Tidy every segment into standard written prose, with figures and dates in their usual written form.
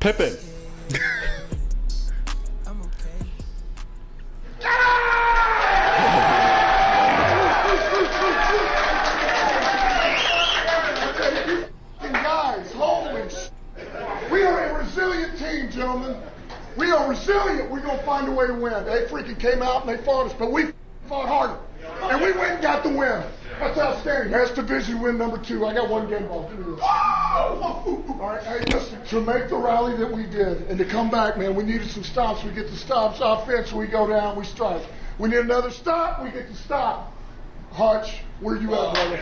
Pippin. Guys, holy shit. We are a resilient team, gentlemen. We are resilient. We're going to find a way to win. They freaking came out and they fought us, but we fought harder. And we went and got the win. That's outstanding. That's division win number 2. I got one game ball. All right, hey, listen, to make the rally that we did and to come back, man, we needed some stops. We get the stops. Offense, we go down, we strike. We need another stop. We get the stop. Hutch, where you at, brother?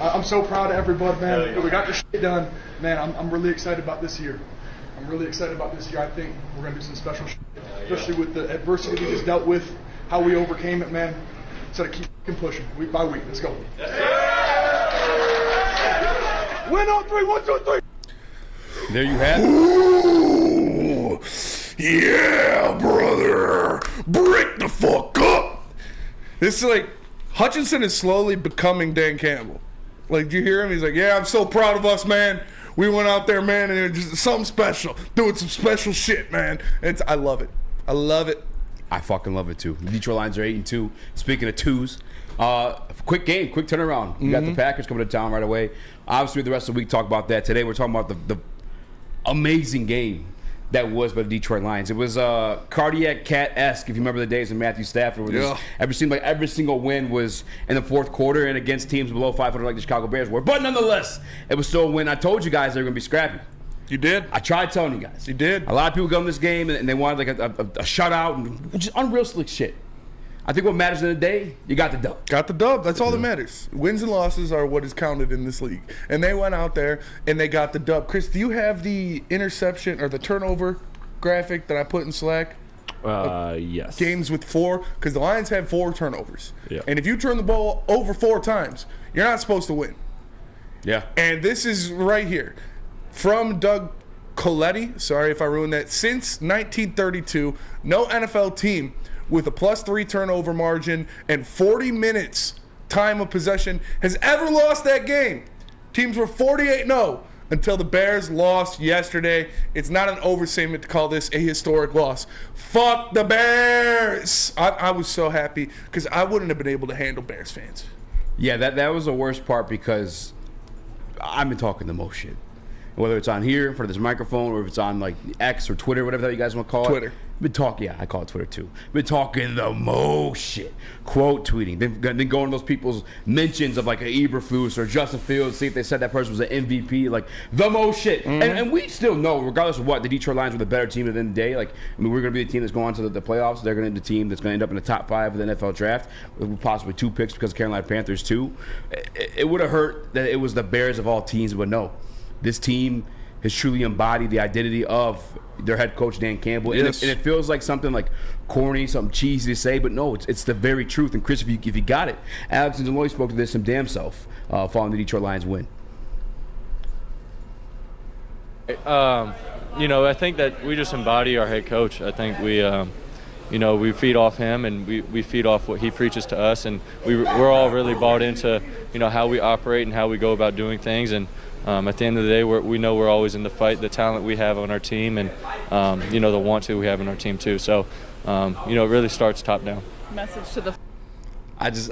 I'm so proud of everybody, man. We got this shit done. Man, I'm really excited about this year. I think we're going to do some special shit, especially with the adversity we just dealt with, how we overcame it, man. So to keep pushing week by week. Let's go. Win on 3. 1, 2, 3. There you have it. Ooh, yeah, brother. Break the fuck up. This is like, Hutchinson is slowly becoming Dan Campbell. Like, do you hear him? He's like, yeah, I'm so proud of us, man. We went out there, man, and it was just something special. Doing some special shit, man. I love it. I love it. I fucking love it, too. The Detroit Lions are 8-2. Speaking of twos, quick game, quick turnaround. We got the Packers coming to town right away. Obviously, the rest of the week, talk about that. Today, we're talking about the amazing game that was by the Detroit Lions. It was cardiac cat-esque, if you remember the days of Matthew Stafford. It seemed like every single win was in the fourth quarter and against teams below 500 like the Chicago Bears were. But nonetheless, it was still a win. I told you guys they were going to be scrappy. You did. I tried telling you guys. You did. A lot of people come to this game and they wanted like a shutout and just unrealistic shit. I think what matters in the day, you got the dub. Got the dub. That's all that matters. Wins and losses are what is counted in this league. And they went out there and they got the dub. Chris, do you have the interception or the turnover graphic that I put in Slack? Yes. Games with 4, because the Lions had 4 turnovers. Yeah. And if you turn the ball over 4 times, you're not supposed to win. Yeah. And this is right here. From Doug Coletti, sorry if I ruined that. Since 1932, no NFL team with a +3 turnover margin and 40 minutes time of possession has ever lost that game. Teams were 48-0 until the Bears lost yesterday. It's not an overstatement to call this a historic loss. Fuck the Bears! I was so happy because I wouldn't have been able to handle Bears fans. Yeah, that was the worst part because I've been talking the most shit. Whether it's on here in front of this microphone or if it's on like X or Twitter, whatever that you guys want to call it. Twitter. Been talking, yeah, I call it Twitter too. Been talking the most shit. Quote tweeting. Then going to those people's mentions of like an Eberflus or Justin Fields, see if they said that person was an MVP, like the most shit. And we still know, regardless of what, the Detroit Lions were the better team at the end of the day. Like, I mean, we're going to be the team that's going to the playoffs. They're going to be the team that's going to end up in the top 5 of the NFL draft with possibly 2 picks because of Carolina Panthers too. It would have hurt that it was the Bears of all teams, but no. This team has truly embodied the identity of their head coach, Dan Campbell. Yes. And it feels like something like corny, something cheesy to say, but no, it's the very truth. And Chris, if you got it, Alex and Deloitte spoke to this some damn self following the Detroit Lions win. I think that we just embody our head coach. I think we feed off him and we feed off what he preaches to us, and we're all really bought into, how we operate and how we go about doing things. And at the end of the day, we know we're always in the fight, the talent we have on our team, and the want to we have in our team too. So, it really starts top down. Message to the. I just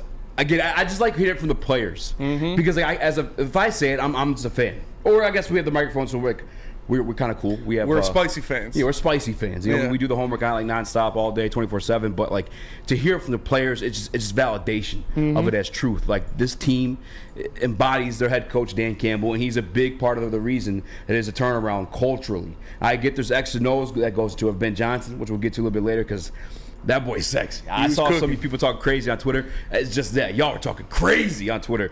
like hearing it from the players because if I say it, I'm just a fan. Or I guess we have the microphone, so we're kind of cool. We're spicy fans. Yeah, we're spicy fans. We do the homework kind of like nonstop all day, 24/7. But like to hear it from the players, it's just validation of it as truth. Like this team embodies their head coach Dan Campbell, and he's a big part of the reason that it's a turnaround culturally. I get there's X's and O's that goes to Ben Johnson, which we'll get to a little bit later because that boy's sexy. I saw so many people talk crazy on Twitter. It's just that y'all are talking crazy on Twitter.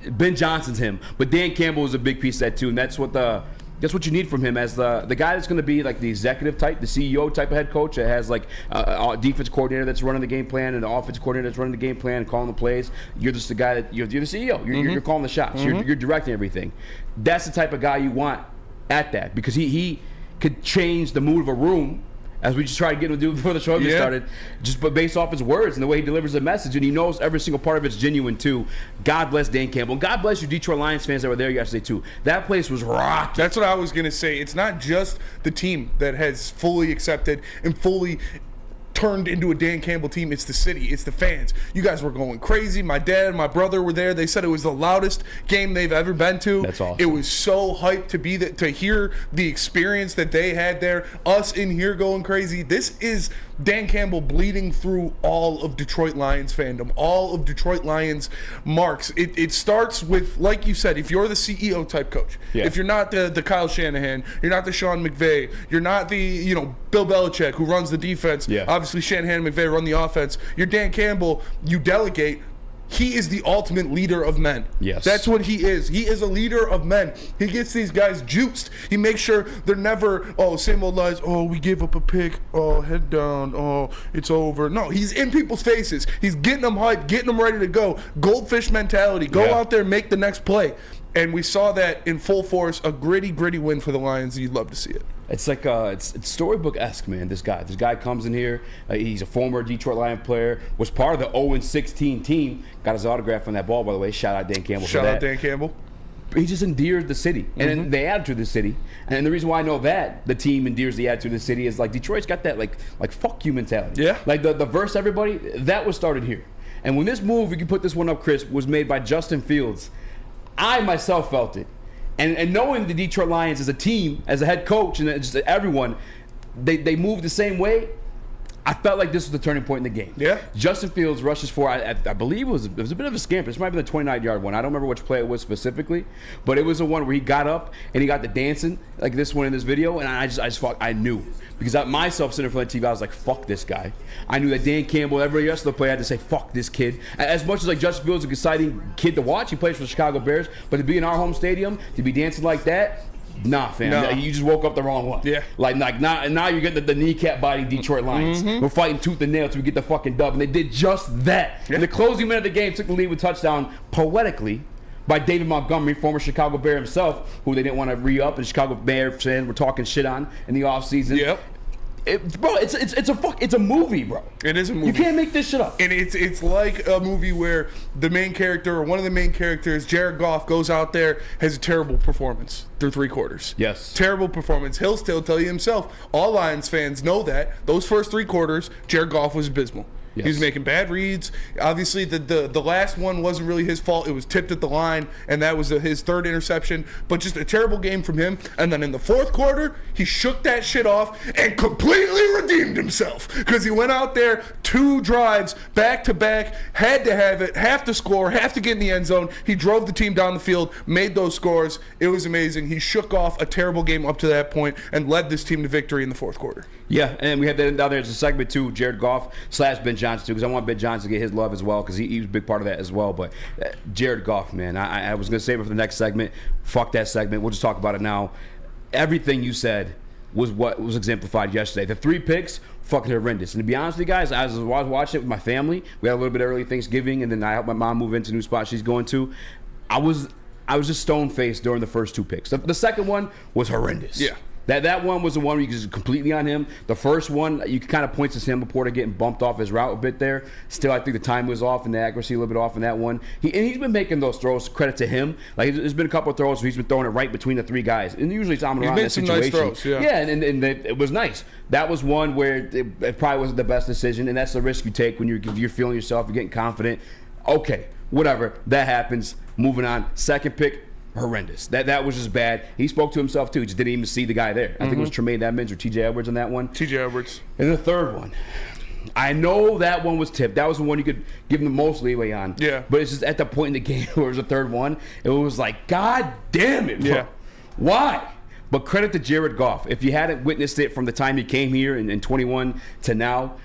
Ben Johnson's him, but Dan Campbell is a big piece of that too, and that's what you need from him as the guy that's going to be like the executive type, the CEO type of head coach that has like a defense coordinator that's running the game plan and an offense coordinator that's running the game plan and calling the plays. You're just the guy that you're the CEO. You're calling the shots. You're directing everything. That's the type of guy you want at that because he could change the mood of a room as we just tried to get him to do before the show started, just but based off his words and the way he delivers the message, and he knows every single part of it's genuine too. God bless Dan Campbell. And God bless you Detroit Lions fans that were there yesterday too. That place was rocking. That's what I was going to say. It's not just the team that has fully accepted and fully turned into a Dan Campbell team. It's the city. It's the fans. You guys were going crazy. My dad and my brother were there. They said it was the loudest game they've ever been to. That's awesome. It was so hyped to be to hear the experience that they had there. Us in here going crazy. This is Dan Campbell bleeding through all of Detroit Lions fandom, all of Detroit Lions marks. It starts with, like you said, if you're the CEO type coach, if you're not the Kyle Shanahan, you're not the Sean McVay, you're not the Bill Belichick who runs the defense. Obviously Shanahan and McVay run the offense. You're Dan Campbell. You delegate. He is the ultimate leader of men. Yes. That's what he is. He is a leader of men. He gets these guys juiced. He makes sure they're never, same old lies. Oh, we gave up a pick. Oh, head down. Oh, it's over. No, he's in people's faces. He's getting them hyped, getting them ready to go. Goldfish mentality. Go out there, make the next play. And we saw that in full force, a gritty win for the Lions. You'd love to see it. It's like it's storybook-esque, man. This guy comes in here. He's a former Detroit Lion player. Was part of the 0-16 team. Got his autograph on that ball, by the way. Shout out Dan Campbell. Shout out Dan Campbell. He just endeared the city and the attitude of the city. And the reason why I know that the team endears the attitude of the city is like Detroit's got that like fuck you mentality. Yeah. Like the verse everybody that was started here. And when this move, you can put this one up, Chris, was made by Justin Fields, I myself felt it. And knowing the Detroit Lions as a team, as a head coach, and just everyone, they move the same way. I felt like this was the turning point in the game. Yeah. Justin Fields rushes for, I believe it was a bit of a scamper. This might be the 29-yard one. I don't remember which play it was specifically, but it was the one where he got up and he got the dancing like this one in this video, and I just I knew. Because myself sitting in front of the TV, I was like, fuck this guy. I knew that Dan Campbell, every rest of the player had to say, fuck this kid. As much as like Justin Fields is an exciting kid to watch, he plays for the Chicago Bears, but to be in our home stadium, to be dancing like that, nah, fam. No. You just woke up the wrong one. Yeah. Like now you're getting the kneecap biting Detroit Lions. We're fighting tooth and nail till we get the fucking dub. And they did just that. Yeah. In the closing minute of the game, took the lead with touchdown poetically by David Montgomery, former Chicago Bear himself, who they didn't want to re-up, and Chicago Bear fans were talking shit on in the offseason. Yep. It's a movie, bro. It is a movie. You can't make this shit up. And it's like a movie where the main character, or one of the main characters, Jared Goff, goes out there, has a terrible performance through 3 quarters. Yes. Terrible performance. He'll still tell you himself. All Lions fans know that. Those first 3 quarters, Jared Goff was abysmal. Yes. He was making bad reads. Obviously, the last one wasn't really his fault. It was tipped at the line, and that was his 3rd interception. But just a terrible game from him. And then in the 4th quarter, he shook that shit off and completely redeemed himself. Because he went out there 2 drives, back-to-back, had to have it, have to score, have to get in the end zone. He drove the team down the field, made those scores. It was amazing. He shook off a terrible game up to that point and led this team to victory in the 4th quarter. Yeah, and we have that down there as a segment too, Jared Goff / Ben Johnson too, because I want Ben Johnson to get his love as well, because he was a big part of that as well. But Jared Goff, man, I was going to save it for the next segment. Fuck that segment. We'll just talk about it now. Everything you said was what was exemplified yesterday. The 3 picks, fucking horrendous. And to be honest with you guys, as I was watching it with my family, we had a little bit of early Thanksgiving, and then I helped my mom move into a new spot she's going to. I was just stone-faced during the first 2 picks. The second one was horrendous. Yeah. That one was the one where you just completely on him. The first one, you could kind of point to Sam Laporta getting bumped off his route a bit there. Still, I think the time was off and the accuracy a little bit off in that one. He's been making those throws, credit to him. Like, there's been a couple of throws where he's been throwing it right between the 3 guys. And usually it's on around that situation. He's made some nice throws, yeah, and it was nice. That was one where it probably wasn't the best decision, and that's the risk you take when you're feeling yourself, you're getting confident. Okay, whatever. That happens. Moving on. Second pick, horrendous. That was just bad. He spoke to himself too. He just didn't even see the guy there. I think it was Tremaine Edmonds or TJ Edwards on that one. TJ Edwards. And the third one, I know that one was tipped. That was the one you could give him the most leeway on. Yeah. But it's just at the point in the game where it was the third one, it was like, God damn it, bro. Yeah. Why? But credit to Jared Goff. If you hadn't witnessed it from the time he came here in 21 to now,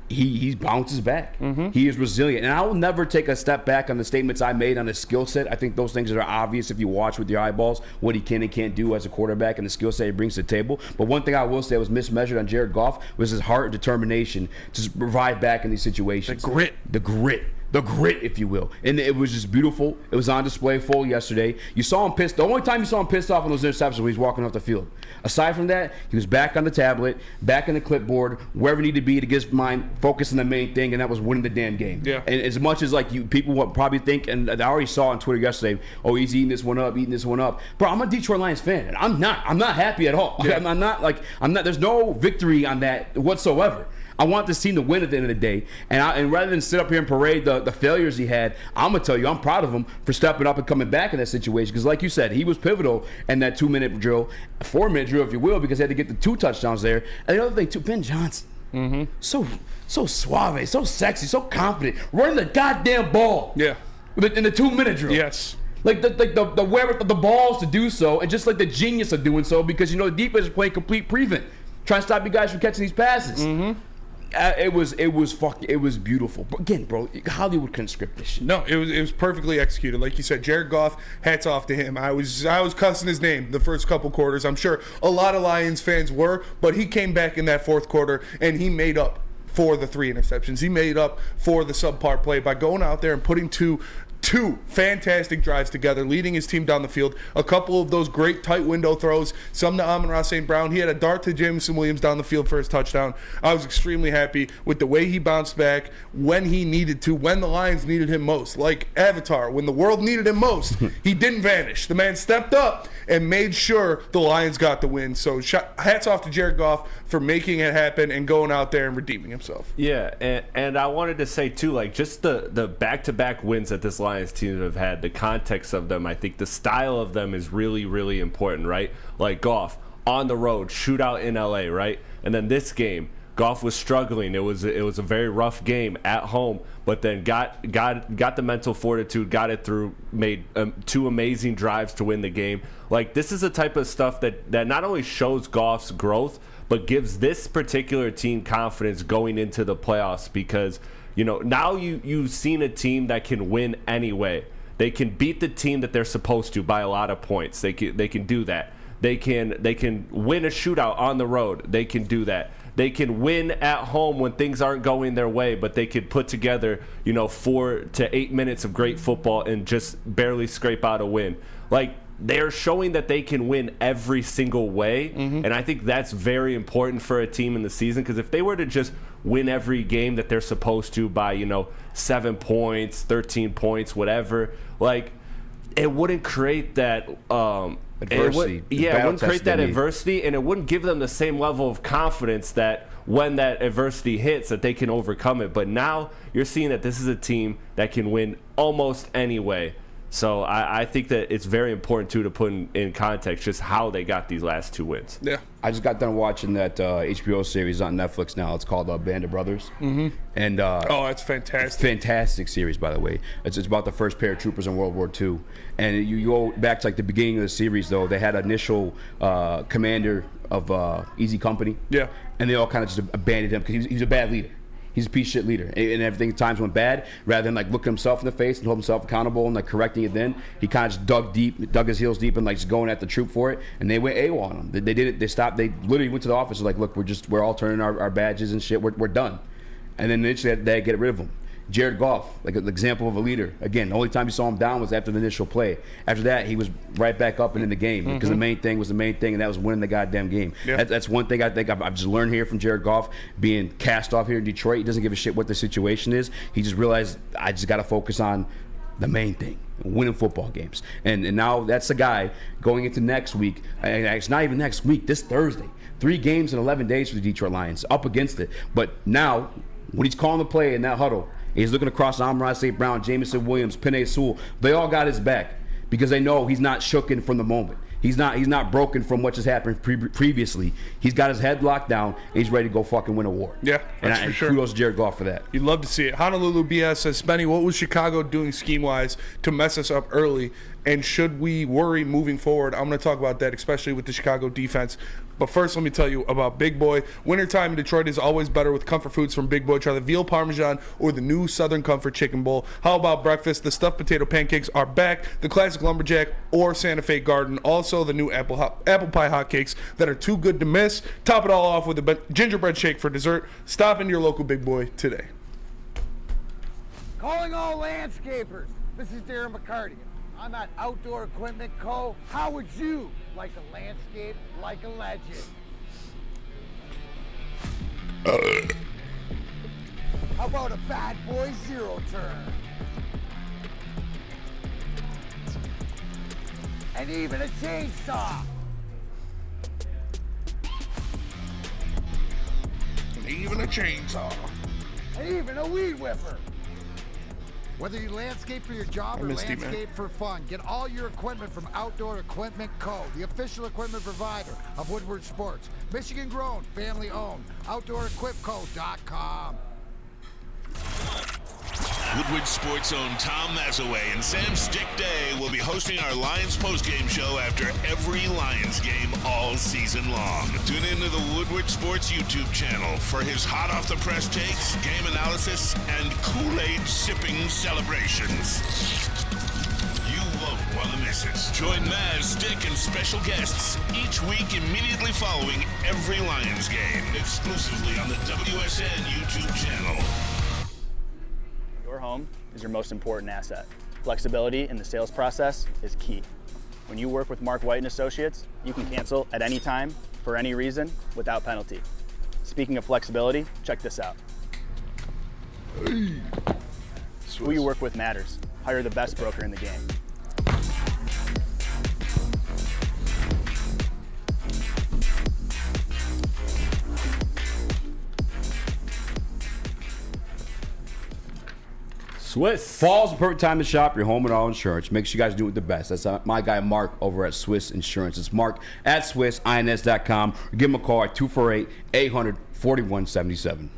he bounces back. He is resilient. And I will never take a step back on the statements I made on his skill set. I think those things are obvious if you watch with your eyeballs, what he can and can't do as a quarterback and the skill set he brings to the table. But one thing I will say was mismeasured on Jared Goff was his heart and determination to provide back in these situations. The grit. the grit, if you will. And it was just beautiful. It was on display full yesterday. You saw him pissed. The only time you saw him pissed off on those interceptions was when he was walking off the field. Aside from that, he was back on the tablet, back on the clipboard, wherever he needed to be to get his mind focused on the main thing, and that was winning the damn game. Yeah. And as much as like people would probably think, and I already saw on Twitter yesterday, oh, he's eating this one up. Bro, I'm a Detroit Lions fan, and I'm not happy at all. Yeah. I'm not. There's no victory on that whatsoever. I want this team to win at the end of the day, and rather than sit up here and parade the failures he had, I'm gonna tell you I'm proud of him for stepping up and coming back in that situation. Because like you said, he was pivotal in that 2-minute drill, 4-minute drill, if you will, because he had to get the 2 touchdowns there. And the other thing too, Ben Johnson, so suave, so sexy, so confident, running the goddamn ball. Yeah. In the 2-minute drill. Yes. Like the wherewithal, the balls to do so, and just like the genius of doing so, because the defense is playing complete prevent, trying to stop you guys from catching these passes. It was beautiful. But again, bro, Hollywood couldn't script this shit. No, it was perfectly executed. Like you said, Jared Goff, hats off to him. I was cussing his name the first couple quarters. I'm sure a lot of Lions fans were, but he came back in that fourth quarter and he made up for the 3 interceptions. He made up for the subpar play by going out there and putting two fantastic drives together, leading his team down the field. A couple of those great tight window throws, some to Amon-Ra St. Brown. He had a dart to Jameson Williams down the field for his touchdown. I was extremely happy with the way he bounced back when he needed to, when the Lions needed him most. Like Avatar, when the world needed him most, he didn't vanish. The man stepped up and made sure the Lions got the win. So hats off to Jared Goff for making it happen and going out there and redeeming himself. Yeah, and I wanted to say too, like just the back-to-back wins that this Lions team have had, the context of them, I think the style of them is really, really important, right? Like Goff on the road, shootout in LA, right? And then this game, Goff was struggling. It was a very rough game at home, but then got the mental fortitude, got it through, made 2 amazing drives to win the game. Like this is the type of stuff that not only shows Goff's growth, but gives this particular team confidence going into the playoffs, because now you've seen a team that can win anyway. They can beat the team that they're supposed to by a lot of points. They can do that. They can win a shootout on the road. They can do that. They can win at home when things aren't going their way, but they could put together 4 to 8 minutes of great football and just barely scrape out a win. Like they're showing that they can win every single way, and I think that's very important for a team in the season, because if they were to just win every game that they're supposed to by 7 points, 13 points, whatever, like it wouldn't create that adversity. It wouldn't create that adversity, and it wouldn't give them the same level of confidence that when that adversity hits that they can overcome it. But now you're seeing that this is a team that can win almost any way. So I think that it's very important too to put in context just how they got these last 2 wins. Yeah. I just got done watching that HBO series on Netflix now. It's called Band of Brothers. And it's fantastic. Fantastic series, by the way. It's about the first paratroopers in World War II. And you go back to like the beginning of the series, though. They had an initial commander of Eazy Company. Yeah. And they all kind of just abandoned him because he's a bad leader. He's a piece of shit leader, and everything at times went bad. Rather than like looking himself in the face and hold himself accountable and like correcting it, then he kind of just dug his heels deep, and like just going at the troop for it. And they went AWOL on him. They did it. They stopped. They literally went to the office and like, look, we're all turning our badges and shit. We're done. And then eventually they get rid of him. Jared Goff, like an example of a leader. Again, the only time you saw him down was after the initial play. After that, he was right back up and in the game because the main thing was the main thing, and that was winning the goddamn game. Yeah. That's one thing I think I've just learned here from Jared Goff, being cast off here in Detroit. He doesn't give a shit what the situation is. He just realized, I just got to focus on the main thing, winning football games. And now that's the guy going into next week. And it's not even next week, this Thursday. 3 games in 11 days for the Detroit Lions, up against it. But now, when he's calling the play in that huddle, he's looking across Amon-Ra St. Brown, Jameson Williams, Penei Sewell. They all got his back because they know he's not shooken from the moment. He's not broken from what just happened previously. He's got his head locked down, and he's ready to go fucking win a war. Yeah, that's for sure. Kudos to Jared Goff for that. You'd love to see it. Honolulu BS says, Spenny, what was Chicago doing scheme-wise to mess us up early? And should we worry moving forward? I'm going to talk about that, especially with the Chicago defense. But first, let me tell you about Big Boy. Wintertime in Detroit is always better with comfort foods from Big Boy. Try the veal parmesan or the new Southern Comfort Chicken Bowl. How about breakfast? The stuffed potato pancakes are back. The classic lumberjack or Santa Fe Garden. Also, the new apple pie hotcakes that are too good to miss. Top it all off with a gingerbread shake for dessert. Stop in your local Big Boy today. Calling all landscapers. This is Darren McCarty. I'm at Outdoor Equipment Co. How would you like a landscape like a legend? How about a bad boy zero turn? And even a chainsaw. And even a chainsaw. And even a weed whipper. Whether you landscape for your job or landscape for fun, get all your equipment from Outdoor Equipment Co., the official equipment provider of Woodward Sports. Michigan grown, family owned. OutdoorEquipCo.com. Woodward Sports' own Tom Mazaway and Sam Stick Day will be hosting our Lions postgame show after every Lions game all season long. Tune into the Woodward Sports YouTube channel for his hot-off-the-press takes, game analysis, and Kool-Aid sipping celebrations. You won't want to miss it. Join Maz, Stick, and special guests each week immediately following every Lions game, exclusively on the WSN YouTube channel. Your home is your most important asset. Flexibility in the sales process is key. When you work with Mark White and Associates, you can cancel at any time, for any reason, without penalty. Speaking of flexibility, check this out. Who you work with matters. Hire the best broker in the game. Swiss. Fall's the perfect time to shop your home and auto insurance. Make sure you guys do it the best. That's my guy Mark over at Swiss Insurance. It's Mark at SwissINS.com. Or give him a call at 248-800-4177.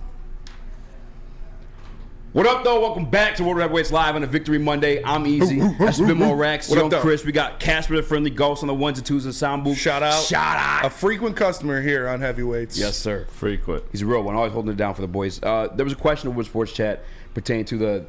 What up, though? Welcome back to World Heavyweights Live on a Victory Monday. I'm Eazy. That's Spin More Racks. Young Chris. We got Casper the Friendly Ghost on the ones and twos in the sound booth. Shout out. Shout out. A frequent customer here on Heavyweights. Yes, sir. Frequent. He's a real one. Always holding it down for the boys. There was a question in Wood Sports Chat pertaining to the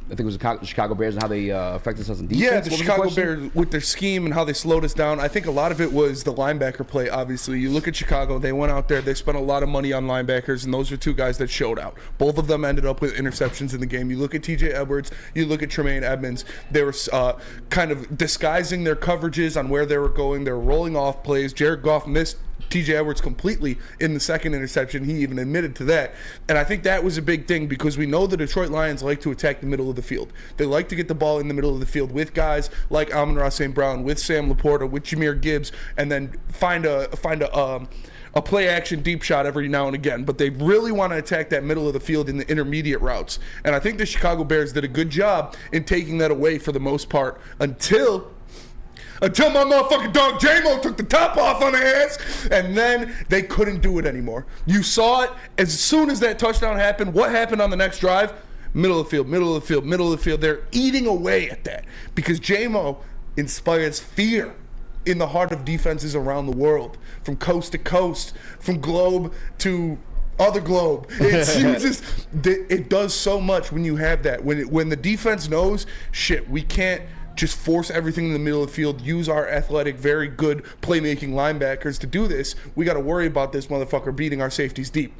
I think it was the Chicago Bears and how they affected us in defense. Yeah, the Chicago Bears with their scheme and how they slowed us down. I think a lot of it was the linebacker play, obviously. You look at Chicago, they went out there, they spent a lot of money on linebackers, and those are two guys that showed out. Both of them ended up with interceptions in the game. You look at TJ Edwards, you look at Tremaine Edmonds. They were kind of disguising their coverages on where they were going. They were rolling off plays. Jared Goff missed TJ Edwards completely in the second interception. He even admitted to that. And I think that was a big thing because we know the Detroit Lions like to attack the middle of the field. They like to get the ball in the middle of the field with guys like Amon-Ra St. Brown, with Sam Laporta, with Jahmyr Gibbs, and then find a play action deep shot every now and again. But they really want to attack that middle of the field in the intermediate routes. And I think the Chicago Bears did a good job in taking that away for the most part until my motherfucking dog J-Mo took the top off on their ass, and then they couldn't do it anymore. You saw it as soon as that touchdown happened. What happened on the next drive? Middle of the field, middle of the field, middle of the field. They're eating away at that because J-Mo inspires fear in the heart of defenses around the world, from coast to coast, from globe to other globe. It does so much when you have that. When the defense knows, shit, we can't just force everything in the middle of the field, use our athletic, very good playmaking linebackers to do this. We got to worry about this motherfucker beating our safeties deep.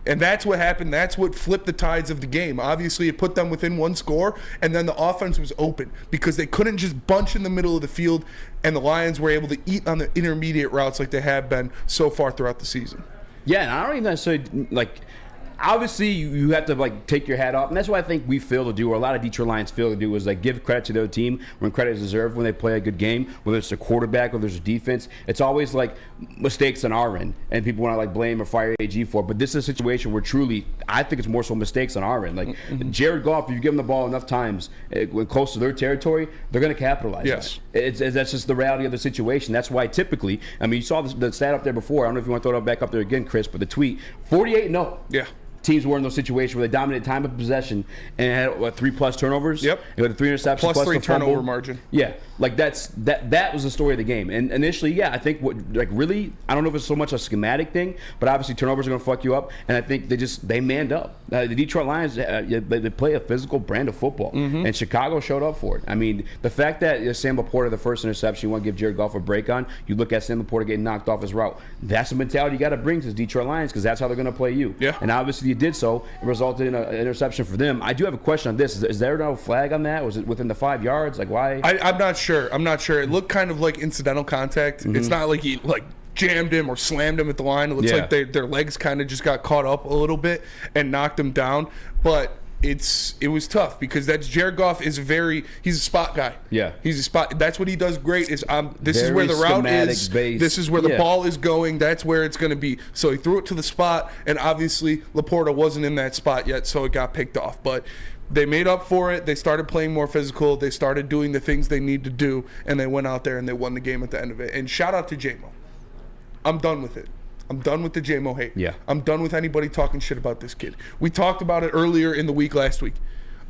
And that's what happened. That's what flipped the tides of the game. Obviously, it put them within one score, and then the offense was open because they couldn't just bunch in the middle of the field, and the Lions were able to eat on the intermediate routes like they have been so far throughout the season. Yeah, and I don't even necessarily, obviously you have to take your hat off, and that's what I think we fail to do, or a lot of Detroit Lions fail to do, is give credit to their team when credit is deserved when they play a good game, whether it's a quarterback or there's a defense. It's always mistakes on our end, and people want to blame or fire AG for it. But this is a situation where truly, I think it's more so mistakes on our end. Jared Goff, if you give them the ball enough times when close to their territory, they're going to capitalize. Yes, on it. That's just the reality of the situation. That's why typically, you saw the stat up there before. I don't know if you want to throw it back up there again, Chris, but the tweet 48-0. Yeah. Teams were in those situations where they dominated time of possession and had 3+ turnovers. Yep. They had 3 interceptions plus 3 the turnover fumble margin. Yeah, that was the story of the game. And initially, I think really, I don't know if it's so much a schematic thing, but obviously turnovers are going to fuck you up. And I think they manned up. The Detroit Lions, they play a physical brand of football, and Chicago showed up for it. I mean, the fact that Sam Laporta, the first interception, you want to give Jared Goff a break on, you look at Sam Laporta getting knocked off his route. That's the mentality you got to bring to the Detroit Lions because that's how they're going to play you. Yeah. And obviously you did so. It resulted in an interception for them. I do have a question on this. Is there no flag on that? Was it within the 5 yards? Like, why? I'm not sure. It looked kind of like incidental contact. It's not like he jammed him or slammed him at the line. It looks like their legs kind of just got caught up a little bit and knocked him down. But it was tough because Jared Goff is he's a spot guy. Yeah. He's a spot. That's what he does great is this is where the route is. Based. This is where the ball is going. That's where it's going to be. So he threw it to the spot, and obviously Laporta wasn't in that spot yet, so it got picked off. But they made up for it. They started playing more physical. They started doing the things they need to do, and they went out there and they won the game at the end of it. And shout out to J-Mo. I'm done with it. I'm done with the J-Mo hate. Yeah. I'm done with anybody talking shit about this kid. We talked about it earlier in the week last week.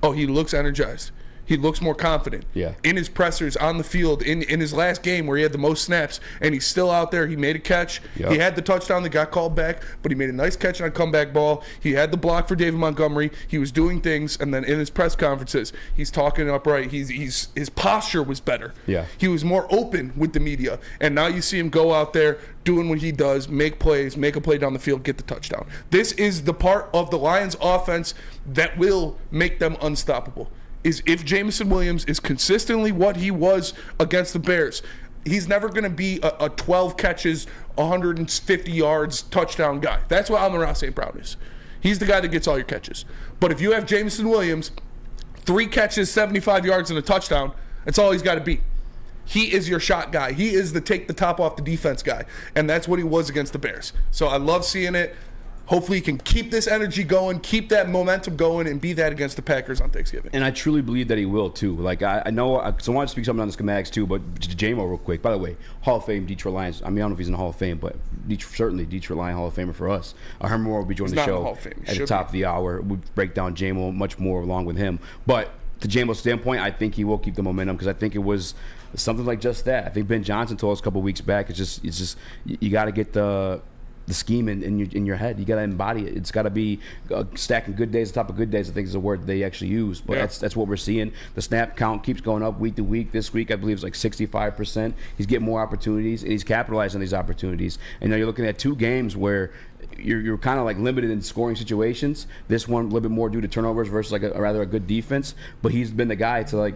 Oh, he looks energized. He looks more confident. Yeah. In his pressers, on the field, in his last game where he had the most snaps, and he's still out there. He made a catch. Yep. He had the touchdown that got called back, but he made a nice catch on a comeback ball. He had the block for David Montgomery. He was doing things, and then in his press conferences, he's talking upright. His posture was better. Yeah. He was more open with the media, and now you see him go out there doing what he does, make plays, make a play down the field, get the touchdown. This is the part of the Lions offense that will make them unstoppable. Is if Jameson Williams is consistently what he was against the Bears, he's never going to be a 12 catches, 150 yards touchdown guy. That's what Amon-Ra St. Brown is. He's the guy that gets all your catches. But if you have Jameson Williams, 3 catches, 75 yards, and a touchdown, that's all he's got to be. He is your shot guy. He is the take the top off the defense guy. And that's what he was against the Bears. So I love seeing it. Hopefully he can keep this energy going, keep that momentum going, and be that against the Packers on Thanksgiving. And I truly believe that he will, too. Like, I know, so I want to speak something on the schematics, too, but to J-Mo real quick. By the way, Hall of Fame, Detroit Lions. I mean, I don't know if he's in the Hall of Fame, but certainly Detroit Lion Hall of Famer for us. Herman Moore will be joining the show at the top of the hour. We'll break down J-Mo much more along with him. But to J-Mo's standpoint, I think he will keep the momentum because I think it was something like just that. I think Ben Johnson told us a couple weeks back, it's just you got to get the scheme in your head. You got to embody it. It's got to be stacking good days on top of good days. I think is the word they actually use. But that's what we're seeing. The snap count keeps going up week to week. This week, I believe, it's like 65%. He's getting more opportunities, and he's capitalizing on these opportunities. And now you're looking at 2 games where you're kind of like limited in scoring situations. This one a little bit more due to turnovers versus like a good defense. But he's been the guy to like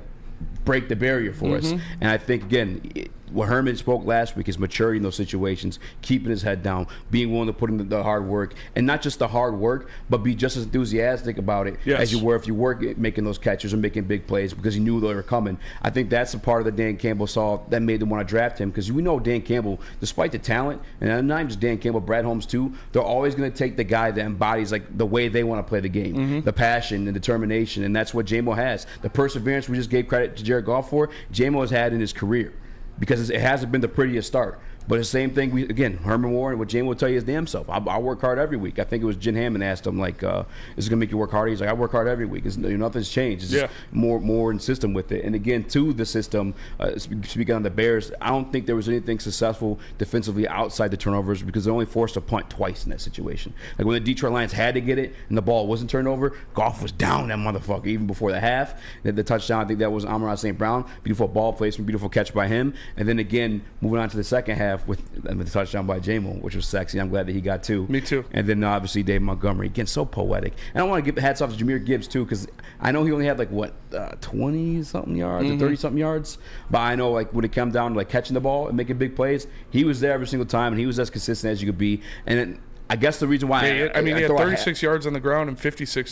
break the barrier for us. And I think, again, what Herman spoke last week is maturity in those situations, keeping his head down, being willing to put in the hard work, and not just the hard work, but be just as enthusiastic about it as you were if you were making those catches or making big plays because you knew they were coming. I think that's the part of the Dan Campbell saw that made them want to draft him because we know Dan Campbell, despite the talent, and not just Dan Campbell, Brad Holmes too, they're always going to take the guy that embodies like the way they want to play the game, the passion and determination, and that's what J-Mo has. The perseverance we just gave credit to Jared Goff for, J-Mo has had in his career. Because it hasn't been the prettiest start. But the same thing, Herman Moore and what J-Mo will tell you his damn self. I work hard every week. I think it was Jen Hammond asked him, like, is it going to make you work harder? He's like, I work hard every week. Nothing's changed. It's just more in system with it. And again, to the system, speaking on the Bears, I don't think there was anything successful defensively outside the turnovers because they only forced a punt twice in that situation. Like when the Detroit Lions had to get it and the ball wasn't turned over, Goff was down that motherfucker even before the half. The touchdown, I think that was Amon-Ra St. Brown. Beautiful ball placement, beautiful catch by him. And then again, moving on to the second half with the touchdown by J-Mo, which was sexy. I'm glad that he got 2. Me too. And then obviously Dave Montgomery. Again, so poetic. And I want to give hats off to Jahmyr Gibbs too because I know he only had like 20-something yards or 30-something yards. But I know like when it comes down to like catching the ball and making big plays, he was there every single time and he was as consistent as you could be. And then, I guess the reason why he had 36 yards on the ground and 59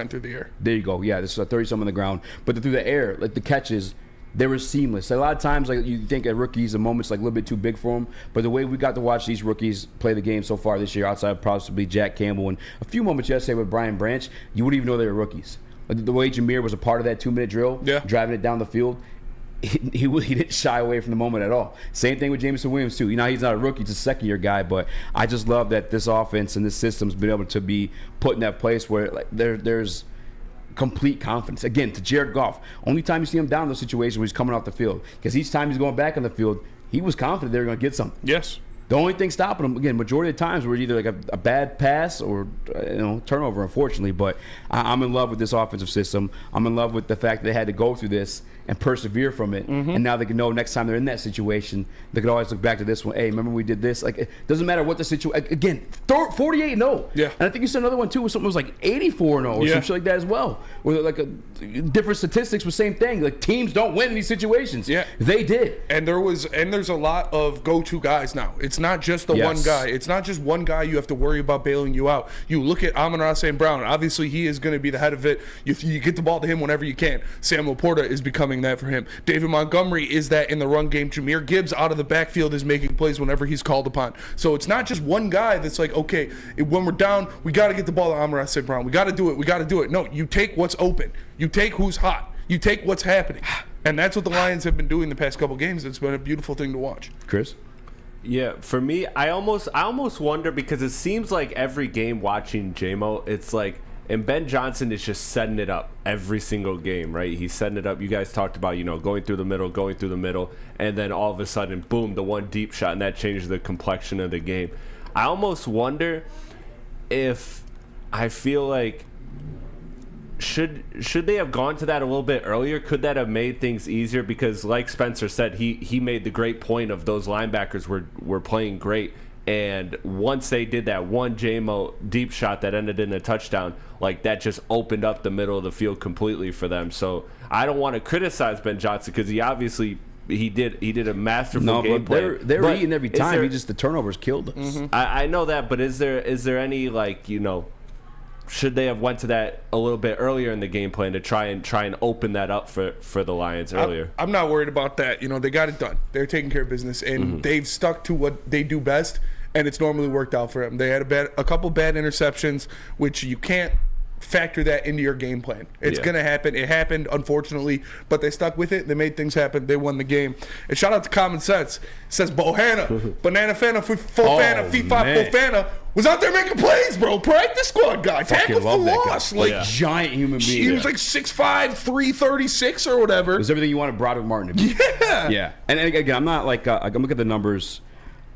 through the air. There you go. Yeah, this is 30-something on the ground. But through the air, like the catches, they were seamless. A lot of times, like you think a rookie's a moment's like a little bit too big for him, but the way we got to watch these rookies play the game so far this year, outside of possibly Jack Campbell and a few moments yesterday with Brian Branch, you wouldn't even know they were rookies. Like the way Jahmyr was a part of that 2-minute drill, driving it down the field, he didn't shy away from the moment at all. Same thing with Jameson Williams too. He's not a rookie; he's a second-year guy. But I just love that this offense and this system's been able to be put in that place where like there's complete confidence. Again, to Jared Goff, only time you see him down in those situations when he's coming off the field. Because each time he's going back on the field, he was confident they were going to get something. Yes. The only thing stopping them, again, majority of the times, were either like a bad pass or turnover, unfortunately. But I'm in love with this offensive system. I'm in love with the fact that they had to go through this and persevere from it. And now they can know next time they're in that situation, they can always look back to this one. Hey, remember we did this? Like, it doesn't matter what the situation. Again, 48-0. Yeah. And I think you said another one too, where something was like 84-0 or some shit like that as well. Where like different statistics was same thing. Like, teams don't win in these situations. Yeah. They did. And there's a lot of go-to guys now. It's not just the one guy. It's not just one guy you have to worry about bailing you out. You look at Amon-Ra St. Brown. Obviously, he is going to be the head of it. You get the ball to him whenever you can. Sam Laporta is becoming that for him. David Montgomery is that in the run game. Jahmyr Gibbs out of the backfield is making plays whenever he's called upon. So it's not just one guy that's like, okay, when we're down, we got to get the ball to Amon-Ra St. Brown. We got to do it. We got to do it. No, you take what's open. You take who's hot. You take what's happening. And that's what the Lions have been doing the past couple games. It's been a beautiful thing to watch. Chris? Yeah, for me, I almost wonder, because it seems like every game watching JMO, it's like, and Ben Johnson is just setting it up every single game, right? He's setting it up. You guys talked about, going through the middle, and then all of a sudden, boom, the one deep shot, and that changes the complexion of the game. I almost wonder if I feel like should they have gone to that a little bit earlier? Could that have made things easier? Because like Spencer said, he made the great point of those linebackers were playing great. And once they did that one JMO deep shot that ended in a touchdown, like, that just opened up the middle of the field completely for them. So I don't want to criticize Ben Johnson, because he obviously he did a masterful game plan. They're eating every time. The turnovers killed us. I know that, but is there any, like, should they have went to that a little bit earlier in the game plan to try and open that up for the Lions earlier? I'm not worried about that. They got it done. They're taking care of business, and they've stuck to what they do best, and it's normally worked out for them. They had a couple bad interceptions, which you can't factor that into your game plan. It's going to happen. It happened, unfortunately, but they stuck with it. They made things happen. They won the game. And shout out to Common Sense. It says Bohanna, Banana Fana, Fofana, Fifa Fofana was out there making plays, bro. Practice squad guy. Tackle for loss. Like, giant human being. He was like 6'5", 336 or whatever. It was everything you wanted Broderick Martin to be. Yeah. And again, I'm not like, I'm looking at the numbers.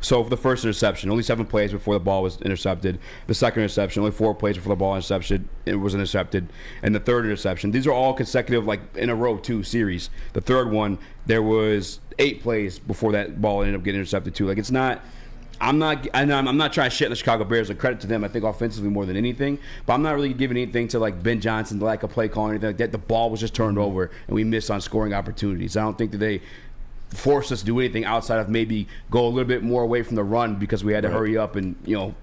So for the first interception, only 7 plays before the ball was intercepted. The second interception, only 4 plays before the ball was intercepted. And the third interception, these are all consecutive, like, in a row, 2 series. The third one, there was 8 plays before that ball ended up getting intercepted too. Like, it's not. I'm not trying to shit the Chicago Bears. A credit to them, I think, offensively more than anything. But I'm not really giving anything to, like, Ben Johnson, the lack of play calling, anything like that. The ball was just turned over, and we missed on scoring opportunities. I don't think that they forced us to do anything outside of maybe go a little bit more away from the run, because we had to hurry up and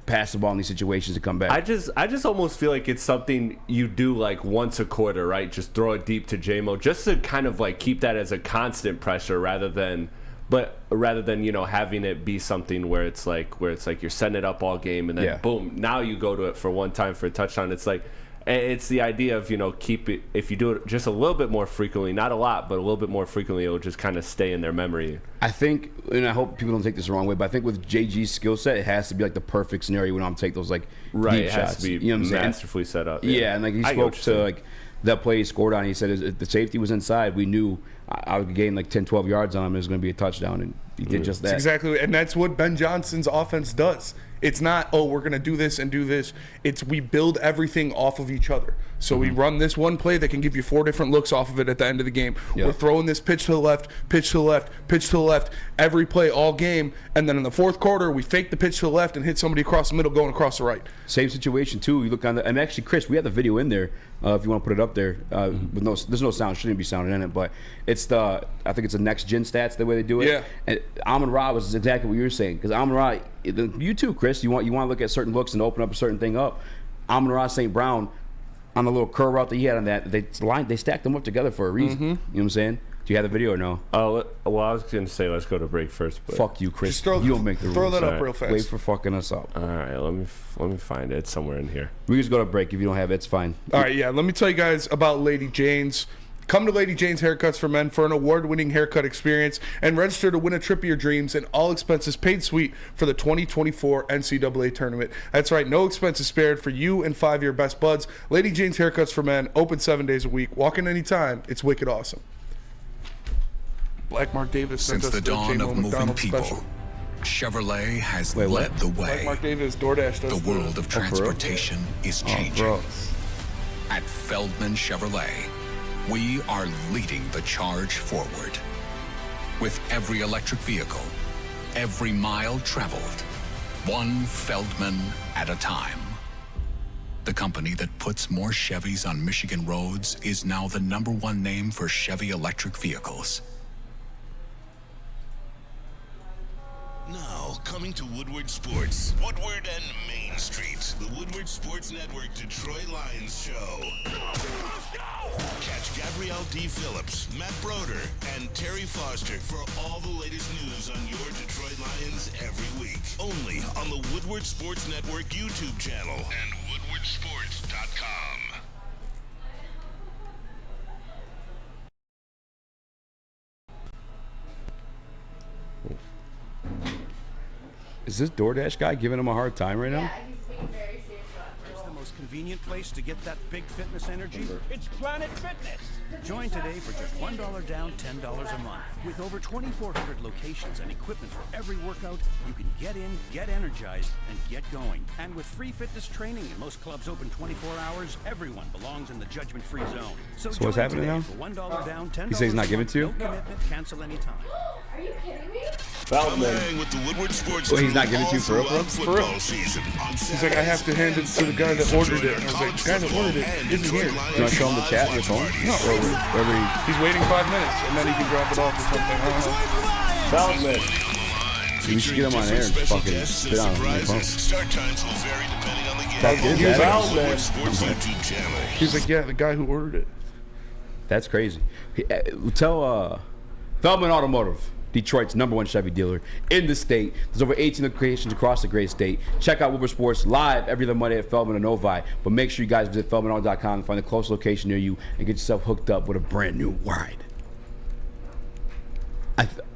pass the ball in these situations to come back. I just almost feel like it's something you do like once a quarter, right? Just throw it deep to JMO, just to kind of like keep that as a constant pressure, rather than having it be something where it's like you're setting it up all game, and then boom, now you go to it for one time for a touchdown. It's like, it's the idea of, keep it, if you do it just a little bit more frequently, not a lot, but a little bit more frequently, it'll just kind of stay in their memory. I think, and I hope people don't take this the wrong way, but I think with JG's skill set, it has to be like the perfect scenario when I'm take those like deep it shots. Has to be masterfully set up. Yeah, and like he spoke to like that play he scored on. He said if the safety was inside, we knew I would gain like 10, 12 yards on him. It was going to be a touchdown, and he did just that. That's exactly, and that's what Ben Johnson's offense does. It's not, we're going to do this and do this. It's we build everything off of each other. So we run this one play that can give you 4 different looks off of it at the end of the game. Yep. We're throwing this pitch to the left, pitch to the left, pitch to the left, every play all game. And then in the fourth quarter, we fake the pitch to the left and hit somebody across the middle going across the right. Same situation, too. You look on and actually, Chris, we have the video in there if you want to put it up there. There's no sound. Shouldn't be sound in it. But it's I think it's the next gen stats, the way they do it. Yeah. And Amon-Ra was exactly what you were saying. Because Amon-Ra, you too, Chris, you want to look at certain looks and open up a certain thing up. Amon-Ra St. Brown, on the little curl route that he had on that, they stacked them up together for a reason. You know what I'm saying? Do you have the video or no? Oh, well, I was going to say let's go to break first. But fuck you, Chris. You don't make the rules. Throw that up real fast. Wait for fucking us up. All right, let me find it. It's somewhere in here. We just go to break. If you don't have it, it's fine. All right, yeah. Let me tell you guys about Lady Jane's. Come to Lady Jane's Haircuts for Men for an award-winning haircut experience and register to win a trip of your dreams and all expenses paid suite for the 2024 NCAA tournament. That's right, no expenses spared for you and 5 of your best buds. Lady Jane's Haircuts for Men, open 7 days a week. Walk in anytime. It's wicked awesome. Black Mark Davis sent Since us the dawn J-Mo of moving McDonald's people, special. Chevrolet has led the way. Like Mark Davis, DoorDash does the world of transportation is changing. At Feldman Chevrolet, we are leading the charge forward. With every electric vehicle, every mile traveled, one Feldman at a time. The company that puts more Chevys on Michigan roads is now the #1 name for Chevy electric vehicles. Now, coming to Woodward Sports, Woodward and Main Street, the Woodward Sports Network Detroit Lions show. Catch Gabrielle D. Phillips, Matt Broder, and Terry Foster for all the latest news on your Detroit Lions every week. Only on the Woodward Sports Network YouTube channel and woodwardsports.com. Is this DoorDash guy giving him a hard time right now? Yeah, he's being very serious about it. It's the most convenient place to get that big fitness energy. It's Planet Fitness. Join today for just $1 down, $10 a month. With over 2,400 locations and equipment for every workout, you can get in, get energized, and get going. And with free fitness training and most clubs open 24 hours, everyone belongs in the judgment-free zone. So what's happening now? For $1 down, $10 He says he's not giving it to you? No commitment, cancel anytime. Are you kidding me? Feldman with the Woodward Sports. Well, he's not giving it to you for real? For real. Season. He's like, I have to hand it to the guy that ordered it. And I was like, the guy that ordered it isn't here. Do you want to show him the chat on your phone? No, he's waiting 5 minutes, and then he can drop it off or something. I don't know. Feldman. We should get him on air and fucking spit on him on the phone. Start times will vary depending on the game. That is Sports YouTube channel. He's like, yeah, the guy who ordered it. That's crazy. Tell Feldman Automotive, Detroit's #1 Chevy dealer in the state. There's over 18 locations across the great state. Check out Woodward Sports live every other Monday at Feldman and Novi. But make sure you guys visit feldmanauto.com and find the closest location near you and get yourself hooked up with a brand new ride.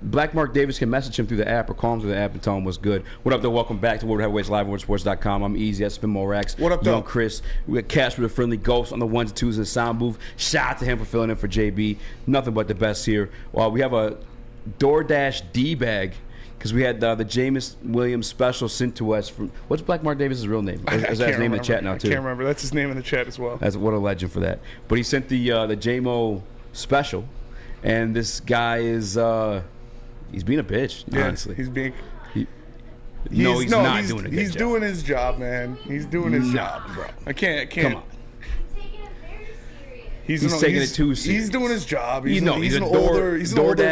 Black Mark Davis can message him through the app or call him through the app and tell him what's good. What up, though? Welcome back to Woodward Heavyweights Live, WoodwardSports.com. I'm Eazy. That's Spin More Racks. What up, though? Young Chris. We got Cash with a friendly ghost on the 1s and 2s in the sound booth. Shout out to him for filling in for JB. Nothing but the best here. We have a DoorDash D-bag because we had the Jameis Williams special sent to us from, what's Black Mark Davis' real name? Is that his name in the chat now, too? I can't remember. That's his name in the chat as well. What a legend for that. But he sent the JMO special, and this guy is he's being a bitch, honestly. He's being... He's doing a good He's job. Doing his job, man. He's doing his job, bro. I can't. Come on. He's taking it too serious. He's doing his job. He's an older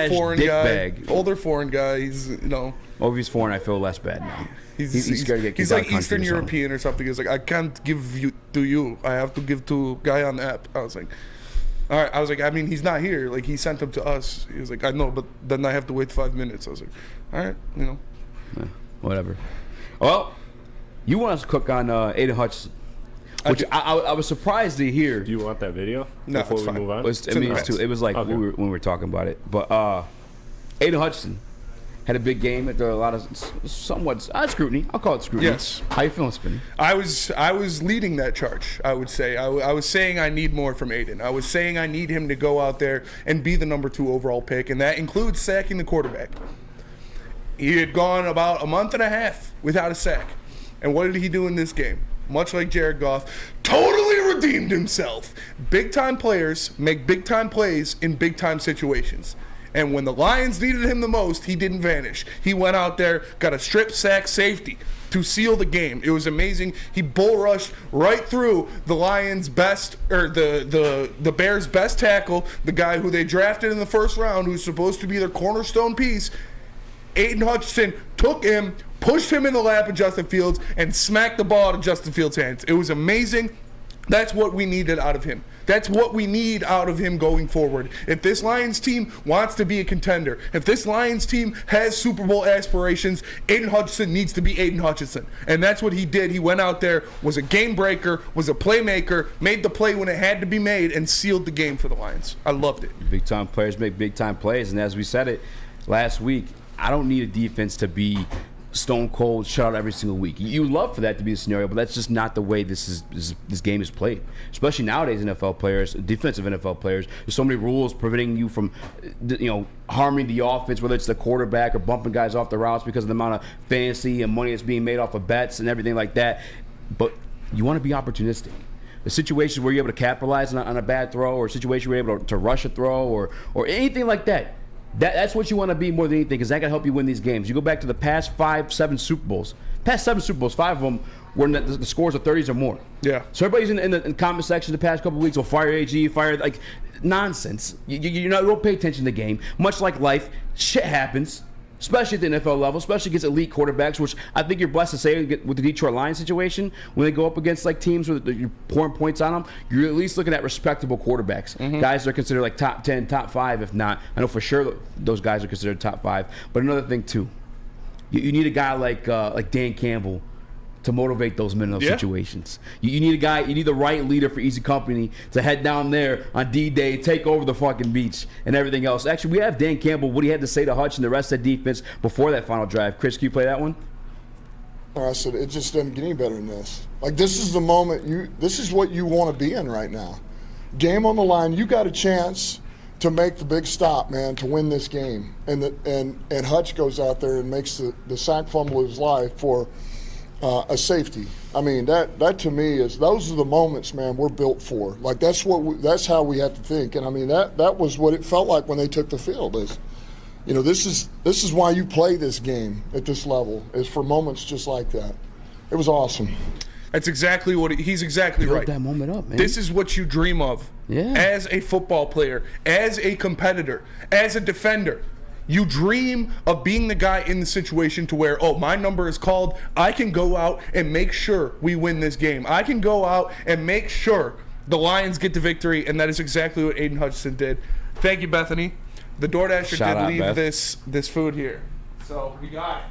foreign guy. Bag. Older foreign guy. He's Oh, if he's foreign, I feel less bad now. He's scared to get kicked He's out like of country Eastern or something. European or something. He's like, I can't give you to you. I have to give to guy on the app. I was like, all right. I was like, I mean, he's not here. Like, he sent him to us. He was like, I know, but then I have to wait 5 minutes. I was like, all right, Yeah, whatever. Well, you want us to cook on Aiden Hutchinson. Which I was surprised to hear. Do you want that video no, before we move on? It was like okay. when we were talking about it. But Aiden Hutchinson had a big game after a lot of somewhat scrutiny. I'll call it scrutiny. Yes. How you feeling, Spinny? I was leading that charge, I would say. I was saying I need more from Aiden. I was saying I need him to go out there and be the #2 overall pick, and that includes sacking the quarterback. He had gone about a month and a half without a sack. And what did he do in this game? Much like Jared Goff, totally redeemed himself. Big-time players make big-time plays in big-time situations. And when the Lions needed him the most, he didn't vanish. He went out there, got a strip sack safety to seal the game. It was amazing. He bull rushed right through the Lions' best, or the Bears' best tackle, the guy who they drafted in the first round, who's supposed to be their cornerstone piece. Aiden Hutchinson took him, pushed him in the lap of Justin Fields, and smacked the ball out of Justin Fields' hands. It was amazing. That's what we needed out of him. That's what we need out of him going forward. If this Lions team wants to be a contender, if this Lions team has Super Bowl aspirations, Aiden Hutchinson needs to be Aiden Hutchinson. And that's what he did. He went out there, was a game breaker, was a playmaker, made the play when it had to be made, and sealed the game for the Lions. I loved it. Big-time players make big-time plays. And as we said it last week, I don't need a defense to be stone cold shutout every single week. You love for that to be the scenario, but that's just not the way this game is played. Especially nowadays, NFL players, defensive NFL players, there's so many rules preventing you from, harming the offense, whether it's the quarterback or bumping guys off the routes because of the amount of fantasy and money that's being made off of bets and everything like that. But you want to be opportunistic. The situations where you're able to capitalize on a bad throw, or a situation where you're able to rush a throw, or anything like that. That's what you want to be more than anything, because that can help you win these games. You go back to the past 7 Super Bowls. 5 of them were the scores of 30s or more. Yeah. So everybody's in the comment section the past couple of weeks will fire AG, like nonsense. You don't pay attention to the game. Much like life, shit happens, especially at the NFL level, especially against elite quarterbacks, which I think you're blessed to say with the Detroit Lions situation. When they go up against like teams where you're pouring points on them, you're at least looking at respectable quarterbacks. Guys that are considered like top 10, top 5, if not. I know for sure those guys are considered top 5. But another thing too, you need a guy like Dan Campbell to motivate those men in those situations. You need the right leader for Eazy Company to head down there on D-Day, take over the fucking beach and everything else. Actually, we have Dan Campbell, what he had to say to Hutch and the rest of the defense before that final drive. Chris, can you play that one? I said, it just doesn't get any better than this. Like, this is the moment this is what you want to be in right now. Game on the line, you got a chance to make the big stop, man, to win this game. And Hutch goes out there and makes the sack fumble of his life for a safety. I mean, that to me those are the moments, man, we're built for. Like, that's how we have to think. And I mean, that was what it felt like when they took the field. This is why you play this game at this level, is for moments just like that. It was awesome. That's exactly what he's exactly Build right. that moment up, man. This is what you dream of as a football player, as a competitor, as a defender. You dream of being the guy in the situation to where, my number is called. I can go out and make sure we win this game. I can go out and make sure the Lions get the victory, and that is exactly what Aiden Hutchinson did. Thank you, Bethany. The DoorDasher did leave this food here. So we got it.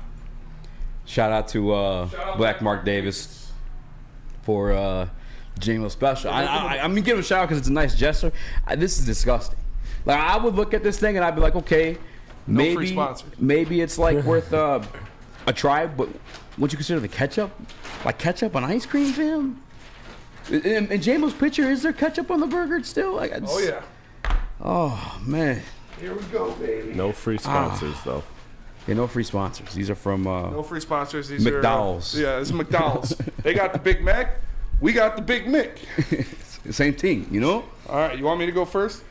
Shout out to Black Mark Davis for Jingle Special. I'm going to give him a shout out because it's a nice gesture. This is disgusting. Like, I would look at this thing and I'd be like, okay, maybe it's like worth a try, but would you consider the ketchup? Like ketchup on ice cream, fam? In J-Mo's picture, is there ketchup on the burger still? Oh, yeah. Oh, man. Here we go, baby. No free sponsors, though. Yeah, no free sponsors. These are from no free sponsors. These McDonald's. It's McDonald's. They got the Big Mac. We got the Big Mick. Same thing, All right, you want me to go first?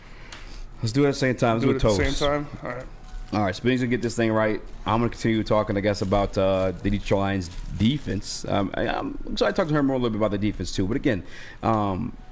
Let's do it at the same time. Let's do a toast. At the same time? All right. All right, Spinny's going to get this thing right. I'm going to continue talking, I guess, about the Detroit Lions defense. I'm excited to talk to her more a little bit about the defense, too. But again,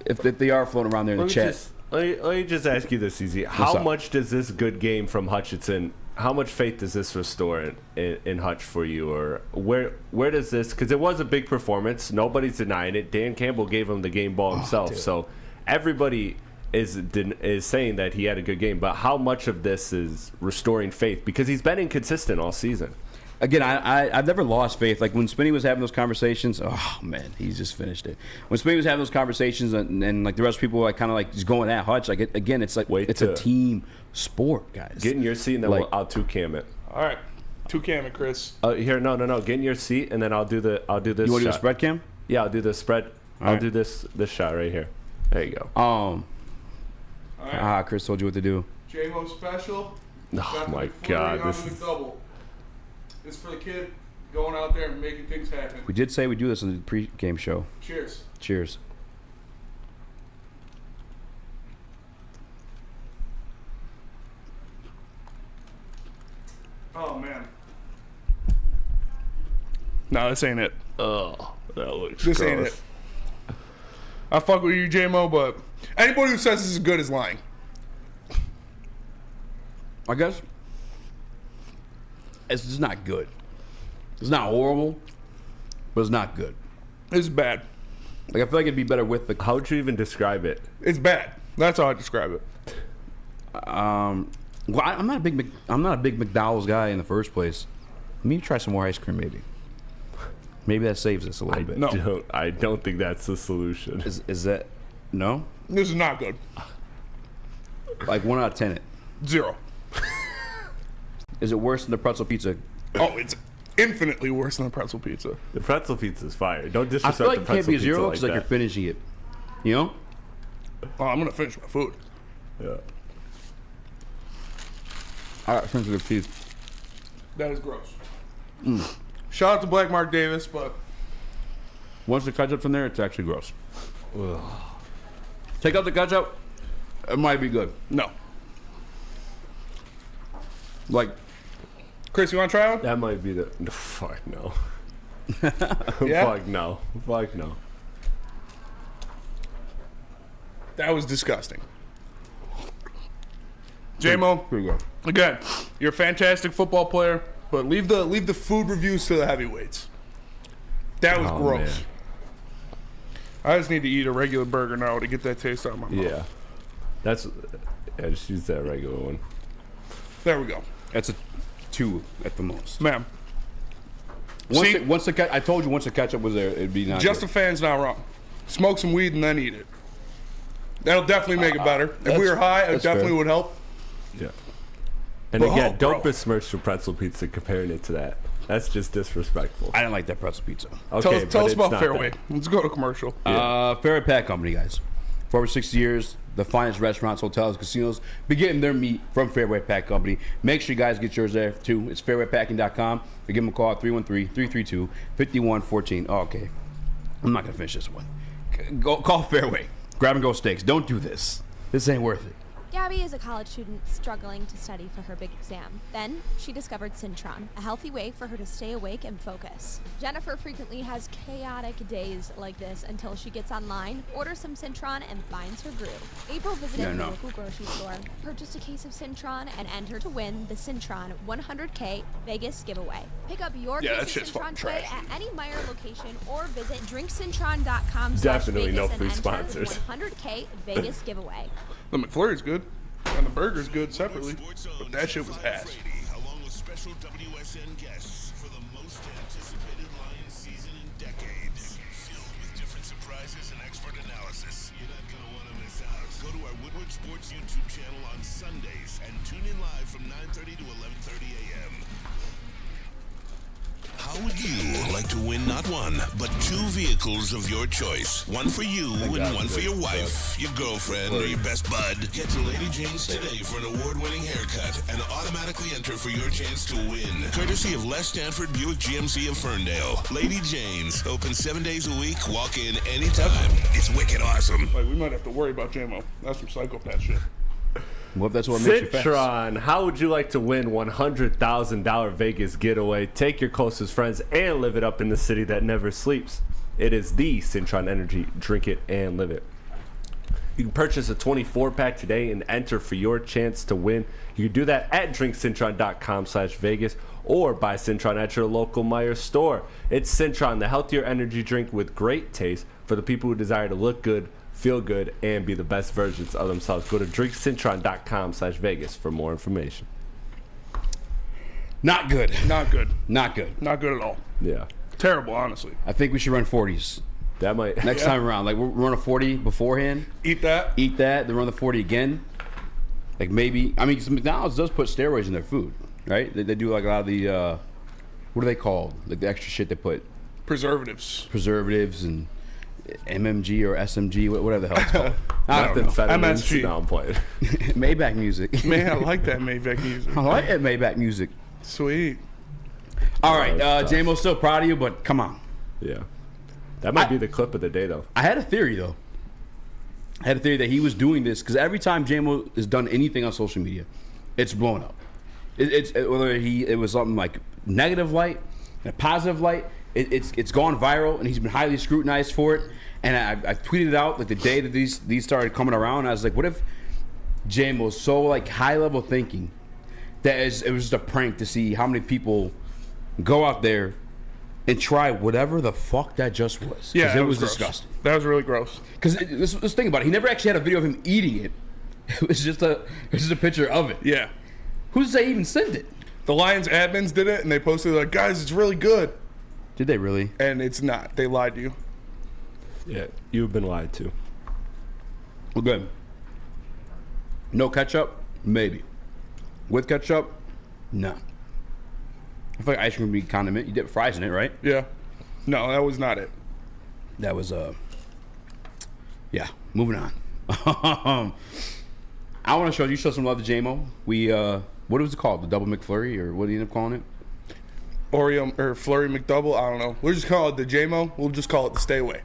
if they are floating around there in the chat. Let me just ask you this, Eazy. How much does this good game from Hutchinson, how much faith does this restore in Hutch for you? Or where does this, because it was a big performance. Nobody's denying it. Dan Campbell gave him the game ball himself. So everybody is saying that he had a good game, but how much of this is restoring faith? Because he's been inconsistent all season. Again, I've never lost faith. Like when Spinny was having those conversations, oh man, he's just finished it. When Spinny was having those conversations, and like the rest of people were kind of like just going at Hutch. Like again, it's like it's a team sport, guys. Get in your seat, and then I'll two-cam it. All right, two-cam it, Chris. Here, no. Get in your seat, and then I'll do this. You want to do the spread cam? Yeah, I'll do the spread. I'll do this shot right here. There you go. All right. Chris told you what to do. J-Mo special. Oh my God, this is double. This is for the kid going out there and making things happen. We did say we do this in the pre-game show. Cheers. Cheers. Oh man. No, this ain't it. Oh, that looks This gross. ain't it. I fuck with you, J-Mo, but anybody who says this is good is lying. I guess it's just not good. It's not horrible, but it's not good. It's bad. Like I feel like it'd be better with the. How would you even describe it? It's bad. That's how I describe it. Well, I'm not a big McDonald's guy in the first place. Maybe try some more ice cream, maybe. Maybe that saves us a little bit. No. I don't think that's the solution. Is that no? This is not good. Like 1 out of 10 it. 0. Is it worse than the pretzel pizza? Oh, infinitely worse than the pretzel pizza. The pretzel pizza is fire. Don't I disrespect feel like the it can't pretzel be a pizza zero like because like that. you're finishing it. You know? Oh, I'm gonna finish my food. Yeah. I got sensitive teeth. That is gross. Shout out to Black Mark Davis, but Once the ketchup's in there, it's actually gross. Take out the ketchup, it might be good. no. Like, Chris, you want to try one? That might be the. No, fuck no. Yeah? Fuck no. Fuck no. That was disgusting. J-Mo, here you go. again, you're a fantastic football player, but leave the food reviews to the heavyweights. That was Oh, gross. man. I just need to eat a regular burger now to get that taste out of my mouth. Yeah. That's. Yeah, just use that regular one. There we go. That's a 2 at the most. Ma'am. I told you once the ketchup was there, it'd be not Just a good. fan's not wrong. Smoke some weed and then eat it. That'll definitely make it better. If we were high, it that's definitely fair. would help. Yeah. And But, again, oh, don't bro. besmirch the pretzel pizza comparing it to that. That's just disrespectful. I didn't like that pretzel pizza. Okay, Tell us but about it's not Fairway. that. Let's go to commercial. Fairway Pack Company, guys. For over 60 years, the finest restaurants, hotels, casinos be getting their meat from Fairway Pack Company. Make sure you guys get yours there, too. It's fairwaypacking.com. Or give them a call at 313-332-5114. Oh, okay. I'm not going to finish this one. Go call Fairway. Grab and go steaks. Don't do this. This ain't worth it. Gabby is a college student struggling to study for her big exam. Then she discovered Syntron, a healthy way for her to stay awake and focus. Jennifer frequently has chaotic days like this until she gets online, orders some Syntron, and finds her groove. April visited the local grocery store, purchased a case of Syntron, and entered to win the Syntron 100K Vegas giveaway. Pick up your Yeah, that case shit's of fucking Syntron today trash. at any Meijer location or visit drinksyntron.com Definitely no Vegas free and sponsors. enter the 100K Vegas giveaway. The McFlurry's good, and the burger's good separately, but that shit was ass. Along with special WSN guests for the most anticipated Lions season in decades. Filled with different surprises and expert analysis. You're not going to want to miss out. Go to our Woodward Sports YouTube channel on Sundays and tune in live from 9:30 to 11:30 a.m. How would you like to win not one, but 2 vehicles of your choice? One for you and one for your wife, your girlfriend, or your best bud. Get to Lady Jane's today for an award-winning haircut and automatically enter for your chance to win. Courtesy of Les Stanford Buick GMC of Ferndale. Lady Jane's, open 7 days a week, walk in anytime. It's wicked awesome. Like, we might have to worry about JMO. That's some psychopath shit. Well, that's what makes you fast. Citron, how would you like to win $100,000 Vegas getaway? Take your closest friends and live it up in the city that never sleeps. It is the Citron Energy. Drink it and live it. You can purchase a 24-pack today and enter for your chance to win. You can do that at drinkcitron.com/Vegas or buy Citron at your local Meijer store. It's Citron, the healthier energy drink with great taste for the people who desire to look good, feel good, and be the best versions of themselves. Go to drinkcitron.com/Vegas for more information. Not good. Not good. Not good. Not good at all. Yeah. Terrible, honestly. I think we should run 40s. That might next time around. Like, we'll run a 40 beforehand. Eat that. Then run the 40 again. Like, maybe. I mean, 'cause McDonald's does put steroids in their food, right? They do like a lot of the, what are they called? Like the extra shit they put. Preservatives. Preservatives and MMG or SMG, whatever the hell it's called. I don't know. MSG. No, I'm playing. Maybach music. Man, I like that Maybach music. I like that Maybach music. Sweet. All right, J-Mo's still proud of you, but come on. Yeah. That might be the clip of the day, though. I had a theory, though. I had a theory that he was doing this because every time J-Mo has done anything on social media, it's blown up. Whether it was something like negative light, a positive light, it's gone viral, and he's been highly scrutinized for it. And I tweeted it out like the day that these started coming around. I was like, what if J-Mo was so like high level thinking that it was just a prank to see how many people go out there and try whatever the fuck that just was. Yeah, it was gross. disgusting. That was really gross. Because let's think about it. He never actually had a video of him eating it. It was just a picture of it. Yeah. Who does they even send it? The Lions admins did it, and they posted like, guys, it's really good. Did they really? And it's not. They lied to you. Yeah, you've been lied to. Well, good. No ketchup? Maybe. With ketchup? No. I feel like ice cream would be condiment. You dip fries in it, right? Yeah. No, that was not it. That was yeah. Moving on. I want to show some love to J-Mo. We what was it called? The double McFlurry, or what do you end up calling it? Oreo or Flurry McDouble. I don't know. We'll just call it the J-Mo. We'll just call it the Stay Away.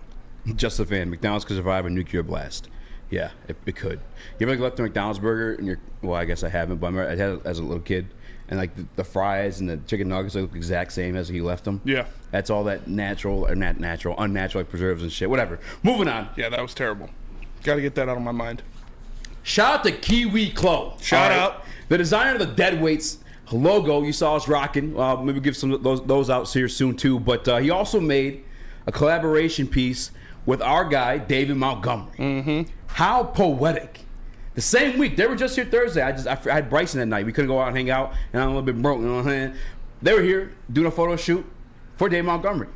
Just a fan. McDonald's could survive a nuclear blast. Yeah, it could. You ever left a McDonald's burger and you're, well, I guess I haven't, but I remember I had it as a little kid, and like the fries and the chicken nuggets, they look the exact same as he left them. Yeah. That's all that natural, or not natural, unnatural, like preserves and shit. Whatever. Moving on. Yeah, that was terrible. Got to get that out of my mind. Shout out to Kiwi Clo. Shout out. The designer of the Dead Weights logo you saw us rocking. Maybe give some of those out here soon too. But he also made a collaboration piece with our guy, David Montgomery. Mm-hmm. How poetic. The same week, they were just here Thursday. I had Bryson that night. We couldn't go out and hang out, and I'm a little bit broke, you know what I'm saying? They were here doing a photo shoot for Dave Montgomery.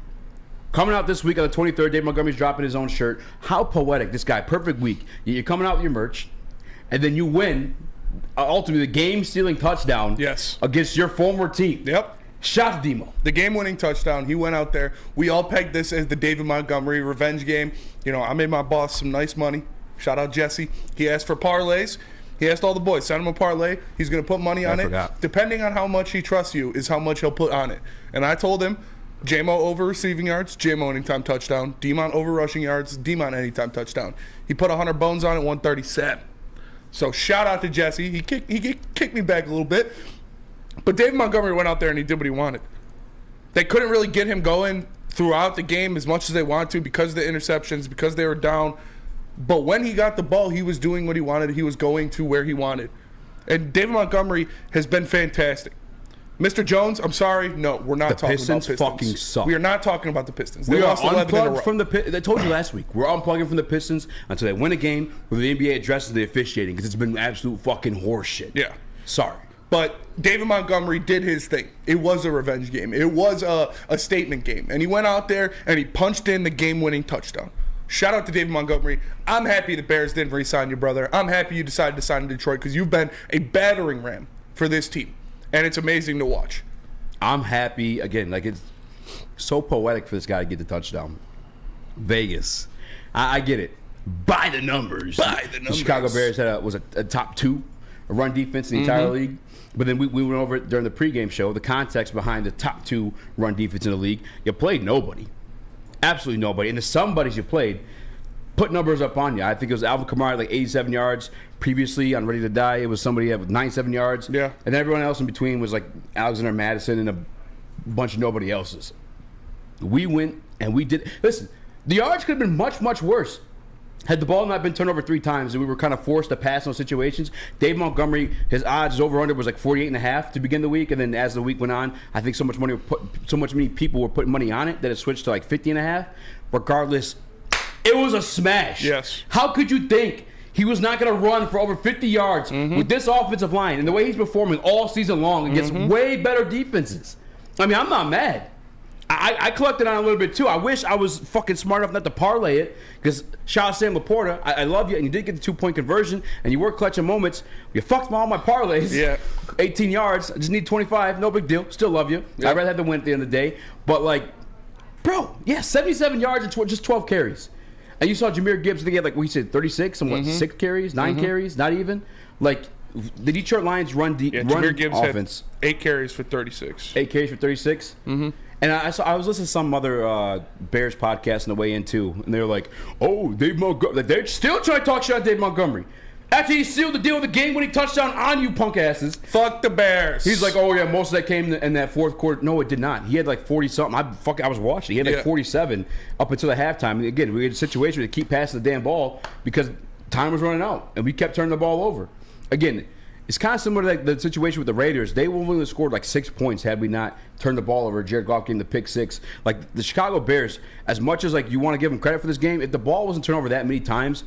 Coming out this week on the 23rd, Dave Montgomery's dropping his own shirt. How poetic. This guy, perfect week. You're coming out with your merch, and then you win, ultimately, the game-stealing touchdown against your former team. Yep. Shout out to Demo. The game-winning touchdown. He went out there. We all pegged this as the David Montgomery revenge game. You know, I made my boss some nice money. Shout out Jesse. He asked for parlays. He asked all the boys, send him a parlay. He's going to put money on it. Depending on how much he trusts you is how much he'll put on it. And I told him, J-Mo over receiving yards, J-Mo anytime touchdown. D-Mon over rushing yards, D-Mon anytime touchdown. He put 100 bones on it, 137. So shout out to Jesse. He kicked me back a little bit. But David Montgomery went out there and he did what he wanted. They couldn't really get him going throughout the game as much as they wanted to because of the interceptions, because they were down. But when he got the ball, he was doing what he wanted. He was going to where he wanted. And David Montgomery has been fantastic. Mr. Jones, I'm sorry. No, we're not talking about Pistons. Fucking suck. We are not talking about the Pistons. They We are lost 11 in a row. unplugged from the Pistons. I told you last week. We're unplugging from the Pistons until they win a game where the NBA addresses the officiating, because it's been absolute fucking horseshit. Yeah. Sorry. But David Montgomery did his thing. It was a revenge game. It was a statement game. And he went out there and he punched in the game-winning touchdown. Shout out to David Montgomery. I'm happy the Bears didn't re-sign you, brother. I'm happy you decided to sign in Detroit because you've been a battering ram for this team. And it's amazing to watch. I'm happy. Again, like, it's so poetic for this guy to get the touchdown. Vegas. I get it. By the numbers. The Chicago Bears was a top 2 run defense in the entire league. But then we went over it during the pregame show, the context behind the top 2 run defense in the league. You played nobody. Absolutely nobody. And the somebodies you played put numbers up on you. I think it was Alvin Kamara, like 87 yards. Previously on Ready to Die, it was somebody that was 97 yards. Yeah. And then everyone else in between was like Alexander Madison and a bunch of nobody else's. We went and we did. Listen, the yards could have been much, much worse. Had the ball not been turned over 3 times and we were kind of forced to pass in those situations. Dave Montgomery, his odds over-under was like 48.5 to begin the week, and then as the week went on, I think so many people were putting money on it that it switched to like 50.5. Regardless, it was a smash. Yes. How could you think he was not going to run for over 50 yards with this offensive line and the way he's performing all season long against way better defenses? I mean, I'm not mad. I collected on a little bit too. I wish I was fucking smart enough not to parlay it, because shout out Sam Laporta, I love you, and you did get the 2-point conversion, and you were clutching moments. You fucked all my parlays. Yeah. 18 yards. I just need 25. No big deal. Still love you. Yep. I'd rather have the win at the end of the day. But, like, bro, yeah, 77 yards and just 12 carries. And you saw Jahmyr Gibbs, I think he had, like, we said 36 and 6 carries, 9 carries, not even. Like, the Detroit Lions run Jahmyr Gibbs offense. had 8 carries for 36. 8 carries for 36? Mm-hmm. And I was listening to some other Bears podcast on the way in too, and they were like, "Oh, Dave Montgomery." They're still trying to talk shit on Dave Montgomery after he sealed the deal with the game-winning touchdown on you, punk asses. Fuck the Bears. He's like, "Oh yeah, most of that came in that fourth quarter." No, it did not. He had like 40 something. I was watching. He had like 47 up until the halftime. And again, we had a situation where they keep passing the damn ball because time was running out, and we kept turning the ball over. Again, it's kind of similar to like the situation with the Raiders. They would have scored like 6 points had we not turned the ball over. Jared Goff getting the pick 6. Like the Chicago Bears, as much as like you want to give them credit for this game, if the ball wasn't turned over that many times,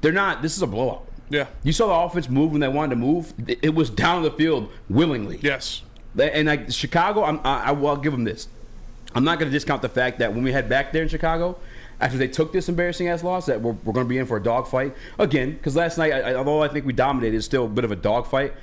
they're not. This is a blowout. Yeah. You saw the offense move when they wanted to move. It was down the field willingly. Yes. And like Chicago, I'll give them this. I'm not going to discount the fact that when we head back there in Chicago, after they took this embarrassing-ass loss, that we're going to be in for a dogfight. Again, because last night, although I think we dominated, it's still a bit of a dogfight.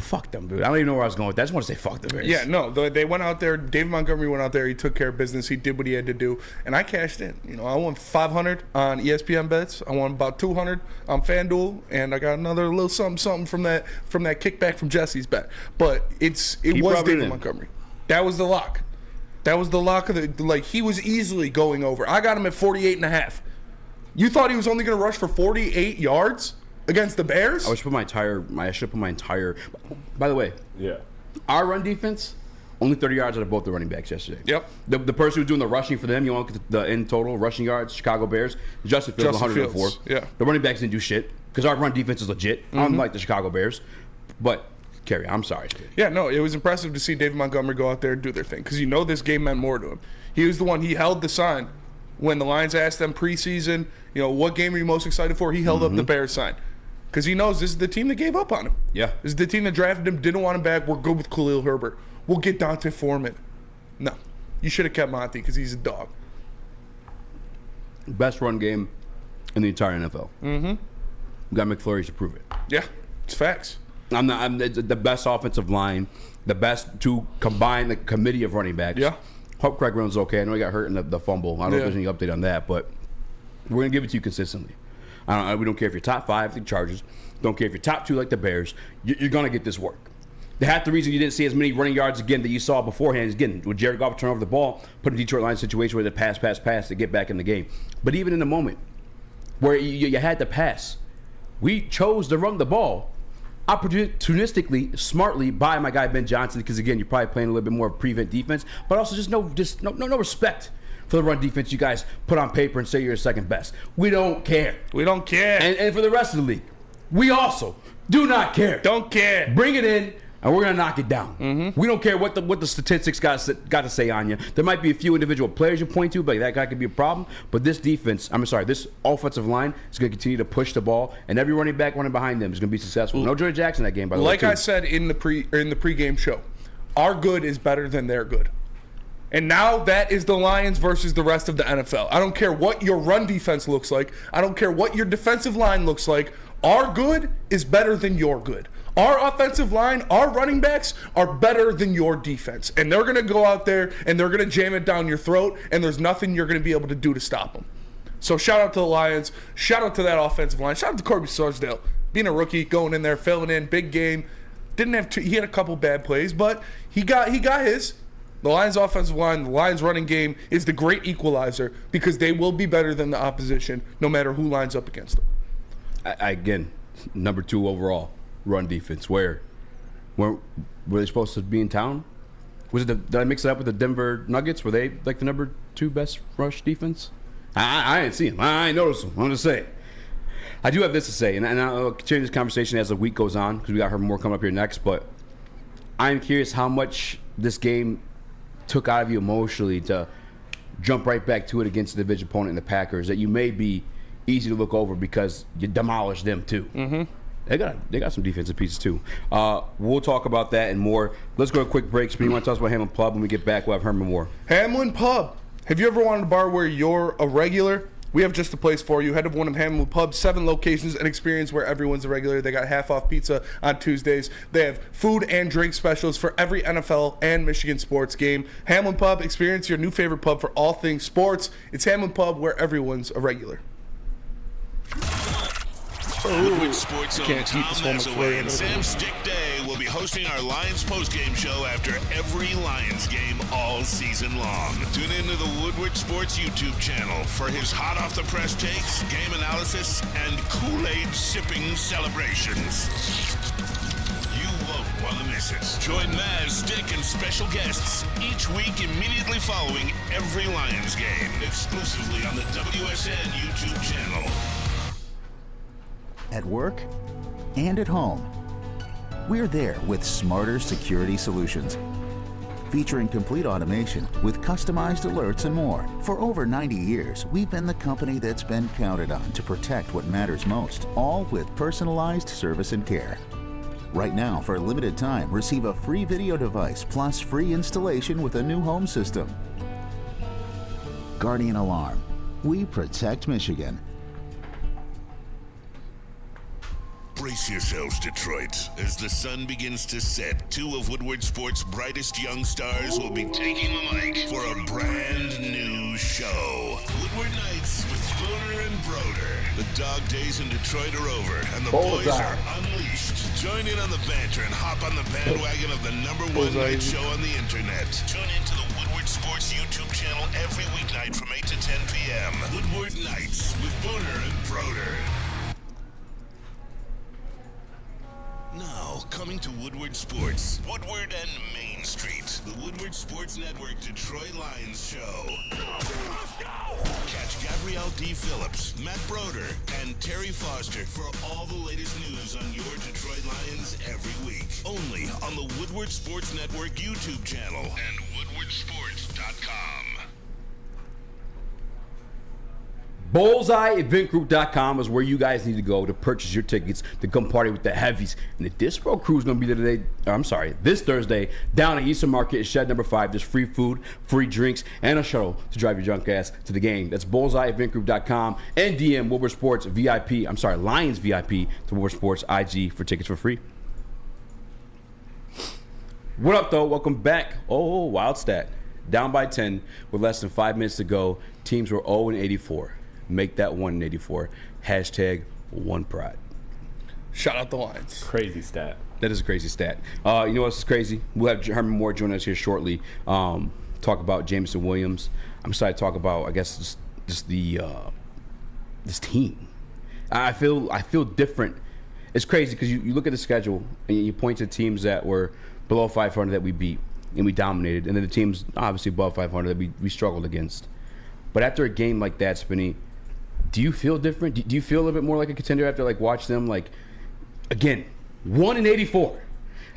fuck them, dude. I don't even know where I was going with that. I just want to say fuck the Bears. Yeah, no, they went out there. David Montgomery went out there. He took care of business. He did what he had to do, and I cashed in. You know, I won $500 on ESPN bets. I won about $200 on FanDuel, and I got another little something from that kickback from Jesse's bet. But it was David Montgomery. That was the lock. That was the lock of the, like, he was easily going over. I got him at 48.5. You thought he was only going to rush for 48 yards against the Bears? I should put my entire. By the way, yeah, our run defense only 30 yards out of both the running backs yesterday. Yep. The person who's doing the rushing for them, you want the in total rushing yards, Chicago Bears, Justin Fields 104. Yeah. The running backs didn't do shit because our run defense is legit, unlike the Chicago Bears. But Kerry, I'm sorry. Yeah, no, it was impressive to see David Montgomery go out there and do their thing because you know this game meant more to him. He was the one. He held the sign when the Lions asked them preseason, you know, what game are you most excited for? He held up the Bears sign. Because he knows this is the team that gave up on him. Yeah. This is the team that drafted him, didn't want him back. We're good with Khalil Herbert. We'll get Dante Foreman. No. You should have kept Monty because he's a dog. Best run game in the entire NFL. We got McFlurry to prove it. Yeah, it's facts. I'm the best offensive line, the best to combine the committee of running backs. Yeah. Hope Craig Reynolds is okay. I know he got hurt in the fumble. I don't know if there's any update on that, but we're going to give it to you consistently. We don't care if you're top 5 like the Chargers. Don't care if you're top 2 like the Bears. You're going to get this work. Half the reason you didn't see as many running yards again that you saw beforehand is, again, with Jared Goff turn over the ball, put in Detroit Lions situation where they pass to get back in the game. But even in the moment where you had to pass, we chose to run the ball opportunistically, smartly by my guy Ben Johnson, because again, you're probably playing a little bit more prevent defense, but also just no respect for the run defense you guys put on paper and say you're second best. We don't care. We don't care. And for the rest of the league, we also do not care. Don't care. Bring it in, and we're gonna knock it down. We don't care what the statistics got to say on you. There might be a few individual players you point to, but that guy could be a problem. But this defense, this offensive line is gonna continue to push the ball, and every running back running behind them is gonna be successful. No Jordan Jackson that game, by the way. Like I said in the pregame show, our good is better than their good. And now that is the Lions versus the rest of the NFL. I don't care what your run defense looks like. I don't care what your defensive line looks like. Our good is better than your good. Our offensive line, our running backs are better than your defense. And they're going to go out there and they're going to jam it down your throat, and there's nothing you're going to be able to do to stop them. So shout out to the Lions. Shout out to that offensive line. Shout out to Corby Sarsdale. Being a rookie, going in there, filling in, big game. He had a couple bad plays, but he got his. The Lions' offensive line, the Lions' running game is the great equalizer because they will be better than the opposition no matter who lines up against them. Again, number 2 overall run defense. Were they supposed to be in town? Did I mix it up with the Denver Nuggets? Were they like the number 2 best rush defense? I didn't see them. I ain't noticed them. I'm just saying. I do have this to say, and I'll continue this conversation as the week goes on because we got Herman Moore coming up here next. But I'm curious how much this game took out of you emotionally to jump right back to it against the division opponent in the Packers that you may be easy to look over because you demolished them too. They got some defensive pieces too. We'll talk about that and more. Let's go to a quick break. So you want to tell us about Hamlin Pub? When we get back, we'll have Herman Moore. Hamlin Pub. Have you ever wanted a bar where you're a regular? We have just the place for you. Head to one of Hamlin Pub's 7 locations and experience where everyone's a regular. They got half-off pizza on Tuesdays. They have food and drink specials for every NFL and Michigan sports game. Hamlin Pub, experience your new favorite pub for all things sports. It's Hamlin Pub where everyone's a regular. Woodward Sports Zone Tom Mazzaway and Sam Stick Day will be hosting our Lions postgame show after every Lions game all season long. Tune into the Woodward Sports YouTube channel for his hot off the press takes, game analysis, and Kool-Aid sipping celebrations. You won't want to miss it. Join Maz, Stick, and special guests each week immediately following every Lions game, exclusively on the WSN YouTube channel. At work and at home, we're there with smarter security solutions. Featuring complete automation with customized alerts and more. For over 90 years, we've been the company that's been counted on to protect what matters most, all with personalized service and care. Right now, for a limited time, receive a free video device plus free installation with a new home system. Guardian Alarm. We protect Michigan. Brace yourselves, Detroit. As the sun begins to set, two of Woodward Sports' brightest young stars will be taking the mic for a brand new show. Woodward Nights with Spooner and Broder. The dog days in Detroit are over, and the boys are unleashed. Join in on the banter and hop on the bandwagon of the #1 night show on the internet. Tune into the Woodward Sports YouTube channel every weeknight from 8 to 10 p.m. Woodward Nights with Spooner and Broder. Now, coming to Woodward Sports, Woodward and Main Street, the Woodward Sports Network Detroit Lions show. Catch Gabrielle D. Phillips, Matt Broder, and Terry Foster for all the latest news on your Detroit Lions every week. Only on the Woodward Sports Network YouTube channel and woodwardsports.com. BullseyeEventGroup.com is where you guys need to go to purchase your tickets to come party with the heavies. And the Disco Crew is going to be there this Thursday down at Eastern Market at Shed number 5. There's free food, free drinks, and a shuttle to drive your junk ass to the game. That's BullseyeEventGroup.com and DM Woodward Sports Lions VIP to Woodward Sports IG for tickets for free. What up, though? Welcome back. Oh, wild stat. Down by 10 with less than 5 minutes to go. Teams were 0-84. Make that 184. Hashtag one pride. Shout out the Lions. Crazy stat. That is a crazy stat. You know what's crazy? We'll have Herman Moore join us here shortly. Talk about Jameson Williams. I'm excited to talk about, I guess, just the this team. I feel different. It's crazy because you look at the schedule and you point to teams that were below 500 that we beat and we dominated, and then the teams obviously above 500 that we struggled against. But after a game like that, Spinney, do you feel different? Do you feel a little bit more like a contender after watch them again 1-84?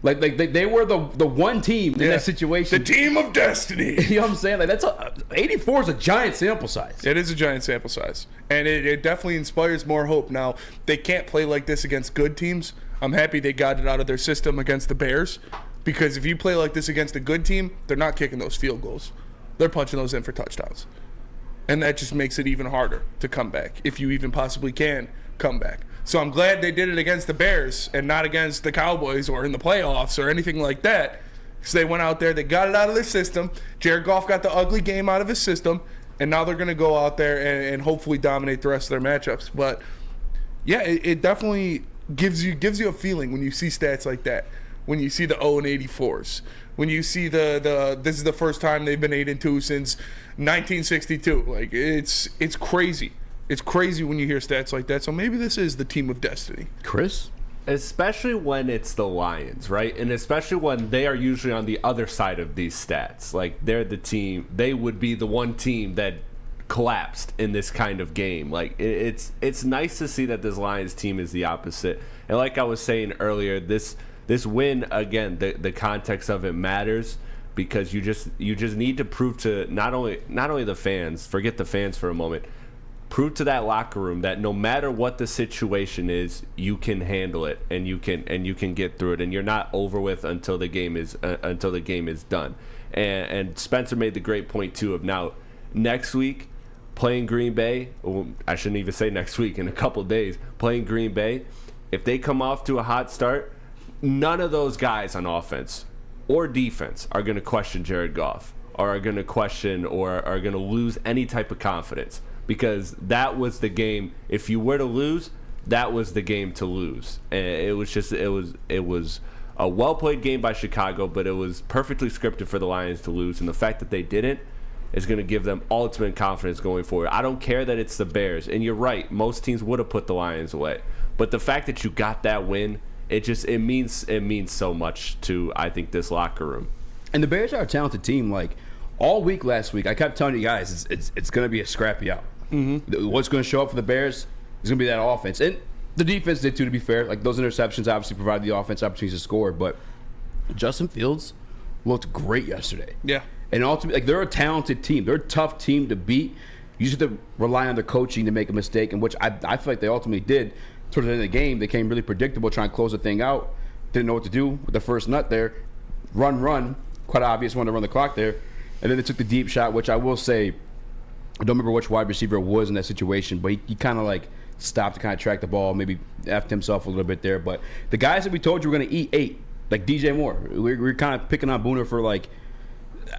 Like they were the one team in that situation. The team of destiny. You know what I'm saying? 84 is a giant sample size. It is a giant sample size, and it definitely inspires more hope. Now they can't play like this against good teams. I'm happy they got it out of their system against the Bears, because if you play like this against a good team, they're not kicking those field goals. They're punching those in for touchdowns. And that just makes it even harder to come back, if you even possibly can come back. So I'm glad they did it against the Bears and not against the Cowboys or in the playoffs or anything like that. Because they went out there, they got it out of their system. Jared Goff got the ugly game out of his system, and now they're going to go out there and hopefully dominate the rest of their matchups. But yeah, it definitely gives you a feeling when you see stats like that. When you see the 0-84s, when you see the this is the first time they've been 8-2 since 1962. It's crazy. It's crazy when you hear stats like that. So maybe this is the team of destiny. Chris? Especially when it's the Lions, right? And especially when they are usually on the other side of these stats. Like, they're the team, they would be the one team that collapsed in this kind of game. Like, it's nice to see that this Lions team is the opposite. And like I was saying earlier, this win, again, the context of it matters, because you just need to prove to not only the fans, forget the fans for a moment, prove to that locker room that no matter what the situation is, you can handle it and you can get through it, and you're not over with until the game is done. And Spencer made the great point too of now next week playing Green Bay. Well, I shouldn't even say next week, in a couple of days playing Green Bay. If they come off to a hot start, none of those guys on offense or defense are going to question Jared Goff, or are going to question or are going to lose any type of confidence, because that was the game. If you were to lose, that was the game to lose. And it was a well-played game by Chicago, but it was perfectly scripted for the Lions to lose. And the fact that they didn't is going to give them ultimate confidence going forward. I don't care that it's the Bears. And you're right, most teams would have put the Lions away. But the fact that you got that win, it means so much to, I think, this locker room. And the Bears are a talented team. All week last week, I kept telling you guys it's going to be a scrappy out. Mm-hmm. What's going to show up for the Bears is going to be that offense. And the defense did too, to be fair. Those interceptions obviously provide the offense opportunities to score. But Justin Fields looked great yesterday. Yeah. And ultimately, they're a talented team. They're a tough team to beat. You just have to rely on their coaching to make a mistake, and which I feel like they ultimately did. Towards the end of the game, they came really predictable, trying to close the thing out. Didn't know what to do with the first nut there. Run. Quite obvious when to run the clock there. And then they took the deep shot, which I will say, I don't remember which wide receiver it was in that situation, but he kind of stopped to kind of track the ball, maybe effed himself a little bit there. But the guys that we told you were going to eat ate, like DJ Moore. We're kind of picking on Booner for like,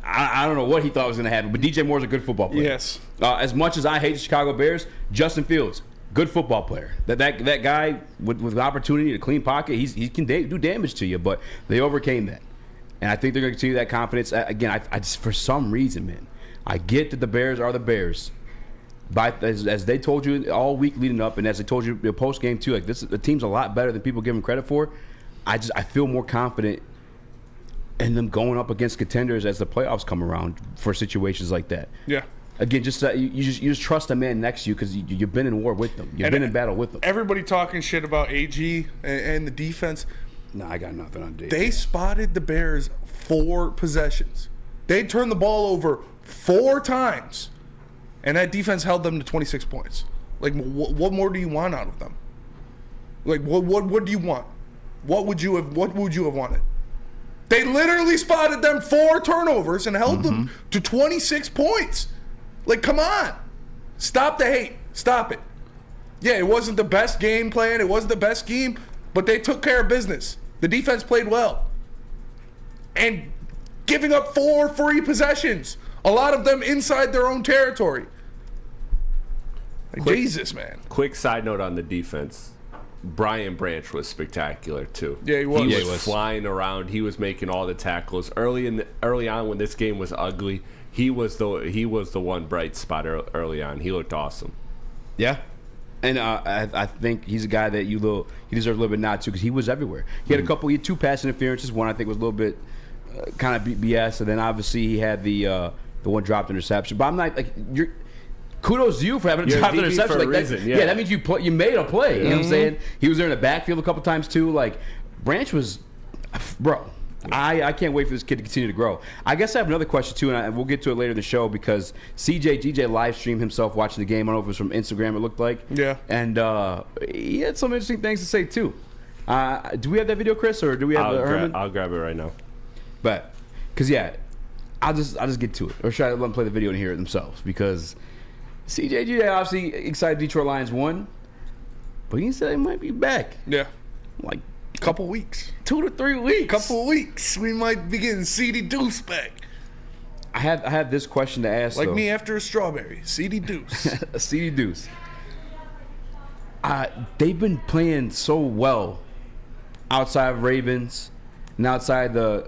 I don't know what he thought was going to happen, but DJ Moore's a good football player. Yes. As much as I hate the Chicago Bears, Justin Fields, good football player. That guy with the opportunity to clean pocket, he can do damage to you, but they overcame that. And I think they're going to continue that confidence. Again, I just, for some reason, man, I get that the Bears are the Bears. As they told you all week leading up, and as they told you the post game too, like the team's a lot better than people give them credit for. I feel more confident in them going up against contenders as the playoffs come around for situations like that. Yeah. Again, you just trust the man next to you because you've been in war with them. You've been in battle with them. Everybody talking shit about AG and the defense. No, I got nothing on Dave. They spotted the Bears 4 possessions. They turned the ball over 4 times, and that defense held them to 26 points. Like, what more do you want out of them? Like, what do you want? What would you have wanted? They literally spotted them 4 turnovers and held them to 26 points. Like, come on. Stop the hate. Stop it. Yeah, it wasn't the best game plan. It wasn't the best scheme, but they took care of business. The defense played well. And giving up 4 free possessions, a lot of them inside their own territory. Like, Jesus, man. Quick side note on the defense. Brian Branch was spectacular too. Yeah, he was. He was flying around. He was making all the tackles early on when this game was ugly. He was the one bright spot early on. He looked awesome. Yeah. And I think he's a guy that he deserves a little bit nod to because he was everywhere. He had he had 2 pass interferences. One I think was a little bit kind of BS, and then obviously he had the one dropped interception. But I'm not like kudos to you for having a dropped interception like that. Yeah, that means you made a play. You know what I'm saying? He was there in the backfield a couple times too. Like Branch was, bro. I can't wait for this kid to continue to grow. I guess I have another question too, and we'll get to it later in the show because GJ live streamed himself watching the game. I don't know if it was from Instagram. It looked like. Yeah. And he had some interesting things to say too. Do we have that video, Chris, or do we have Herman? I'll grab it right now. But because I'll just get to it, or should I let them play the video and hear it themselves? Because GJ obviously excited Detroit Lions won, but he said he might be back. Yeah. Like. Couple weeks. 2 to 3 weeks. Couple weeks. We might be getting CD Deuce back. I have this question to ask. Like me after a strawberry. CD Deuce. CD Deuce. They've been playing so well outside of Ravens and outside the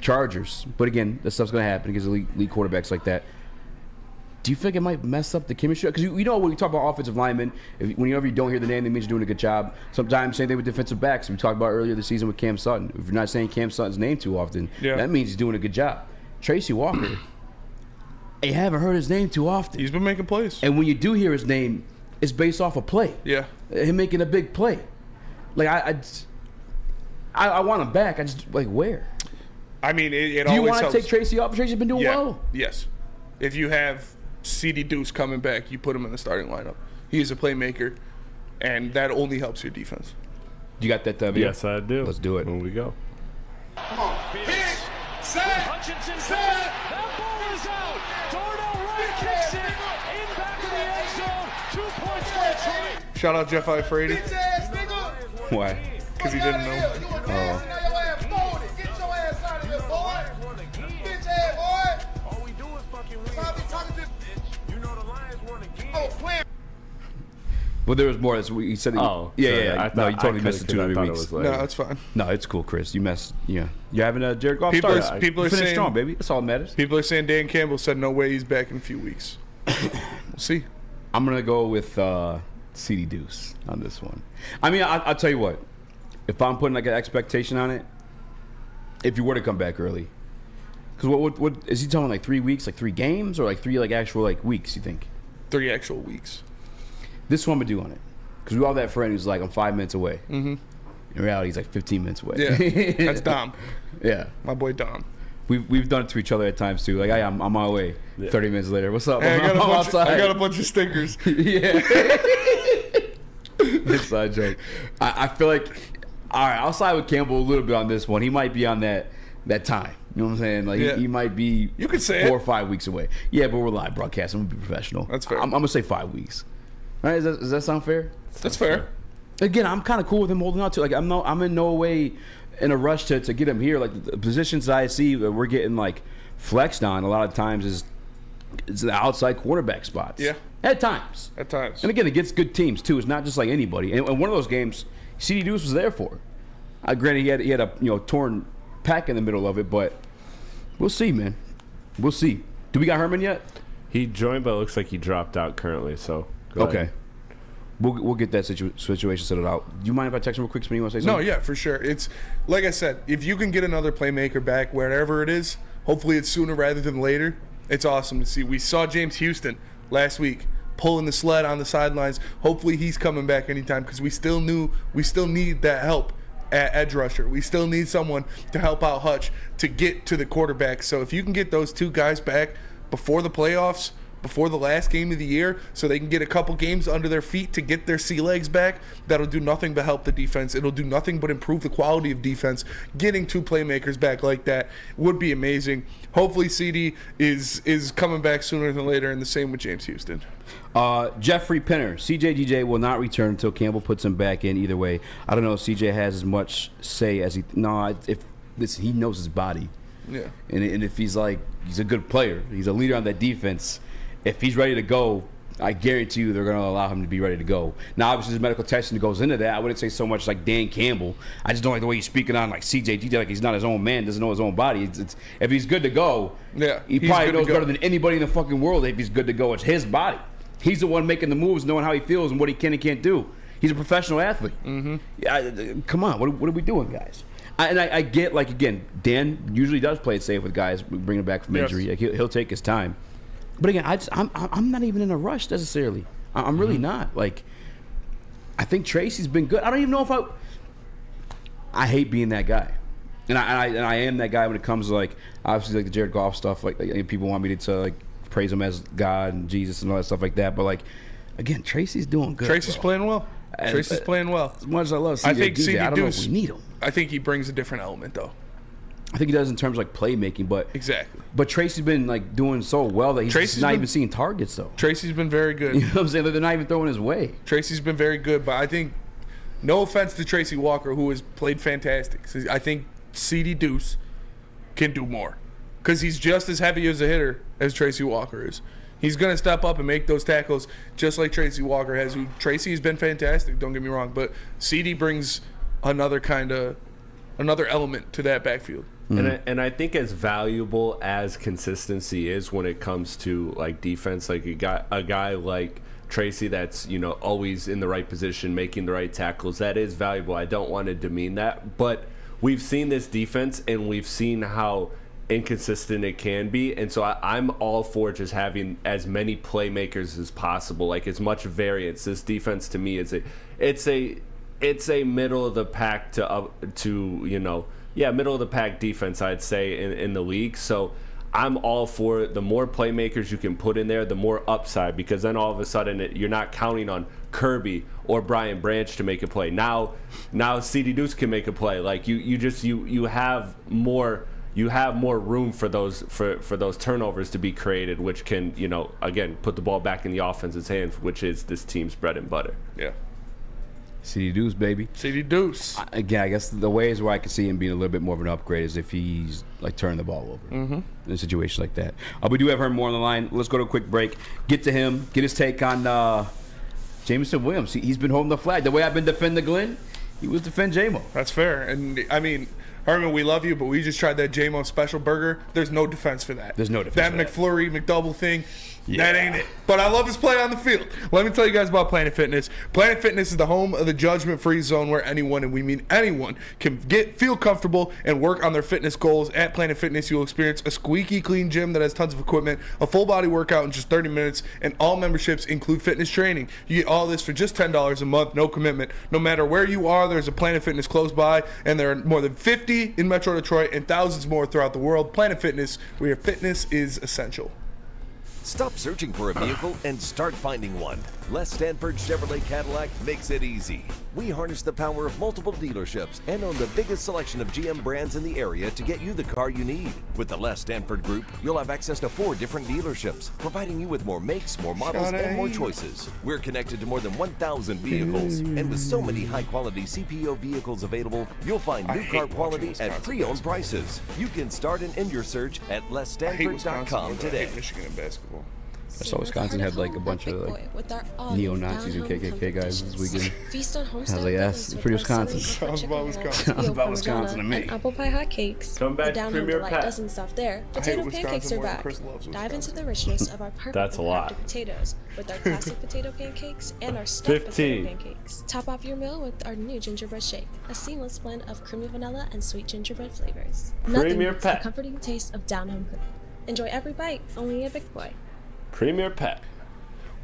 Chargers. But again, this stuff's going to happen against elite quarterbacks like that. Do you think it might mess up the chemistry? Because you know when we talk about offensive linemen, whenever you don't hear the name, that means you're doing a good job. Sometimes same thing with defensive backs. We talked about earlier this season with Cam Sutton. If you're not saying Cam Sutton's name too often, that means he's doing a good job. Tracy Walker, you haven't heard his name too often. He's been making plays. And when you do hear his name, it's based off a play. Yeah. Him making a big play. Like, I want him back. I just, like, where? I mean, it do you always want to helps. take Tracy off? Tracy's been doing well. Yes. If you have CD Deuce coming back, you put him in the starting lineup. He is a playmaker, and that only helps your defense. You got that, video? Yes, I do. Let's do it. Here we go. Come on. Hit. Set. Hutchinson set. That ball is out. Darnell Wright kicks it in back of the end zone. 2 points for Detroit. Shout out Jeff Ifrady. Why? Because he didn't know. Oh. Get your ass out of here, boy. Bitch ass, boy. All we do is fucking win. You know the Lions won again. Oh, plan. Well, there was more. He said. Yeah. No, you totally missed the 2 to 3 weeks. No, that's fine. No, it's cool, Chris. You messed. Yeah, you're having a Jared Goff people start. People are saying strong, baby. That's all that matters. People are saying Dan Campbell said no way he's back in a few weeks. We'll see. I'm gonna go with CD Deuce on this one. I mean, I'll tell you what. If I'm putting like an expectation on it, if you were to come back early, because what is he telling, like 3 weeks, like 3 games, or like 3 like actual like weeks? You think? 3 actual weeks. This is what I'm gonna do on it, because we all that friend who's like, I'm 5 minutes away. Mm-hmm. In reality, he's like 15 minutes away. Yeah, that's Dom. Yeah, my boy Dom. We've done it to each other at times too. Like, I'm on my way. 30 minutes later, what's up? Hey, I'm outside. I got a bunch of stickers. Yeah. Inside joke. I feel like, all right, I'll side with Campbell a little bit on this one. He might be on that time. You know what I'm saying? Like, he might be, you could say 4 or 5 weeks away. Yeah, but we're live broadcasting. I'm going to be professional. That's fair. I'm going to say 5 weeks. Right? Does that sound fair? That's fair. Again, I'm kind of cool with him holding on to. Like, I'm in no way in a rush to get him here. Like, the positions that I see that we're getting like flexed on a lot of times is the outside quarterback spots. Yeah. At times. And again, against good teams too. It's not just like anybody. And one of those games, CD Deuce was there for. Granted, he had a torn pack in the middle of it, but we'll see, man. We'll see. Do we got Herman yet? He joined, but it looks like he dropped out currently. So okay. ahead. We'll get that situation settled out. Do you mind if I text him real quick? Somebody want to say something? No, yeah, for sure. It's like I said, if you can get another playmaker back wherever it is, hopefully it's sooner rather than later. It's awesome to see. We saw James Houston last week pulling the sled on the sidelines. Hopefully he's coming back anytime because we still need that help at edge rusher. We still need someone to help out Hutch to get to the quarterback. So if you can get those two guys back before the playoffs, before the last game of the year, so they can get a couple games under their feet to get their sea legs back, that'll do nothing but help the defense. It'll do nothing but improve the quality of defense. Getting two playmakers back like that would be amazing. Hopefully CD is coming back sooner than later, and the same with James Houston. Jeffrey Pinner, CJ will not return until Campbell puts him back in. Either way, I don't know if CJ has as much say as he knows his body. Yeah. And if he's a good player, he's a leader on that defense. If he's ready to go, I guarantee you they're going to allow him to be ready to go. Now, obviously, there's medical testing that goes into that. I wouldn't say so much like Dan Campbell. I just don't like the way he's speaking on like CJ like he's not his own man, doesn't know his own body. If he's good to go, he probably knows better than anybody in the fucking world if he's good to go. It's his body. He's the one making the moves, knowing how he feels and what he can and can't do. He's a professional athlete. Mm-hmm. Come on, what are we doing, guys? I get, like, again, Dan usually does play it safe with guys bringing them back from injury. Like, he'll take his time. But again, I'm not even in a rush necessarily. I'm really not. Like, I think Tracy's been good. I don't even know if I hate being that guy, and I am that guy when it comes to like obviously like the Jared Goff stuff. Like people want me to like praise him as God and Jesus and all that stuff like that. But like again, Tracy's doing good. Tracy's playing well. Tracy's playing well. As much as I love CJ, I think CD I don't know if we need him. I think he brings a different element though. I think he does in terms of like playmaking, but exactly. But Tracy's been like doing so well that he's not even seeing targets though. Tracy's been very good. You know what I'm saying? They're not even throwing his way. Tracy's been very good, but I think, no offense to Tracy Walker, who has played fantastic. I think CD Deuce can do more because he's just as heavy as a hitter as Tracy Walker is. He's going to step up and make those tackles just like Tracy Walker has. Tracy has been fantastic, don't get me wrong, but CD brings another element to that backfield. Mm-hmm. And I think as valuable as consistency is when it comes to like defense, like a guy like Tracy that's always in the right position, making the right tackles, that is valuable. I don't want to demean that, but we've seen this defense and we've seen how inconsistent it can be, and so I'm all for just having as many playmakers as possible, like as much variance. This defense to me is it's a middle of the pack middle of the pack defense, I'd say, in the league. So I'm all for the more playmakers you can put in there, the more upside, because then all of a sudden you're not counting on Kirby or Brian Branch to make a play. Now CD Deuce can make a play. Like you have more room for those turnovers to be created, which can again put the ball back in the offense's hands, which is this team's bread and butter. Yeah. CD Deuce, baby. CD Deuce. Again, I guess the ways where I could see him being a little bit more of an upgrade is if he's like turning the ball over in a situation like that. We do have Herman Moore on the line. Let's go to a quick break. Get to him. Get his take on Jameson Williams. He's been holding the flag. The way I've been defending Glenn, he was defend J-Mo. That's fair. And I mean, Herman, we love you, but we just tried that J-Mo special burger. There's no defense for that. There's no defense that McFlurry, McDouble thing. Yeah. That ain't it. But I love his play on the field. Let me tell you guys about Planet Fitness. Planet Fitness is the home of the judgment-free zone where anyone, and we mean anyone, can feel comfortable and work on their fitness goals. At Planet Fitness, you'll experience a squeaky clean gym that has tons of equipment, a full-body workout in just 30 minutes, and all memberships include fitness training. You get all this for just $10 a month, no commitment. No matter where you are, there's a Planet Fitness close by, and there are more than 50 in Metro Detroit and thousands more throughout the world. Planet Fitness, where your fitness is essential. Stop searching for a vehicle and start finding one. Les Stanford Chevrolet Cadillac makes it easy. We harness the power of multiple dealerships and own the biggest selection of GM brands in the area to get you the car you need. With the Les Stanford Group, you'll have access to 4 different dealerships, providing you with more makes, more models, and more choices. We're connected to more than 1,000 vehicles, and with so many high-quality CPO vehicles available, you'll find new car quality at pre-owned prices. You can start and end your search at lesstanford.com today. I hate Michigan in basketball. I saw Wisconsin had like a bunch of like neo-Nazis and KKK guys this weekend. Feast on I was like, yes, pretty Wisconsin. Sounds about Wisconsin. Sounds about Wisconsin to me. And apple pie hotcakes. Come back The to down home Premier delight Pet. doesn't stop there. Potato pancakes are back. Dive into the richness of our perfect That's a lot. potatoes with our classic potato pancakes and our stuffed potato 15. pancakes. Top off your meal with our new gingerbread shake, a seamless blend of creamy vanilla and sweet gingerbread flavors. Nothing Premier beats the Pet. comforting taste of down home cooking. Enjoy every bite, only a Big Boy. Premier Pet.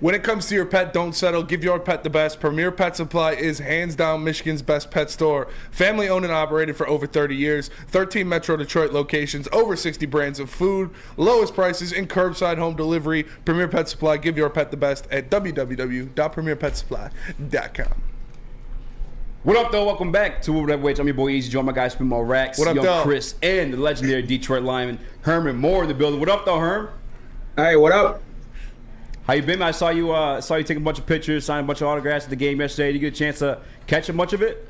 When it comes to your pet, don't settle. Give your pet the best. Premier Pet Supply is hands down Michigan's best pet store. Family owned and operated for over 30 years. 13 Metro Detroit locations, over 60 brands of food, lowest prices, and curbside home delivery. Premier Pet Supply. Give your pet the best at www.premierpetsupply.com. What up, though? Welcome back to Woodward Heavyweights. I'm your boy Eazy. Join my guy Spin More Racks. What up, Young though? Chris and the legendary Detroit lineman Herman Moore in the building. What up, though, Herm? Hey, what up? How you been, man? I saw you take a bunch of pictures, sign a bunch of autographs at the game yesterday. Did you get a chance to catch a bunch of it?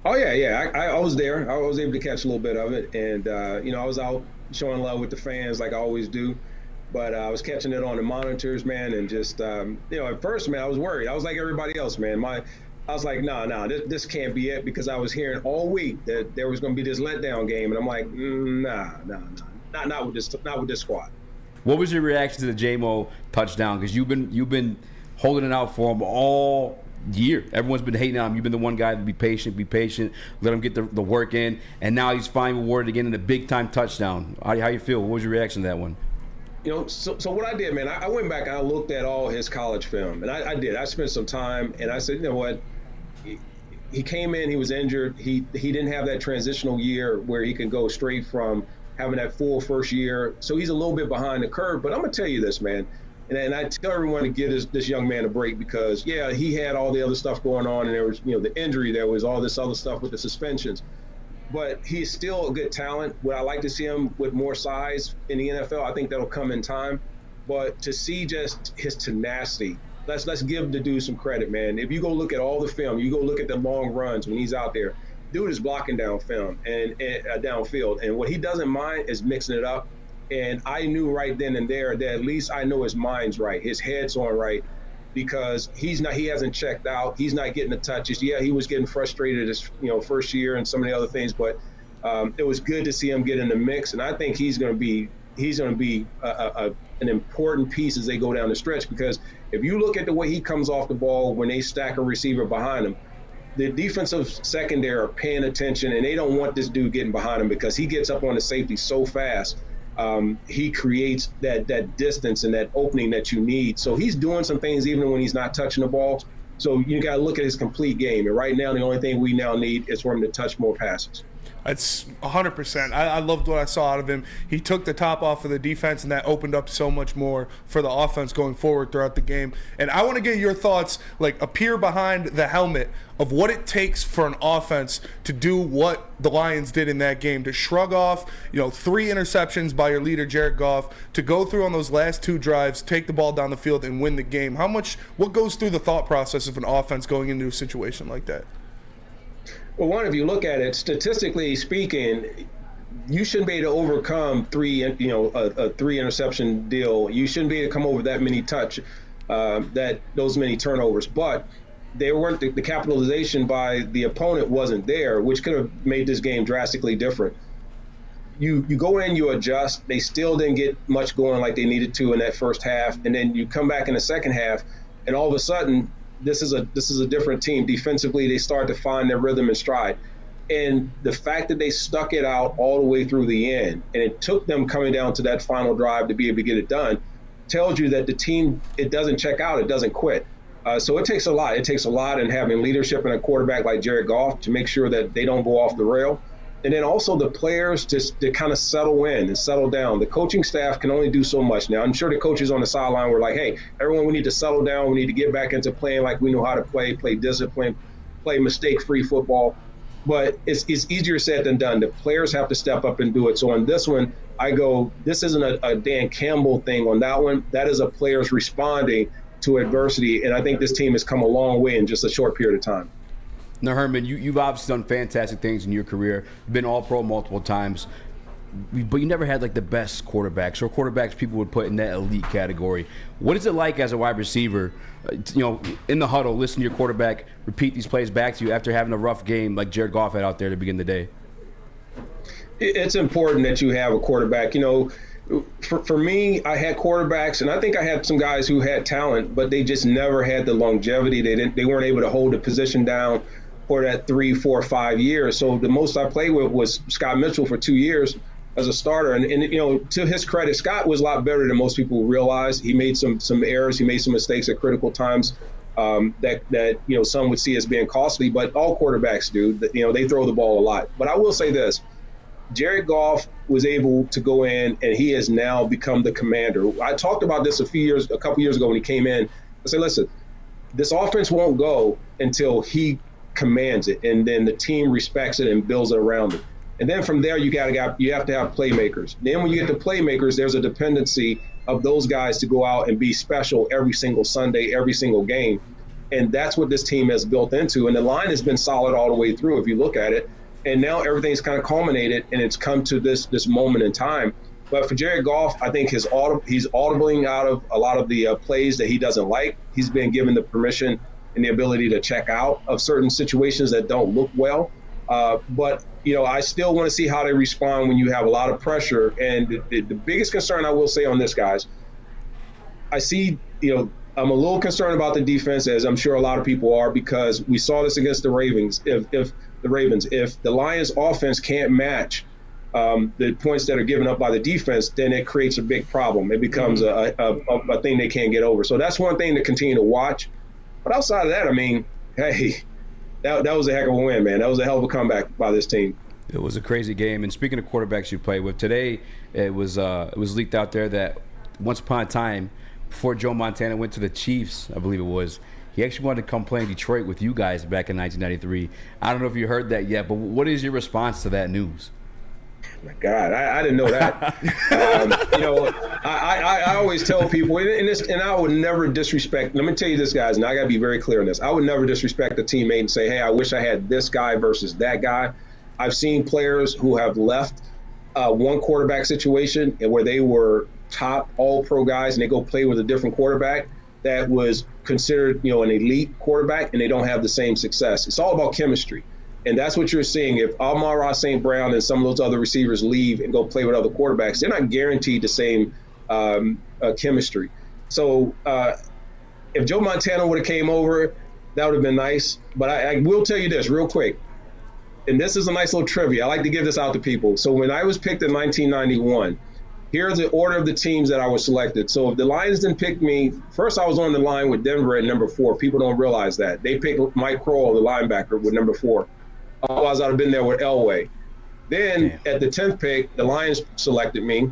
Oh yeah. I was there. I was able to catch a little bit of it, and I was out showing love with the fans like I always do. But I was catching it on the monitors, man, and just at first, man, I was worried. I was like everybody else, man. I was like, nah, this can't be it, because I was hearing all week that there was going to be this letdown game, and I'm like, nah, not with this squad. What was your reaction to the J-Mo touchdown? Because you've been holding it out for him all year. Everyone's been hating on him. You've been the one guy to be patient, let him get the work in, and now he's finally rewarded again in a big-time touchdown. How you feel? What was your reaction to that one? So what I did, man, I went back and I looked at all his college film, and I did. I spent some time, and I said, you know what? He came in, he was injured. He didn't have that transitional year where he can go straight from having that full first year. So he's a little bit behind the curve. But I'm going to tell you this, man, and I tell everyone to give this young man a break, because, yeah, he had all the other stuff going on, and there was, the injury, there was all this other stuff with the suspensions. But he's still a good talent. Would I like to see him with more size in the NFL? I think that'll come in time. But to see just his tenacity, let's give the dude some credit, man. If you go look at all the film, you go look at the long runs when he's out there, dude is blocking down film and downfield. And what he doesn't mind is mixing it up. And I knew right then and there that at least I know his mind's right, his head's on right, because he hasn't checked out. He's not getting the touches. Yeah, he was getting frustrated his first year and some of the other things, but it was good to see him get in the mix. And I think he's going to be an important piece as they go down the stretch, because if you look at the way he comes off the ball when they stack a receiver behind him, the defensive secondary are paying attention, and they don't want this dude getting behind him, because he gets up on the safety so fast. He creates that distance and that opening that you need. So he's doing some things even when he's not touching the ball. So you got to look at his complete game. And right now, the only thing we now need is for him to touch more passes. That's 100%. I loved what I saw out of him. He took the top off of the defense, and that opened up so much more for the offense going forward throughout the game. And I want to get your thoughts, like a peer behind the helmet, of what it takes for an offense to do what the Lions did in that game, to shrug off, 3 interceptions by your leader, Jared Goff, to go through on those last 2 drives, take the ball down the field, and win the game. What goes through the thought process of an offense going into a situation like that? Well, one, if you look at it, statistically speaking, you shouldn't be able to overcome a 3 interception deal. You shouldn't be able to come over that many those many turnovers. But they weren't the capitalization by the opponent wasn't there, which could have made this game drastically different. You go in, you adjust. They still didn't get much going like they needed to in that first half, and then you come back in the second half, and all of a sudden, this is a different team. Defensively, they start to find their rhythm and stride. And the fact that they stuck it out all the way through the end, and it took them coming down to that final drive to be able to get it done, tells you that the team, it doesn't check out, it doesn't quit. So it takes a lot. It takes a lot in having leadership and a quarterback like Jared Goff to make sure that they don't go off the rail. And then also the players just to kind of settle in and settle down. The coaching staff can only do so much now. I'm sure the coaches on the sideline were like, hey, everyone, we need to settle down. We need to get back into playing like we know how to play discipline. play mistake-free football. But it's easier said than done. The players have to step up and do it. So on this one, I go, this isn't a Dan Campbell thing. On that one, that is a players responding to adversity. And I think this team has come a long way in just a short period of time. Now, Herman, you've obviously done fantastic things in your career. You've been All-Pro multiple times. But you never had like the best quarterbacks or quarterbacks people would put in that elite category. What is it like as a wide receiver, in the huddle, listen to your quarterback repeat these plays back to you after having a rough game like Jared Goff had out there to begin the day? It's important that you have a quarterback. For me, I had quarterbacks, and I think I had some guys who had talent, but they just never had the longevity. They weren't able to hold the position down for that 3, 4, 5 years. So the most I played with was Scott Mitchell for 2 years as a starter. And to his credit, Scott was a lot better than most people realize. He made some errors. He made some mistakes at critical times that some would see as being costly. But all quarterbacks do. They throw the ball a lot. But I will say this. Jared Goff was able to go in, and he has now become the commander. I talked about this a couple years ago when he came in. I said, listen, this offense won't go until he commands it, and then the team respects it and builds it around it. And then from there, you have to have playmakers. Then when you get to playmakers, there's a dependency of those guys to go out and be special every single Sunday, every single game. And that's what this team has built into. And the line has been solid all the way through, if you look at it. And now everything's kind of culminated, and it's come to this moment in time. But for Jared Goff, I think he's audibling out of a lot of the plays that he doesn't like. He's been given the permission and the ability to check out of certain situations that don't look well. But I still want to see how they respond when you have a lot of pressure. And the biggest concern I will say on this, guys, I see, I'm a little concerned about the defense, as I'm sure a lot of people are, because we saw this against the Ravens. If the Lions offense can't match the points that are given up by the defense, then it creates a big problem. It becomes a thing they can't get over. So that's one thing to continue to watch. But outside of that, hey, that was a heck of a win, man. That was a hell of a comeback by this team. It was a crazy game. And speaking of quarterbacks you played with, today it was leaked out there that once upon a time, before Joe Montana went to the Chiefs, I believe it was, he actually wanted to come play in Detroit with you guys back in 1993. I don't know if you heard that yet, but what is your response to that news? My God, I didn't know that. I always tell people, and I would never disrespect. Let me tell you this, guys, and I got to be very clear on this. I would never disrespect a teammate and say, hey, I wish I had this guy versus that guy. I've seen players who have left one quarterback situation where they were top all-pro guys and they go play with a different quarterback that was considered, an elite quarterback, and they don't have the same success. It's all about chemistry. And that's what you're seeing. If Amon-Ra St. Brown and some of those other receivers leave and go play with other quarterbacks, they're not guaranteed the same chemistry. So if Joe Montana would have came over, that would have been nice. But I will tell you this real quick, and this is a nice little trivia. I like to give this out to people. So when I was picked in 1991, here's the order of the teams that I was selected. So if the Lions didn't pick me, first I was on the line with Denver at number 4. People don't realize that. They picked Mike Kroll, the linebacker, with number 4. Otherwise, I'd have been there with Elway. Then at the 10th pick, the Lions selected me.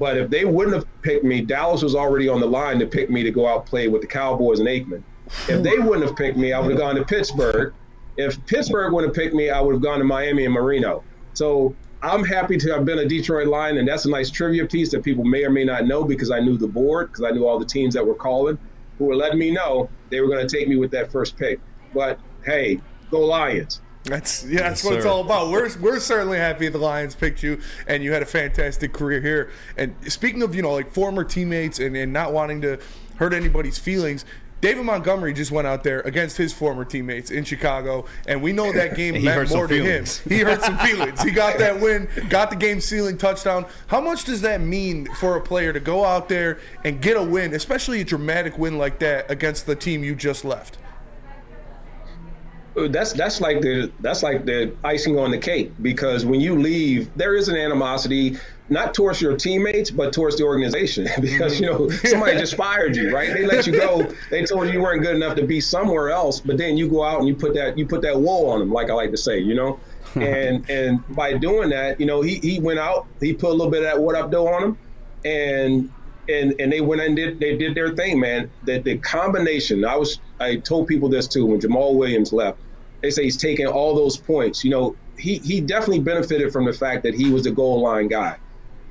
But if they wouldn't have picked me, Dallas was already on the line to pick me to go out and play with the Cowboys and Aikman. If they wouldn't have picked me, I would have gone to Pittsburgh. If Pittsburgh wouldn't have picked me, I would have gone to Miami and Marino. So I'm happy to have been a Detroit Lion, and that's a nice trivia piece that people may or may not know, because I knew the board, because I knew all the teams that were calling, who were letting me know they were going to take me with that first pick. But, hey, go Lions. That's what it's all about. We're certainly happy the Lions picked you, and you had a fantastic career here. And speaking of, former teammates and not wanting to hurt anybody's feelings, David Montgomery just went out there against his former teammates in Chicago, and we know that game meant more to him. He hurt some feelings. He got that win, got the game-sealing touchdown. How much does that mean for a player to go out there and get a win, especially a dramatic win like that against the team you just left? That's like the icing on the cake, because when you leave, there is an animosity, not towards your teammates, but towards the organization, because somebody just fired you, right? They let you go. They told you weren't good enough to be somewhere else, but then you go out and you put that wool on them, like I like to say, and by doing that, he went out, he put a little bit of that what up dough on them, and they went and did their thing, man. The combination. I told people this too when Jamal Williams left. they say he's taking all those points. You know, he definitely benefited from the fact that he was the goal line guy.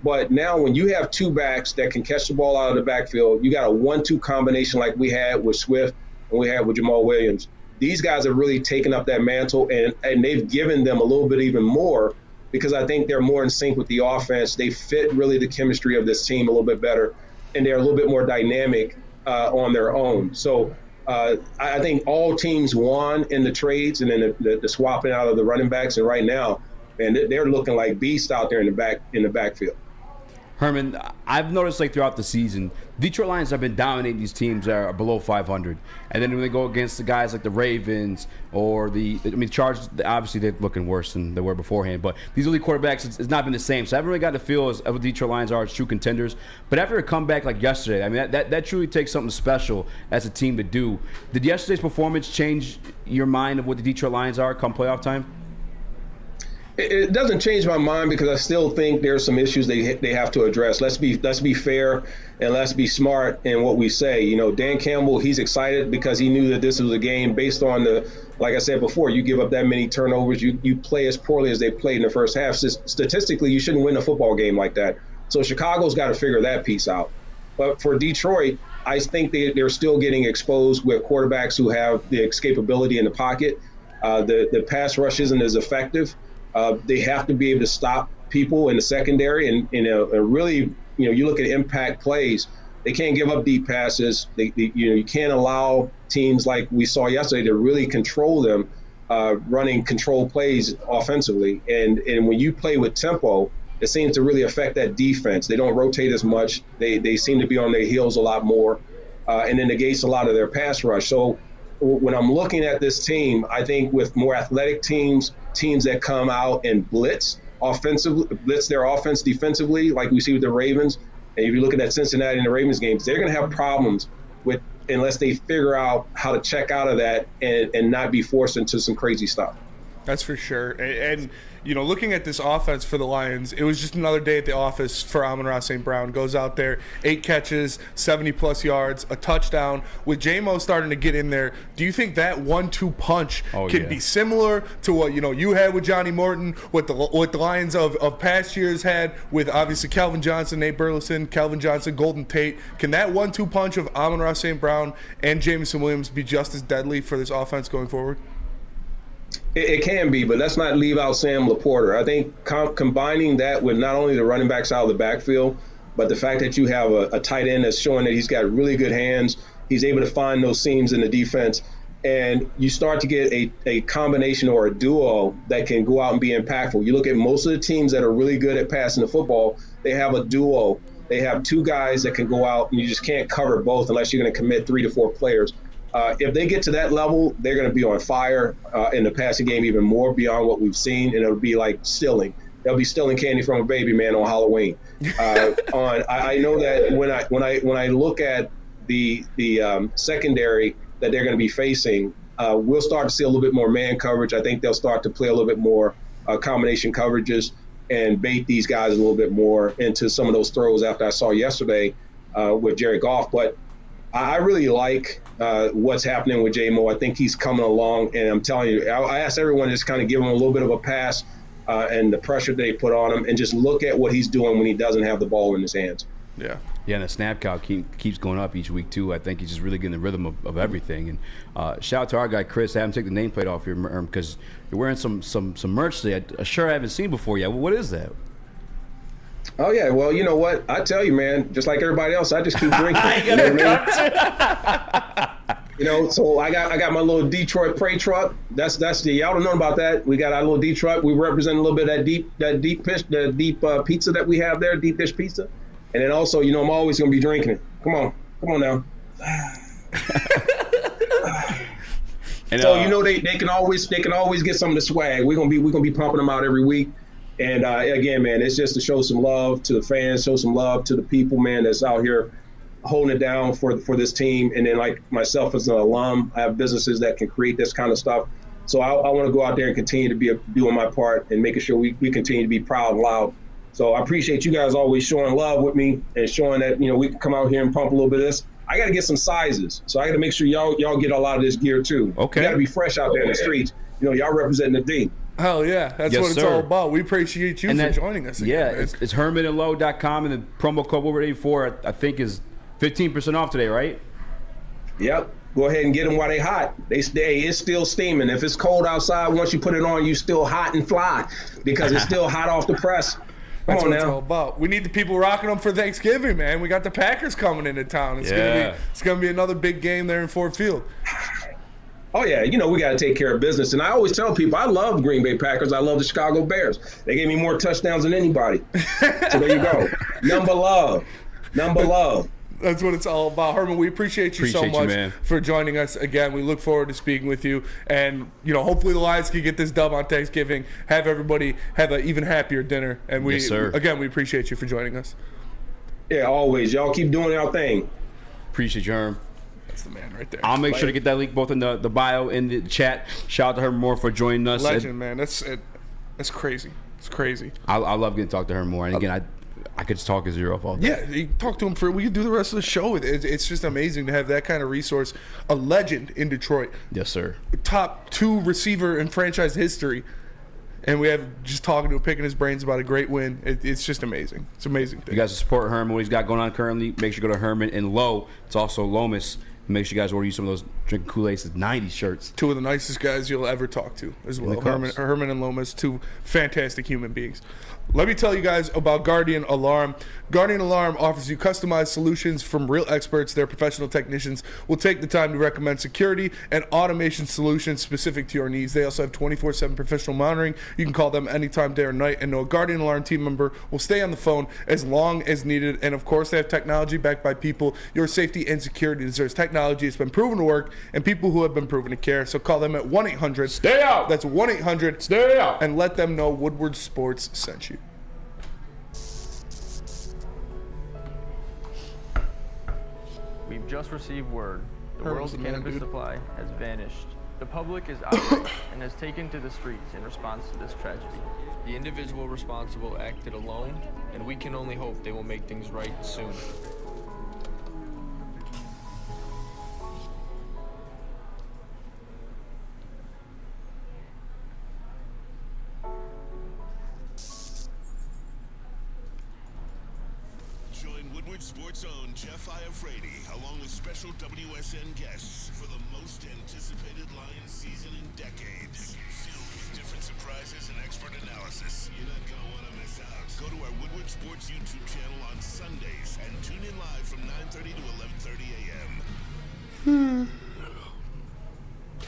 But now when you have two backs that can catch the ball out of the backfield, you got a 1-2 combination like we had with Swift and we had with Jamal Williams. These guys have really taken up that mantle, and they've given them a little bit even more because I think they're more in sync with the offense. They fit really the chemistry of this team a little bit better, and they're a little bit more dynamic on their own. So I think all teams won in the trades and then the swapping out of the running backs. And right now, man, they're looking like beasts out there in the backfield. Herman, I've noticed like throughout the season, Detroit Lions have been dominating these teams that are below 500. And then when they go against the guys like the Ravens or Chargers, obviously they're looking worse than they were beforehand. But these elite quarterbacks, it's not been the same. So I haven't really got the feel of what the Detroit Lions are as true contenders. But after a comeback like yesterday, I mean, that truly takes something special as a team to do. Did yesterday's performance change your mind of what the Detroit Lions are come playoff time? It doesn't change my mind because I still think there's some issues they have to address. Let's be fair and let's be smart in what we say. You know, Dan Campbell, he's excited because he knew that this was a game based on like I said before, you give up that many turnovers, you play as poorly as they played in the first half. Statistically, you shouldn't win a football game like that. So Chicago's got to figure that piece out. But for Detroit, I think they're still getting exposed with quarterbacks who have the escapability in the pocket. The pass rush isn't as effective. They have to be able to stop people in the secondary and really, you look at impact plays, they can't give up deep passes. You can't allow teams like we saw yesterday to really control them, running control plays offensively. And when you play with tempo, it seems to really affect that defense. They don't rotate as much. They seem to be on their heels a lot more, and it negates a lot of their pass rush. So when I'm looking at this team, I think with more athletic teams that come out and blitz their offense defensively, like we see with the Ravens. And if you look at that Cincinnati and the Ravens games, they're going to have problems unless they figure out how to check out of that and not be forced into some crazy stuff. That's for sure. And looking at this offense for the Lions, it was just another day at the office for Amon-Ra St. Brown. Goes out there, 8 catches, 70-plus yards, a touchdown. With J-Mo starting to get in there, do you think that 1-2 punch can be similar to what you had with Johnny Morton, what the Lions of past years had with obviously Calvin Johnson, Nate Burleson, Calvin Johnson, Golden Tate? Can that 1-2 punch of Amon-Ra St. Brown and Jameson Williams be just as deadly for this offense going forward? It can be, but let's not leave out Sam Laporta. I think combining that with not only the running backs out of the backfield, but the fact that you have a tight end that's showing that he's got really good hands, he's able to find those seams in the defense, and you start to get a combination or a duo that can go out and be impactful. You look at most of the teams that are really good at passing the football, they have a duo. They have 2 guys that can go out, and you just can't cover both unless you're going to commit 3 to 4 players. If they get to that level, they're going to be on fire in the passing game even more beyond what we've seen, and it'll be like stealing. They'll be stealing candy from a baby, man, on Halloween. I know that when I look at the secondary that they're going to be facing, we'll start to see a little bit more man coverage. I think they'll start to play a little bit more combination coverages and bait these guys a little bit more into some of those throws after I saw yesterday with Jared Goff. But I really like what's happening with J-Mo. I think he's coming along, and I'm telling you, I asked everyone to just kind of give him a little bit of a pass and the pressure they put on him, and just look at what he's doing when he doesn't have the ball in his hands. Yeah, and the snap count keeps going up each week, too. I think he's just really getting the rhythm of everything. And shout out to our guy, Chris. I haven't taken the nameplate off here because you're wearing some merch today. A shirt I haven't seen before yet. What is that? Oh, yeah. Well, you know what? I tell you, man, just like everybody else, I just keep drinking. So I got my little Detroit Prey truck. That's y'all don't know about that. We got our little Detroit. We represent a little bit of that deep pizza that we have there, deep dish pizza. And then also, I'm always going to be drinking it. Come on now. And, so they can always get some of the swag. We're gonna be pumping them out every week. And again, man, it's just to show some love to the fans, show some love to the people, man, that's out here holding it down for this team. And then, like myself as an alum, I have businesses that can create this kind of stuff. So I want to go out there and continue to be doing my part and making sure we continue to be proud and loud. So I appreciate you guys always showing love with me and showing that we can come out here and pump a little bit of this. I got to get some sizes, so I got to make sure y'all get a lot of this gear too. Okay. You got to be fresh out there in the streets. y'all representing the D. Hell yeah, that's Yes, what it's sir. all about. We appreciate you for joining us again. Yeah, man. it's hermanandlow.com, and the promo code Woodward84 I think is 15% off today, right? Yep. Go ahead and get them while they hot. They stay. It's still steaming. If it's cold outside, once you put it on, you still hot and fly because it's still hot off the press. That's Come what on it's now. all about. We need the people rocking them for Thanksgiving, man. We got the Packers coming into town. It's gonna be another big game there in Ford Field. Oh yeah, we got to take care of business. And I always tell people I love Green Bay Packers. I love the Chicago Bears. They gave me more touchdowns than anybody. So there you go. Number love. That's what it's all about. Herman, we appreciate you so much for joining us again. We look forward to speaking with you. And, hopefully the Lions can get this dub on Thanksgiving, have everybody have an even happier dinner. And we, again, we appreciate you for joining us. Yeah, always. Y'all keep doing your thing. Appreciate you, Herm. That's the man right there. I'll make sure to get that link both in the bio and the chat. Shout out to Herman Moore for joining us. Legend, man. That's crazy. It's crazy. I love getting to talk to Herman Moore. And again, I could just talk his ear off all day. Yeah, you talk to him we could do the rest of the show. It's just amazing to have that kind of resource. A legend in Detroit. Yes, sir. Top 2 receiver in franchise history. And we have just talking to him, picking his brains about a great win. It's just amazing. It's an amazing thing. You guys support Herman, what he's got going on currently. Make sure you go to Herman and Low. It's also Lomas. Make sure you guys order you some of those drinking Kool-Aid's 90s shirts. 2 of the nicest guys you'll ever talk to as well. Herman and Lomas, 2 fantastic human beings. Let me tell you guys about Guardian Alarm. Guardian Alarm offers you customized solutions from real experts. Their professional technicians will take the time to recommend security and automation solutions specific to your needs. They also have 24/7 professional monitoring. You can call them anytime, day or night, and know a Guardian Alarm team member will stay on the phone as long as needed. And of course, they have technology backed by people. Your safety and security deserves technology. It's been proven to work, and people who have been proven to care. So call them at 1-800. Stay out. That's 1-800. Stay out. And let them know Woodward Sports sent you. We've just received word. The world's cannabis supply has vanished. The public is outraged and has taken to the streets in response to this tragedy. The individual responsible acted alone, and we can only hope they will make things right soon. Sports own Jeff Iafrady, along with special WSN guests for the most anticipated Lions season in decades. Filled with different surprises and expert analysis. You're not going to want to miss out. Go to our Woodward Sports YouTube channel on Sundays and tune in live from 9:30 to 11:30 a.m.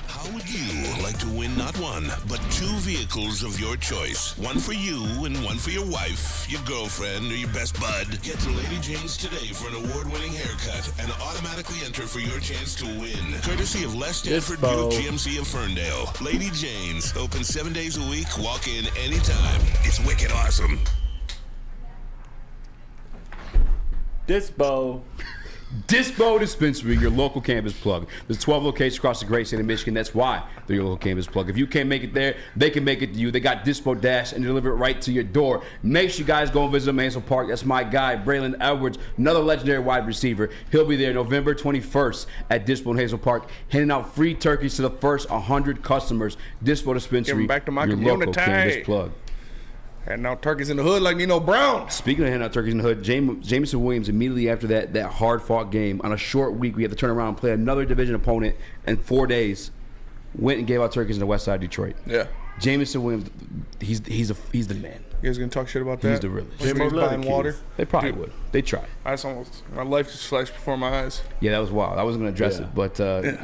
How would you like to win not one, but 2 vehicles of your choice? One for you and one for your wife, your girlfriend, or your best bud. Get to Lady Jane's today for an award-winning haircut and automatically enter for your chance to win. Courtesy of Les Stanford Buick GMC of Ferndale. Lady Jane's, open 7 days a week, walk in anytime. It's wicked awesome. Dispo Dispensary, your local cannabis plug. There's 12 locations across the great state of Michigan. That's why they're your local cannabis plug. If you can't make it there, they can make it to you. They got Dispo Dash and deliver it right to your door. Make sure you guys go and visit Hazel Park. That's my guy, Braylon Edwards, another legendary wide receiver. He'll be there November 21st at Dispo in Hazel Park, handing out free turkeys to the first 100 customers. Dispo Dispensary, back to my your community. local cannabis plug. Handing out turkeys in the hood like Nino Brown. Speaking of handing out turkeys in the hood, Jameson Williams, immediately after that hard-fought game, on a short week, we had to turn around and play another division opponent in 4 days, went and gave out turkeys in the west side of Detroit. Yeah. Jameson Williams, he's the man. You guys gonna talk shit about that? He's the realest. Somebody's buying water? They probably would. They try. My life just flashed before my eyes. Yeah, that was wild. I wasn't gonna address it, but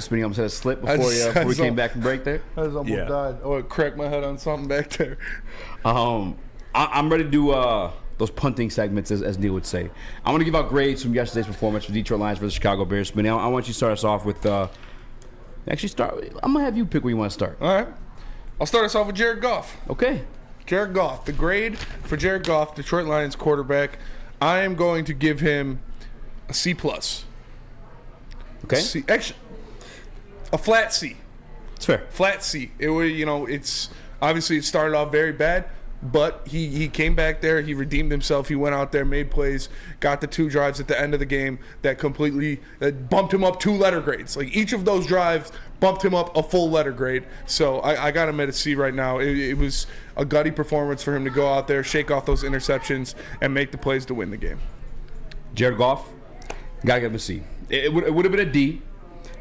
Spinny almost had a slip before we came back from break there. I just almost died. Oh, it cracked my head on something back there. I'm ready to do those punting segments, as Neil would say. I want to give out grades from yesterday's performance for Detroit Lions versus Chicago Bears. But now I want you to start us off with. I'm gonna have you pick where you want to start. All right. I'll start us off with Jared Goff. Okay. Jared Goff. The grade for Jared Goff, Detroit Lions quarterback. I am going to give him a C+. Okay. Actually, a flat C. It's fair. Flat C. It was, it's obviously it started off very bad. But he came back there. He redeemed himself. He went out there, made plays, got the 2 drives at the end of the game that completely bumped him up 2 letter grades. Like each of those drives bumped him up a full letter grade. So I got him at a C right now. It was a gutty performance for him to go out there, shake off those interceptions, and make the plays to win the game. Jared Goff, gotta give him a C. It would have been a D.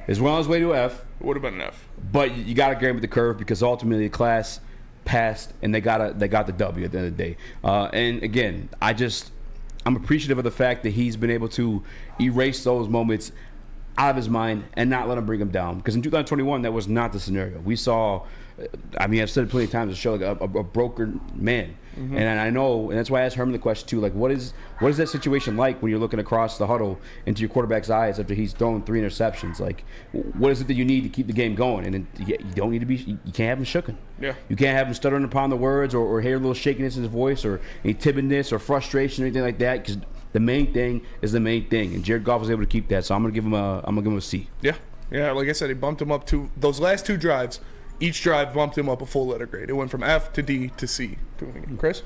It's well on his way to an F. It would have been an F. But you gotta grade with the curve because ultimately the class passed and they got the W at the end of the day. And again, I'm appreciative of the fact that he's been able to erase those moments out of his mind and not let him bring him down. Because in 2021, that was not the scenario. We saw, I've said it plenty of times, to show like a broken man. Mm-hmm. And I know, and that's why I asked Herman the question too, like what is that situation like when you're looking across the huddle into your quarterback's eyes after he's thrown 3 interceptions? Like, what is it that you need to keep the game going? And then you don't need to be, you can't have him shooken. Yeah. You can't have him stuttering upon the words or hear a little shakiness in his voice or any timidness or frustration or anything like that, because the main thing is the main thing, and Jared Goff was able to keep that. So I'm gonna give him a C. Yeah. Like I said, he bumped him up to those last 2 drives. Each drive bumped him up a full letter grade. It went from F to D to C to win again. Chris?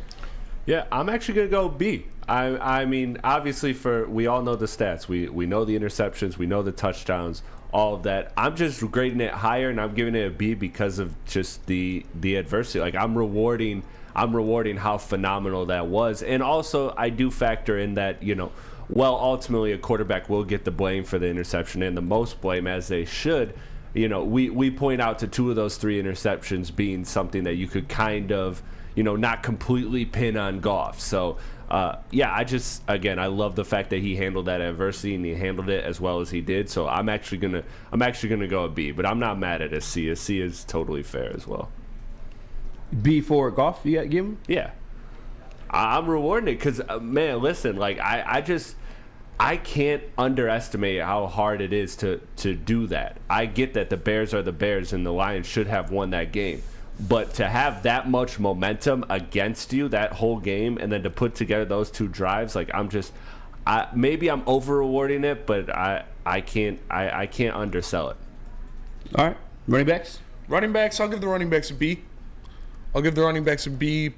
Yeah, I'm actually gonna go B. I mean, obviously, we all know the stats. We know the interceptions. We know the touchdowns. All of that. I'm just grading it higher, and I'm giving it a B because of just the adversity. Like I'm rewarding how phenomenal that was, and also I do factor in that ultimately a quarterback will get the blame for the interception and the most blame, as they should. We point out to 2 of those 3 interceptions being something that you could kind of not completely pin on Goff. So I love the fact that he handled that adversity and he handled it as well as he did. So I'm actually gonna go a B, but I'm not mad at a C. A C is totally fair as well. B for Goff, you got to give him? Yeah. I'm rewarding it because, man, listen, like I can't underestimate how hard it is to do that. I get that the Bears are the Bears and the Lions should have won that game. But to have that much momentum against you that whole game and then to put together those 2 drives, like maybe I'm over rewarding it, but I can't undersell it. All right. Running backs? Running backs, I'll give the running backs a B. I'll give the running backs a B.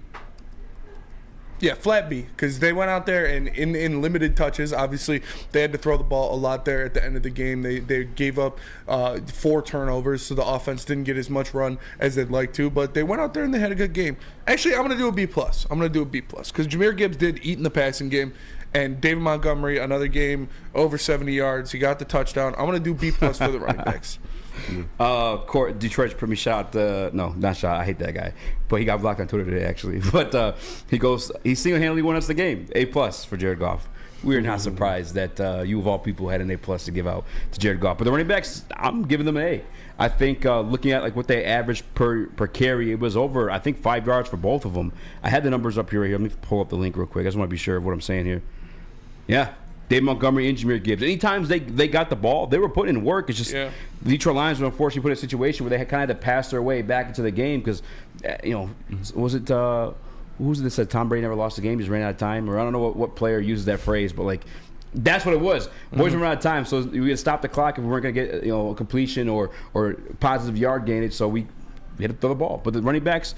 Yeah, flat B, because they went out there and in limited touches. Obviously, they had to throw the ball a lot there at the end of the game. They gave up 4 turnovers, so the offense didn't get as much run as they'd like to. But they went out there and they had a good game. Actually, I'm going to do a B+. I'm going to do a B+, because Jahmyr Gibbs did eat in the passing game. And David Montgomery, another game, over 70 yards. He got the touchdown. I'm going to do B+ for the running backs. Detroit's put me shot. No, not shot. I hate that guy. But he got blocked on Twitter today, actually. But he single-handedly won us the game. A+ for Jared Goff. We are not surprised that you of all people had an A+ to give out to Jared Goff. But the running backs, I'm giving them an A. I think looking at like what they averaged per carry, it was over, I think, 5 yards for both of them. I had the numbers up here. Let me pull up the link real quick. I just want to be sure of what I'm saying here. Yeah. Dave Montgomery and Jahmyr Gibbs. Anytime they got the ball, they were putting in work. It's just the Detroit Lions were unfortunately put in a situation where they had kind of had to pass their way back into the game because, was it who was it that said Tom Brady never lost a game, just ran out of time? Or I don't know what player uses that phrase, but like that's what it was. Boys ran out of time, so we had to stop the clock if we weren't going to get a completion or positive yard gainage. So we had to throw the ball. But the running backs,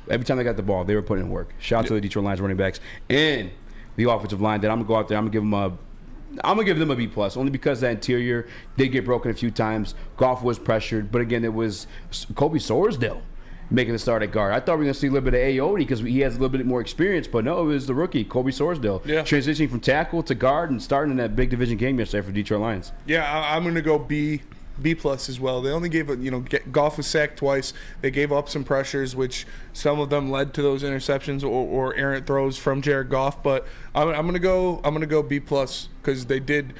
every time they got the ball, they were putting in work. Shout out to the Detroit Lions running backs and the offensive line. That I'm gonna go out there. I'm gonna give them a B+, only because that interior did get broken a few times. Goff was pressured, but again, it was Kobe Sorsdale making the start at guard. I thought we were gonna see a little bit of Ayoade because he has a little bit more experience, but no, it was the rookie Kobe Sorsdale transitioning from tackle to guard and starting in that big division game yesterday for Detroit Lions. Yeah, I'm gonna go B+ as well. They only gave Goff was sacked twice. They gave up some pressures, which some of them led to those interceptions or errant throws from Jared Goff. But I'm gonna go B+ because they did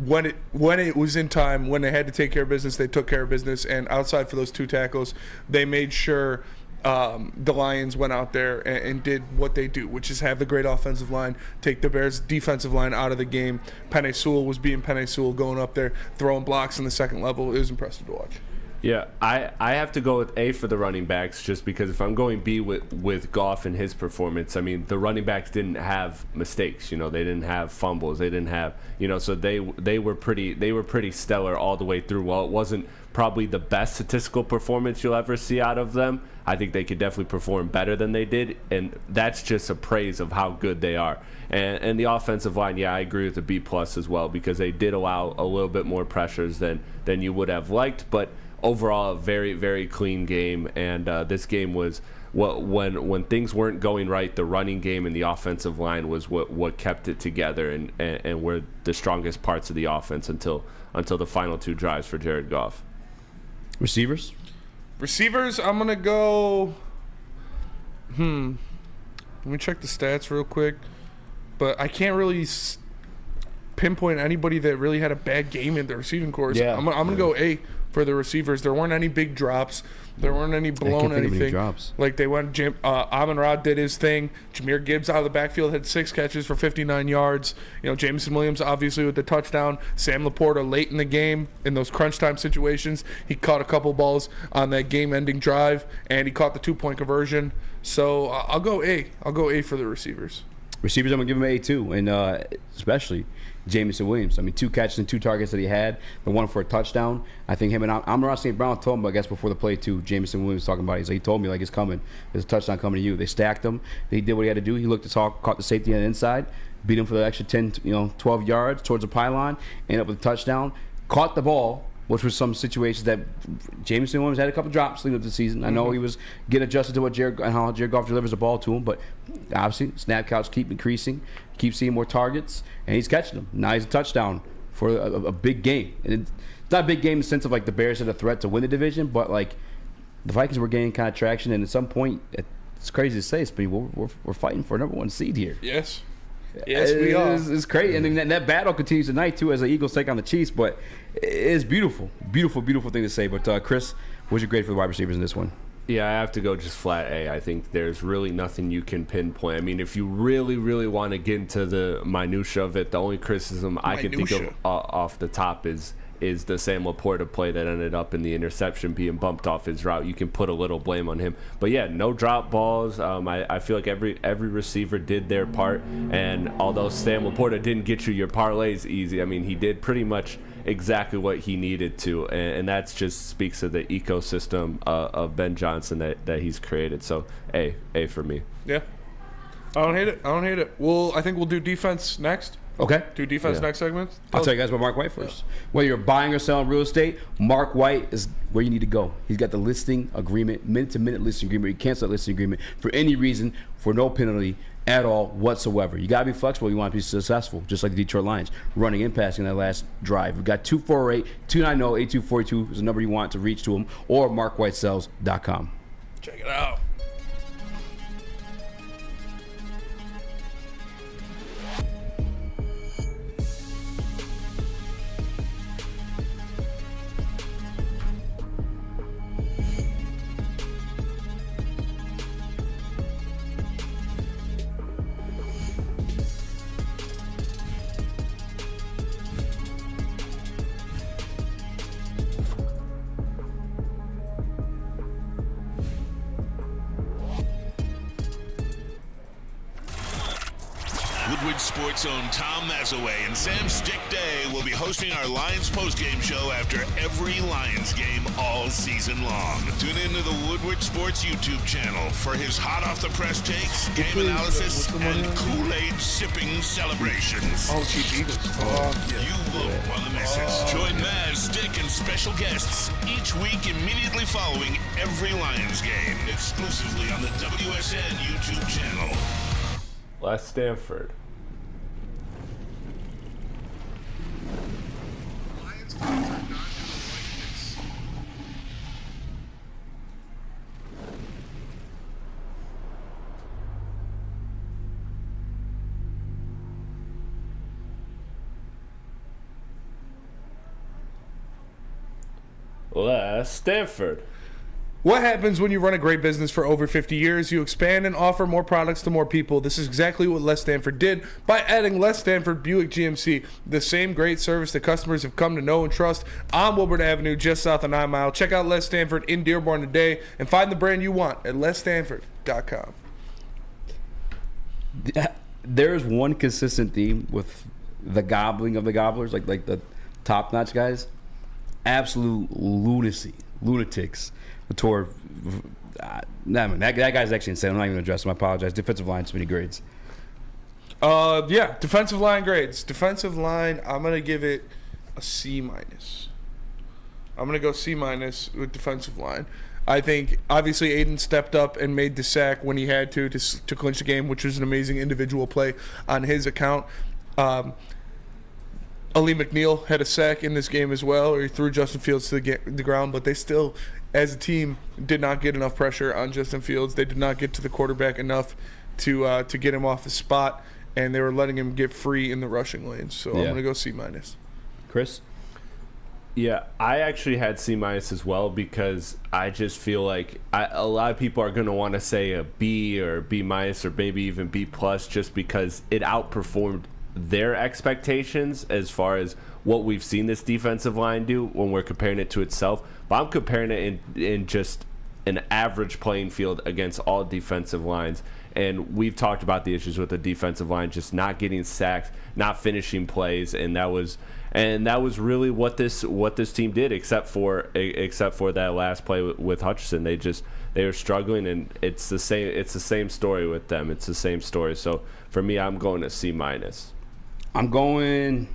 when it was in time, when they had to take care of business, they took care of business. And outside for those 2 tackles, they made sure the Lions went out there and did what they do, which is have the great offensive line, take the Bears' defensive line out of the game. Penei Sewell was being Penei Sewell, going up there, throwing blocks in the second level. It was impressive to watch. Yeah, I have to go with A for the running backs just because if I'm going B with Goff and his performance, I mean, the running backs didn't have mistakes. They didn't have fumbles. They didn't have, so they were pretty stellar all the way through. While it wasn't probably the best statistical performance you'll ever see out of them, I think they could definitely perform better than they did, and that's just a praise of how good they are. And the offensive line, I agree with the B+ as well because they did allow a little bit more pressures than you would have liked, but overall a very, very clean game. And this game was when things weren't going right, the running game and the offensive line was what kept it together and were the strongest parts of the offense until the final 2 drives for Jared Goff. Receivers, I'm going to go... Let me check the stats real quick. But I can't really pinpoint anybody that really had a bad game in the receiving corps. Yeah. I'm going to go A for the receivers. There weren't any big drops. There weren't any blown anything. Drops. Like they went, Amon-Ra did his thing. Jahmyr Gibbs out of the backfield had 6 catches for 59 yards. Jameson Williams obviously with the touchdown. Sam Laporta late in the game in those crunch time situations. He caught a couple balls on that game-ending drive, and he caught the 2-point conversion. So I'll go A. I'll go A for the receivers. Receivers, I'm going to give him A too, and especially Jameson Williams. I mean, 2 catches and 2 targets that he had, the one for a touchdown. I think him and Amon-Ra St. Brown told him, I guess, before the play too, Jameson Williams talking about it. He told me, like, it's coming. There's a touchdown coming to you. They stacked him. He did what he had to do. He looked to talk, caught the safety on the inside, beat him for the extra 10, 12 yards towards the pylon, ended up with a touchdown, caught the ball, which was some situations that Jameson Williams had a couple drops leading up to the season. I know he was getting adjusted to how Jared Goff delivers the ball to him, but obviously snap counts keep increasing, keep seeing more targets, and he's catching them. Now he's a touchdown for a big game. And it's not a big game in the sense of like the Bears had a threat to win the division, but like the Vikings were gaining kind of traction, and at some point, it's crazy to say, but we're fighting for number 1 seed here. Yes. Yes, we are. It's crazy. And then that battle continues tonight, too, as the Eagles take on the Chiefs. But it's beautiful. Beautiful, beautiful thing to say. But, Chris, what's your grade for the wide receivers in this one? Yeah, I have to go just flat A. I think there's really nothing you can pinpoint. I mean, if you really, really want to get into the minutia of it, the only criticism I can think of off the top is the Sam Laporta play that ended up in the interception being bumped off his route. You can put a little blame on him. But, yeah, no drop balls. I feel like every receiver did their part. And although Sam Laporta didn't get you your parlays easy, I mean, he did pretty much exactly what he needed to. And that just speaks of the ecosystem of Ben Johnson that he's created. So, A for me. Yeah. I don't hate it. I think we'll do defense next. Okay. Do defense next segment? I'll tell you guys about Mark White first. Whether you're buying or selling real estate, Mark White is where you need to go. He's got the listing agreement, minute-to-minute listing agreement. You cancel that listing agreement for any reason for no penalty at all whatsoever. You got to be flexible. You want to be successful, just like the Detroit Lions, running and passing that last drive. We've got 248-290-8242 is the number you want to reach to him, or markwhitesells.com. Check it out. Woodward Sports' own Tom Mazaway and Sam Stick Day will be hosting our Lions postgame show after every Lions game all season long. Tune into the Woodward Sports YouTube channel for his hot-off-the-press takes, game analysis, and Kool-Aid sipping celebrations. Oh, Chief Eagles. You won't want to miss it. Join Maz, Stick, and special guests each week immediately following every Lions game, exclusively on the WSN YouTube channel. Last Stanford. Last Stanford. What happens when you run a great business for over 50 years? You expand and offer more products to more people. This is exactly what Les Stanford did by adding Les Stanford Buick GMC, the same great service that customers have come to know and trust on Woodward Avenue, just south of 9 Mile. Check out Les Stanford in Dearborn today and find the brand you want at lesstanford.com. There's one consistent theme with the gobbling of the gobblers, like the top-notch guys. Absolute lunatics. Toward that guy's actually insane. I'm not even going to address him. I apologize. Defensive line, too many grades. Yeah, defensive line grades. Defensive line, I'm going to give it a C-. I'm going to go C- with defensive line. I think, obviously, Aiden stepped up and made the sack when he had to clinch the game, which was an amazing individual play on his account. Ali McNeil had a sack in this game as well, or he threw Justin Fields to the ground, but they still, as a team, did not get enough pressure on Justin Fields. They did not get to the quarterback enough to get him off the spot, and they were letting him get free in the rushing lanes. So I'm going to go C-. Chris? Yeah, I actually had C- as well, because I just feel like a lot of people are going to want to say a B or B- or maybe even B+ just because it outperformed their expectations as far as what we've seen this defensive line do when we're comparing it to itself. But I'm comparing it in just an average playing field against all defensive lines. And we've talked about the issues with the defensive line, just not getting sacks, not finishing plays, and that was really what this team did, except for that last play with Hutchinson. They were struggling, and it's the same story with them. It's the same story. So for me, I'm going to C-. I'm going.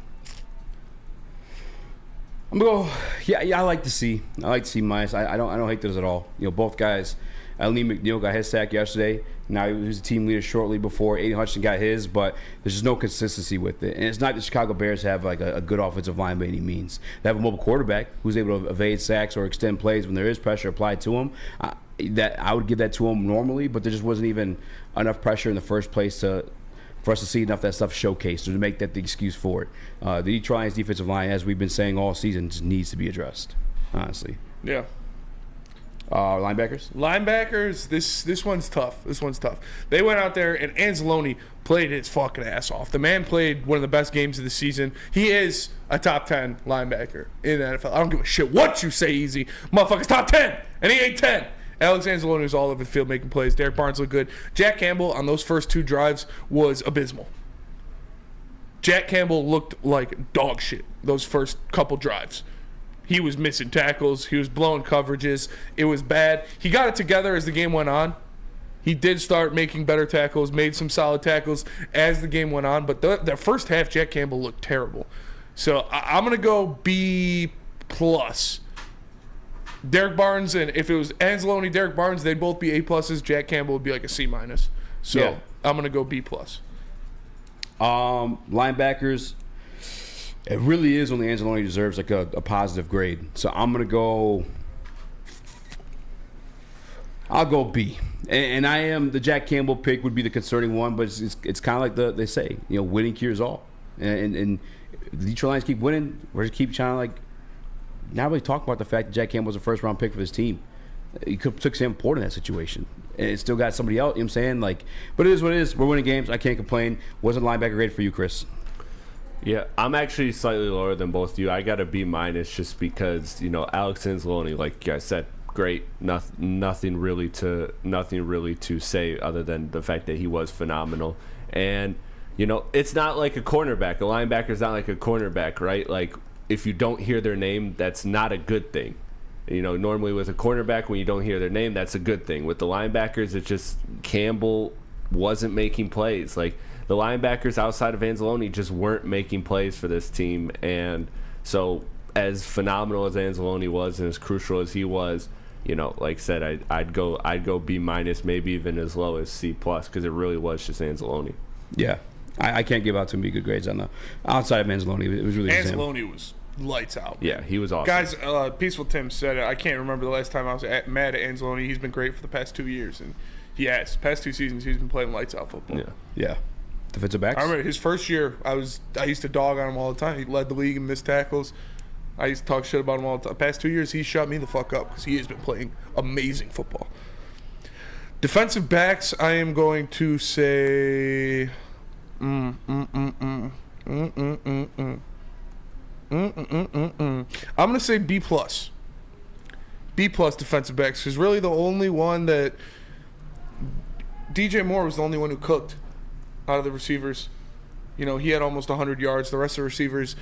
I like the C. I like C-. I don't hate those at all. Both guys. Ali McNeil got his sack yesterday. Now he was a team leader shortly before Aiden Hutchinson got his, but there's just no consistency with it. And it's not the Chicago Bears have like a good offensive line by any means. They have a mobile quarterback who's able to evade sacks or extend plays when there is pressure applied to him. I would give that to him normally, but there just wasn't even enough pressure in the first place for us to see enough of that stuff showcased or to make that the excuse for it. The Detroit Lions defensive line, as we've been saying all season, just needs to be addressed, honestly. Yeah. Linebackers, this one's tough. They went out there, and Anzalone played his fucking ass off. The man played one of the best games of the season. He is a top 10 linebacker in the NFL. I don't give a shit what you say, Eazy. Motherfucker's top 10, and he ain't 10. Alex Anzalone was all over the field making plays. Derek Barnes looked good. Jack Campbell on those first 2 drives was abysmal. Jack Campbell looked like dog shit those first couple drives. He was missing tackles. He was blowing coverages. It was bad. He got it together as the game went on. He did start making better tackles, made some solid tackles as the game went on. But the first half, Jack Campbell looked terrible. So I'm going to go B+. Derek Barnes, and if it was Anzalone, Derek Barnes, they'd both be A+. Jack Campbell would be like a C-. So yeah. I'm going to go B+. Linebackers. It really is only Anzalone deserves like a positive grade. So I'm going to go... I'll go B. And I am... The Jack Campbell pick would be the concerning one, but it's kind of like they say, winning cures all. And the Detroit Lions keep winning. We're just keep trying to not really talk about the fact that Jack Campbell was a first-round pick for this team. He took Sam Porter in that situation. And it still got somebody else, you know what I'm saying? But it is what it is. We're winning games. I can't complain. Wasn't linebacker grade for you, Chris? Yeah, I'm actually slightly lower than both of you. I got a B- just because, Alex Anzalone, like you guys said, great. Nothing really to say other than the fact that he was phenomenal. And, it's not like a cornerback. A linebacker's not like a cornerback, right? Like, if you don't hear their name, that's not a good thing. Normally with a cornerback, when you don't hear their name, that's a good thing. With the linebackers, it's just Campbell wasn't making plays. Like, the linebackers outside of Anzalone just weren't making plays for this team. And so as phenomenal as Anzalone was and as crucial as he was, like I said, I'd go B-, maybe even as low as C+, because it really was just Anzalone. Yeah. I can't give out too many good grades on the outside of Anzalone. It was really Anzalone was lights out. Yeah, he was awesome. Guys, Peaceful Tim said it. I can't remember the last time I was mad at Anzalone. He's been great for the past 2 years, and he has. Past 2 seasons, he's been playing lights out football. Yeah. Defensive backs? I remember his first year, I used to dog on him all the time. He led the league in missed tackles. I used to talk shit about him all the time. Past 2 years, he shut me the fuck up because he has been playing amazing football. Defensive backs, I am going to say... I'm going to say B+. B+ defensive backs, because really the only one that... DJ Moore was the only one who cooked out of the receivers. He had almost 100 yards. The rest of the receivers,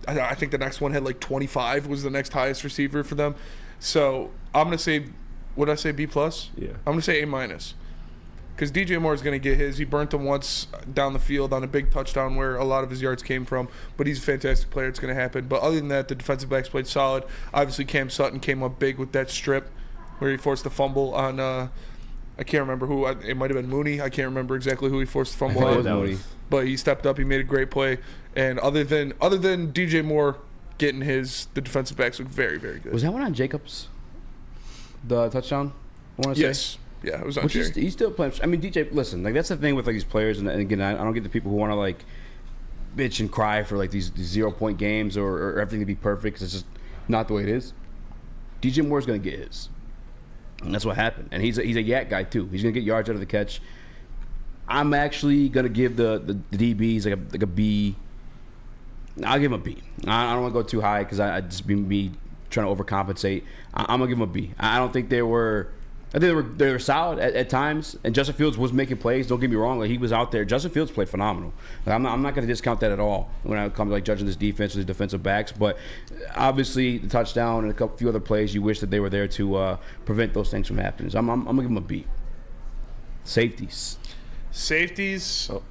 I think the next one had 25, was the next highest receiver for them. So I'm going to say, what did I say, B+? Yeah. I'm going to say A-. because DJ Moore is going to get his. He burnt him once down the field on a big touchdown where a lot of his yards came from, but he's a fantastic player. It's going to happen. But other than that, the defensive backs played solid. Obviously, Cam Sutton came up big with that strip where he forced the fumble on I can't remember who. It might have been Mooney. I can't remember exactly who he forced the fumble on. Mooney. But he stepped up. He made a great play. And other than DJ Moore getting his, the defensive backs look very, very good. Was that one on Jacobs? The touchdown? I want to say. Yeah, it was on Jerry. He's still playing. I mean, DJ, listen, like that's the thing with like these players, and again, I don't get the people who want to like bitch and cry for like these 0-point games or everything to be perfect, because it's just not the way it is. DJ Moore's going to get his. And that's what happened. And he's a yak guy too. He's going to get yards out of the catch. I'm actually going to give the DBs like a B. I'll give him a B. I don't want to go too high because I just be me trying to overcompensate. I'm going to give them a B. I don't think they were solid at times, and Justin Fields was making plays. Don't get me wrong, like he was out there. Justin Fields played phenomenal. Like, I'm not going to discount that at all when it comes to like judging this defense or the defensive backs. But obviously, the touchdown and few other plays, you wish that they were there to prevent those things from happening. So I'm going to give them a B. Safeties. Oh.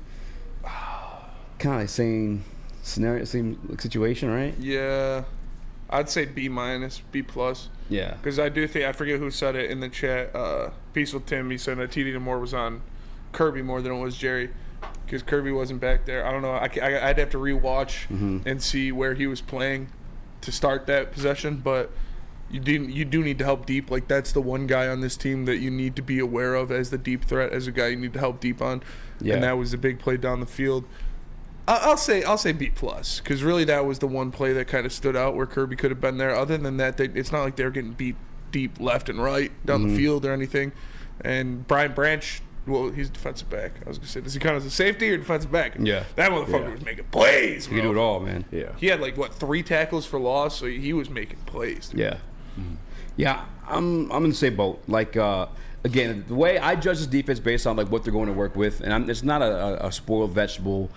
Kind of like same scenario, same situation, right? Yeah. I'd say B-, B+. Yeah. Because I do think, I forget who said it in the chat, Peace with Tim, he said that TD Moore was on Kirby more than it was Jerry, because Kirby wasn't back there. I don't know. I'd have to rewatch and see where he was playing to start that possession, but you do need to help deep. Like, that's the one guy on this team that you need to be aware of as the deep threat, as a guy you need to help deep on. Yeah. And that was a big play down the field. I'll say B+, because really that was the one play that kind of stood out where Kirby could have been there. Other than that, it's not like they're getting beat deep left and right down the field or anything. And Brian Branch, well, he's a defensive back. I was going to say, does he count as a safety or defensive back? Yeah. That motherfucker was making plays, bro. He can do it all, man. Yeah. He had 3 tackles for loss, so he was making plays. Dude. Yeah. Yeah, I'm in the same boat. Like, again, the way I judge this defense based on what they're going to work with, and it's not a spoiled vegetable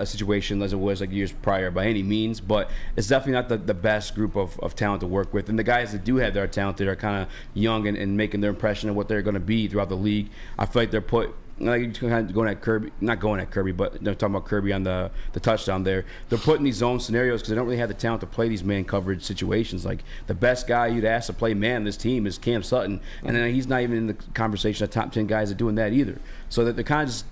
situation as it was years prior by any means, but it's definitely not the best group of talent to work with. And the guys that do have their talent, that are kind of young and making their impression of what they're going to be throughout the league, I feel like they're put. Going at Kirby, not going at Kirby, but they're talking about Kirby on the touchdown there. They're put in these zone scenarios because they don't really have the talent to play these man coverage situations. Like, the best guy you'd ask to play man on this team is Cam Sutton, and then he's not even in the conversation of top 10 guys that are doing that either. So that they're kind of just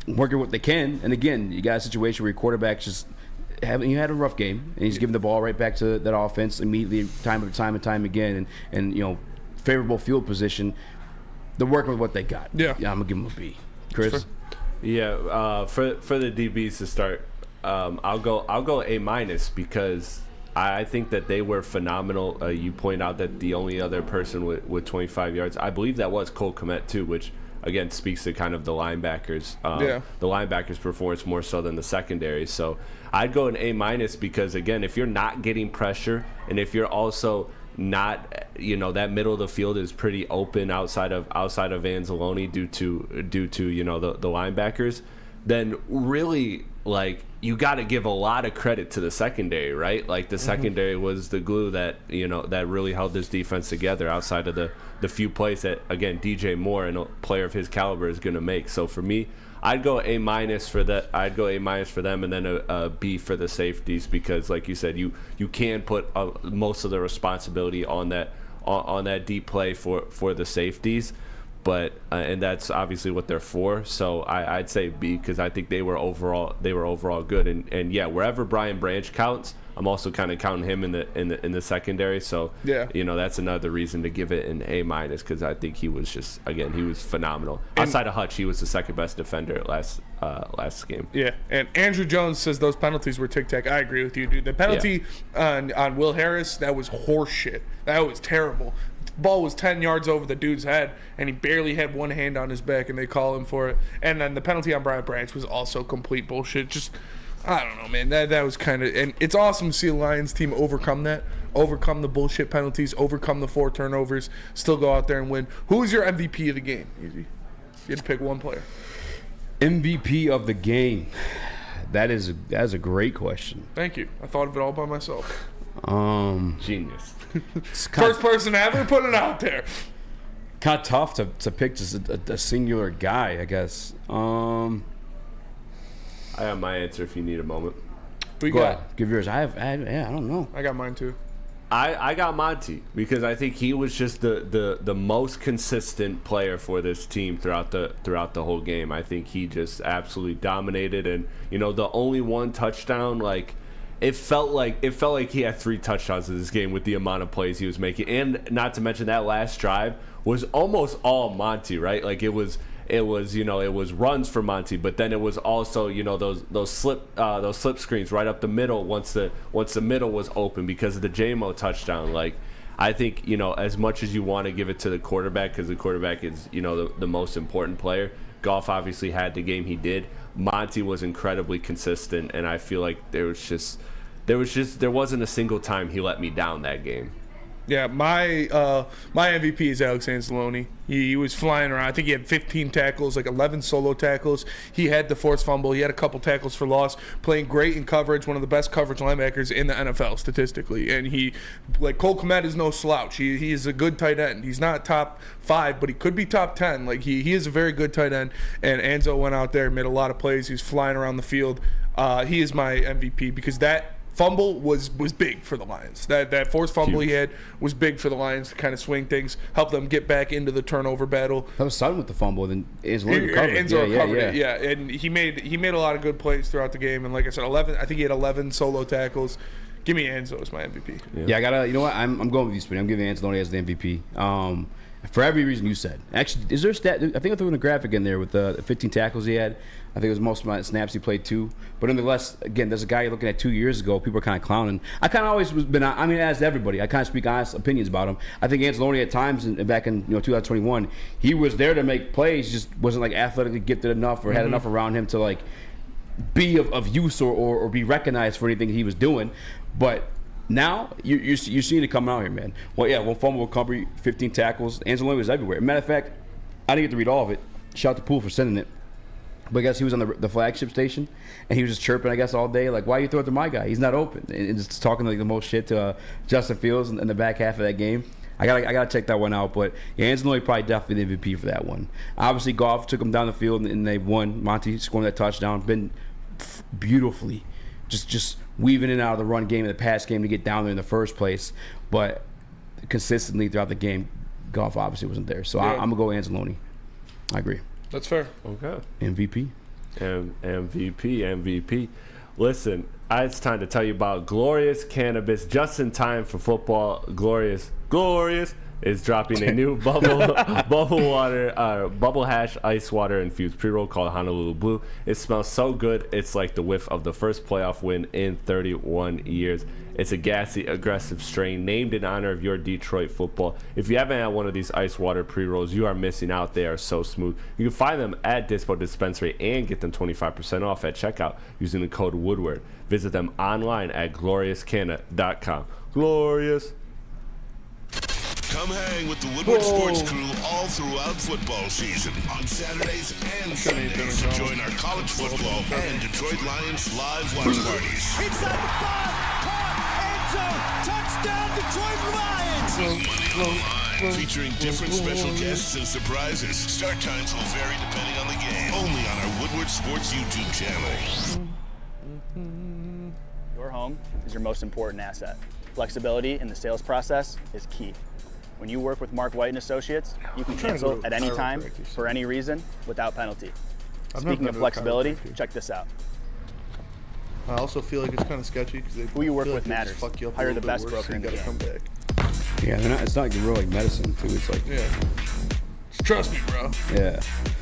working what they can. And again, you got a situation where your quarterback's just had a rough game, and he's giving the ball right back to that offense immediately, time and time again, and favorable field position. They're working with what they got. Yeah, I'm gonna give them a B. Chris. Yeah, for the DBs to start, I'll go A- because I think that they were phenomenal. You point out that the only other person with 25 yards, I believe that was Cole Kmet too, which again speaks to kind of the linebackers. The linebackers' performance more so than the secondary. So I'd go an A- because again, if you're not getting pressure, and if you're also not, that middle of the field is pretty open outside of Anzalone due to the linebackers, then really you got to give a lot of credit to the secondary, right? Like, the secondary was the glue that that really held this defense together outside of the few plays that, again, DJ Moore, and a player of his caliber, is going to make. So for me, I'd go A- for that. I'd go A- for them, and then a B for the safeties, because, like you said, you can put most of the responsibility on that deep play for the safeties, but and that's obviously what they're for. So I'd say B, because I think they were overall good, and yeah, wherever Brian Branch counts, I'm also kind of counting him in the secondary. So yeah, that's another reason to give it an A-, because I think he was just, again, he was phenomenal. Outside of Hutch, he was the second best defender last game. Yeah, and Andrew Jones says those penalties were tic-tac. I agree with you, dude. The penalty on Will Harris, that was horseshit. That was terrible. The ball was 10 yards over the dude's head, and he barely had one hand on his back, and they call him for it. And then the penalty on Brian Branch was also complete bullshit. Just, I don't know, man. That was kind of, and it's awesome to see a Lions team overcome the bullshit penalties, overcome the 4 turnovers, still go out there and win. Who's your MVP of the game, Eazy? You had to pick one player. MVP of the game. That is a great question. Thank you. I thought of it all by myself. Genius. First person ever put it out there. Kind of tough to pick just a singular guy, I guess. I have my answer if you need a moment. Go ahead. Give yours. I don't know. I got mine too. I got Monty because I think he was just the most consistent player for this team throughout the whole game. I think he just absolutely dominated, and the only one touchdown, like it felt like he had 3 touchdowns in this game with the amount of plays he was making, and not to mention that last drive was almost all Monty, right? Like it was runs for Monty, but then it was also those slip screens right up the middle once the middle was open because of the JMO touchdown. Like I think as much as you want to give it to the quarterback because the quarterback is the most important player. Goff obviously had the game he did. Monty was incredibly consistent, and I feel like there wasn't a single time he let me down that game. Yeah, my MVP is Alex Anzalone. He was flying around. I think he had 15 tackles, like 11 solo tackles. He had the forced fumble. He had a couple tackles for loss, playing great in coverage, one of the best coverage linebackers in the NFL statistically. And Cole Kmet is no slouch. He is a good tight end. He's not top 5, but he could be top 10. Like he is a very good tight end. And Anzo went out there and made a lot of plays. He was flying around the field. He is my MVP because that fumble was big for the Lions. That forced fumble he had was big for the Lions to kind of swing things, help them get back into the turnover battle. That was sudden with the fumble, then Enzo recovered. Enzo recovered it, yeah. And he made a lot of good plays throughout the game. And like I said, I think he had 11 solo tackles. Give me Enzo as my MVP. Yeah, I gotta. You know what? I'm going with you, Spinny. I'm giving Anzalone as the MVP. For every reason you said. Actually, is there a stat? I think I threw in a graphic in there with the 15 tackles he had. I think it was most of my snaps he played too. But nonetheless, again, there's a guy you're looking at 2 years ago. People are kind of clowning. I kind of always been. I mean, as everybody, I kind of speak honest opinions about him. I think Anzalone at times back in 2021, he was there to make plays. Just wasn't like athletically gifted enough or had enough around him to like be of use or be recognized for anything he was doing. But now you're seeing it come out here, man. Well, yeah, one fumble recovery, 15 tackles. Anzalone was everywhere. Matter of fact, I didn't get to read all of it. Shout out to Poole for sending it. But I guess he was on the flagship station, and he was just chirping, I guess, all day. Like, why you throw it to my guy? He's not open. And just talking like the most shit to Justin Fields in the back half of that game. I gotta check that one out. But yeah, Anzalone probably definitely the MVP for that one. Obviously, Goff took him down the field, and they won. Monty scoring that touchdown. Been beautifully just weaving in and out of the run game and the pass game to get down there in the first place. But consistently throughout the game, Goff obviously wasn't there. So I'm going to go Anzalone. I agree. That's fair. Okay. MVP. MVP. Listen, it's time to tell you about Glorious Cannabis. Just in time for football. Glorious is dropping a new bubble hash ice water infused pre-roll called Honolulu Blue. It smells so good. It's like the whiff of the first playoff win in 31 years. It's a gassy, aggressive strain named in honor of your Detroit football. If you haven't had one of these ice water pre-rolls, you are missing out. They are so smooth. You can find them at Dispo Dispensary and get them 25% off at checkout using the code Woodward. Visit them online at gloriouscanna.com. Glorious. Come hang with the Woodward Sports Crew all throughout football season on Saturdays and Sundays. Join our college football and Detroit Lions live watch parties. Inside the 5, caught, end zone, touchdown, Detroit Lions! Money on the line, featuring different special guests and surprises. Start times will vary depending on the game. Only on our Woodward Sports YouTube channel. Your home is your most important asset. Flexibility in the sales process is key. When you work with Mark White and Associates, you can cancel at any time, for any reason, without penalty. Speaking of flexibility, check this out. I also feel like it's kind of sketchy because who you work with matters. Hire the best broker in the game. Yeah, it's not like real like medicine too. It's like trust me, bro. Yeah.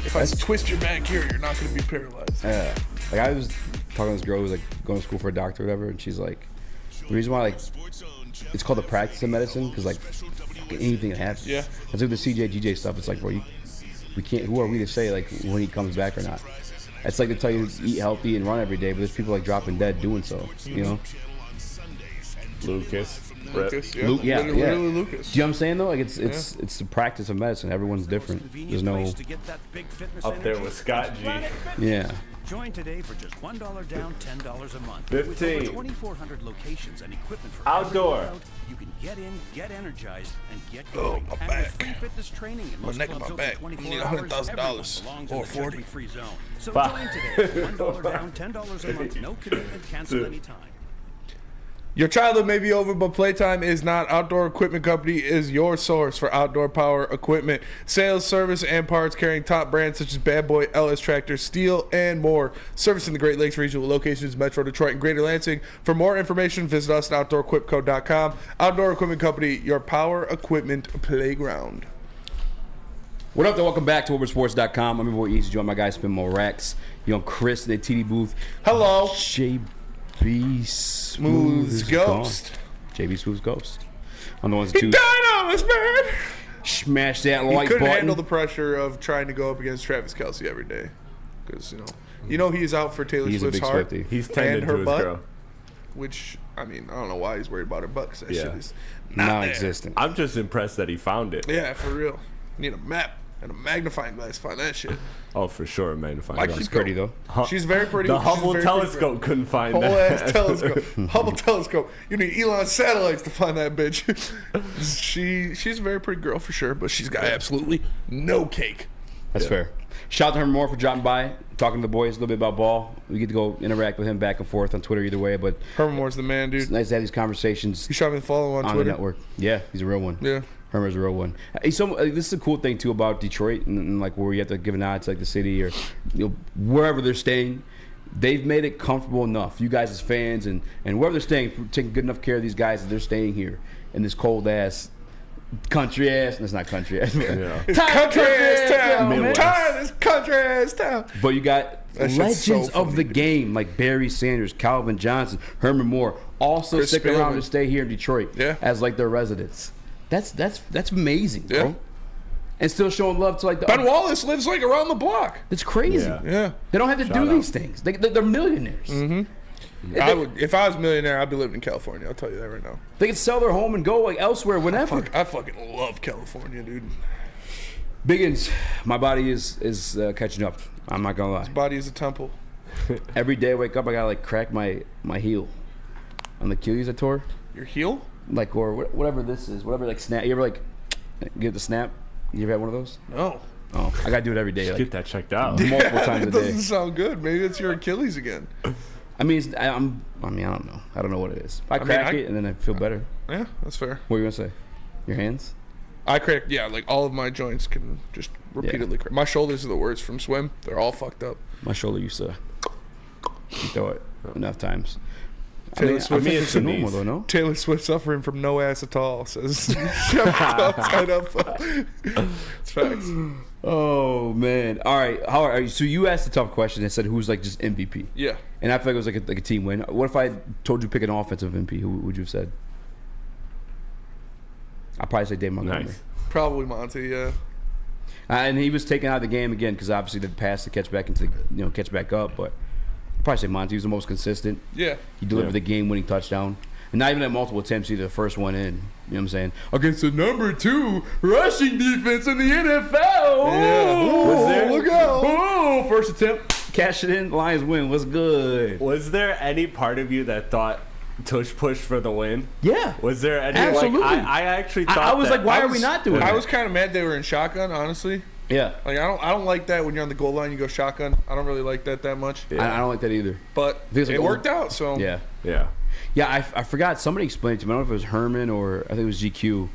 If I twist your back here, you're not going to be paralyzed. Yeah. Like I was talking to this girl who was like going to school for a doctor or whatever, and she's like, the reason why like it's called the practice of medicine because like anything that happens. Yeah. It's like the CJ Stuff. It's like, bro, we can't. Who are we to say like when he comes back or not? It's like they tell you to eat healthy and run every day, but there's people like dropping dead doing so. You know. Lucas. Lucas, yeah. Literally Lucas. Do you know what I'm saying though? Like it's the practice of medicine. Everyone's different. There's no up there with Scott G. Yeah. Join today for just $1 down, $10 a month. 15. With over 2,400 locations and equipment for outdoor. every workout, you can get in, get energized, and get going. My and back. with free fitness training in My most neck and clubs my open back. 24 You need hours, $100,000 everyone belongs or in the 40. judgment-free zone. So Five. join today for $1 down, $10 a month. No commitment, cancel anytime. Your childhood may be over, but Playtime is not. Outdoor Equipment Company is your source for outdoor power equipment, sales, service, and parts, carrying top brands such as Bad Boy, LS Tractor, Steel, and more. Servicing the Great Lakes region with locations in Metro Detroit and Greater Lansing. For more information, visit us at OutdoorEquipCo.com. Outdoor Equipment Company, your power equipment playground. What up, though? Welcome back to Woodwardsports.com. I'm your boy Eazy, joined my guy Spin More Racks. You know, Chris, the TD booth. Hello. JB Smooth's Ghost. JB Smooth's Ghost. On the ones He two. died on us, man. Smash that He like couldn't button. handle the pressure of trying to go up against Travis Kelce every day, because you know he's out for Taylor He's a Swift's big heart. Swiftie. He's and tending her to his butt, girl. which I mean I don't know why he's worried about her butt, because that Yeah. shit is not non-existent. I'm just impressed that he found it. there. Yeah, for real. You need a map and a magnifying glass to find that shit. Oh, for sure, magnifying Like glass. She's pretty though. She's very pretty. The She's Hubble very pretty telescope girl. couldn't find Whole that. ass telescope. Hubble telescope. You need Elon satellites to find that bitch. She's a very pretty girl for sure, but she's got absolutely no cake. That's fair. Shout out to Herman Moore for dropping by, talking to the boys a little bit about ball. We get to go interact with him back and forth on Twitter either way, but Herman Moore's the man, dude. it's nice to have these conversations You shot me a follow on on Twitter. the network. Yeah, he's a real one. Yeah. Herman's a real one. This is a cool thing too about Detroit and like where you have to give a nod to like the city or wherever they're staying. They've made it comfortable enough. You guys as fans and wherever they're staying, taking good enough care of these guys that they're staying here in this cold ass country ass. That's not country ass. Yeah. It's country ass town. Midwest. Tired of this country ass town. But you got That shit's legends so of funny, the dude. game like Barry Sanders, Calvin Johnson, Herman Moore, also Chris stick around Spielman. to stay here in Detroit Yeah. as like their residents. That's amazing, Yeah. bro. And still showing love to like the Ben Wallace lives like around the block. That's crazy. Yeah. Yeah. They don't have to Shout do out. these things. They're millionaires. I would, if I was a millionaire, I'd be living in California. I'll tell you that right now. They can sell their home and go like elsewhere whenever. I fucking love California, dude. Biggins, my body is catching up. I'm not gonna lie. Body is a temple. Every day I wake up, I gotta like crack my heel on the Achilles I tore. Your heel? Like or whatever this is, whatever like snap. You ever like get the snap? You ever had one of those? No. Oh, I gotta do it every day. Like, Get that checked out. multiple times a It day. doesn't sound good. Maybe it's your Achilles again. I mean, I don't know. I don't know what it is. I crack it and then I feel better. Yeah, that's fair. What are you gonna say? Your hands? I crack, yeah, like all of my joints can just repeatedly crack. My shoulders are the worst from swim. They're all fucked up. My shoulder used to you throw it enough times. Taylor Swift, it's normal though, no? Taylor Swift suffering from no ass at all, says tied up. It's facts. Oh man! All right, how are you? So you asked a tough question and said who's like just MVP? Yeah. And I feel like it was like a team win. What if I told you pick an offensive MVP? Who would you have said? I'd probably say Dave Montgomery. Nice. Probably Monty, yeah. And he was taken out of the game again because obviously the pass to catch back catch back up. But I'd probably say Monty. He was the most consistent. Yeah. He delivered the game-winning touchdown. And not even at multiple attempts, either the first one in. You know what I'm saying? Against the number 2 rushing defense in the NFL. Yeah. Was there? Look out. Oh, first attempt, cash it in, Lions win. What's good? Was there any part of you that thought tush push for the win? Yeah. Was there any? Absolutely. Like, I actually thought I was that. like, why are we not doing I that? was kind of mad they were in shotgun, honestly. Yeah. Like I don't like that when you're on the goal line you go shotgun. I don't really like that much. I don't like that either. But Feels like it worked out, so Yeah. Yeah. Yeah, I forgot. Somebody explained to me. I don't know if it was Herman or I think it was GQ,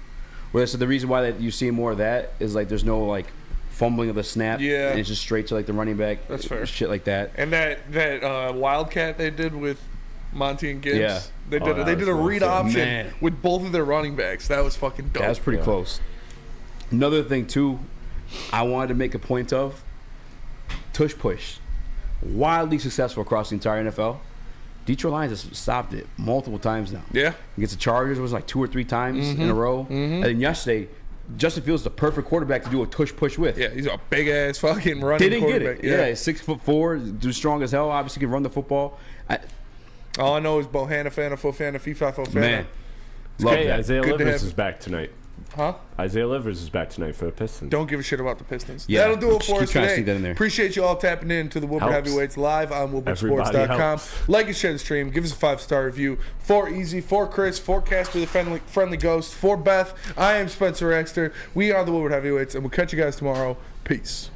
where they said the reason why that you see more of that is like there's no like fumbling of the snap. Yeah. And it's just straight to like the running back. That's fair. Shit like that. And that wildcat they did with Monty and Gibbs. Yeah. They did that a was read awesome. option Man. with both of their running backs. That was fucking dope. That was pretty close. Another thing too, I wanted to make a point of tush push, wildly successful across the entire NFL. Detroit Lions has stopped it multiple times now. Yeah. Against the Chargers, it was like 2 or 3 times in a row. And then yesterday, Justin Fields is the perfect quarterback to do a tush push with. Yeah, he's a big ass fucking running They didn't get quarterback. it. Yeah, 6'4", dude strong as hell. Obviously can run the football. All I know is Bohanna Fana Fofana FIFA Fofana. Man, Love Hey, that. Isaiah Good to Livers have- is back tonight. Huh? Isaiah Livers is back tonight for the Pistons. Don't give a shit about the Pistons. Yeah, That'll do it just for keep us trying to today. sneak that in there. Appreciate you all tapping in to the Woodward Helps. Heavyweights live on Everybody WoodwardSports.com. helps. Like and share the stream. Give us a 5-star review. For Eazy, for Chris, for Casper the Friendly Ghost, for Beth, I am Spencer Exter. We are the Woodward Heavyweights, and we'll catch you guys tomorrow. Peace.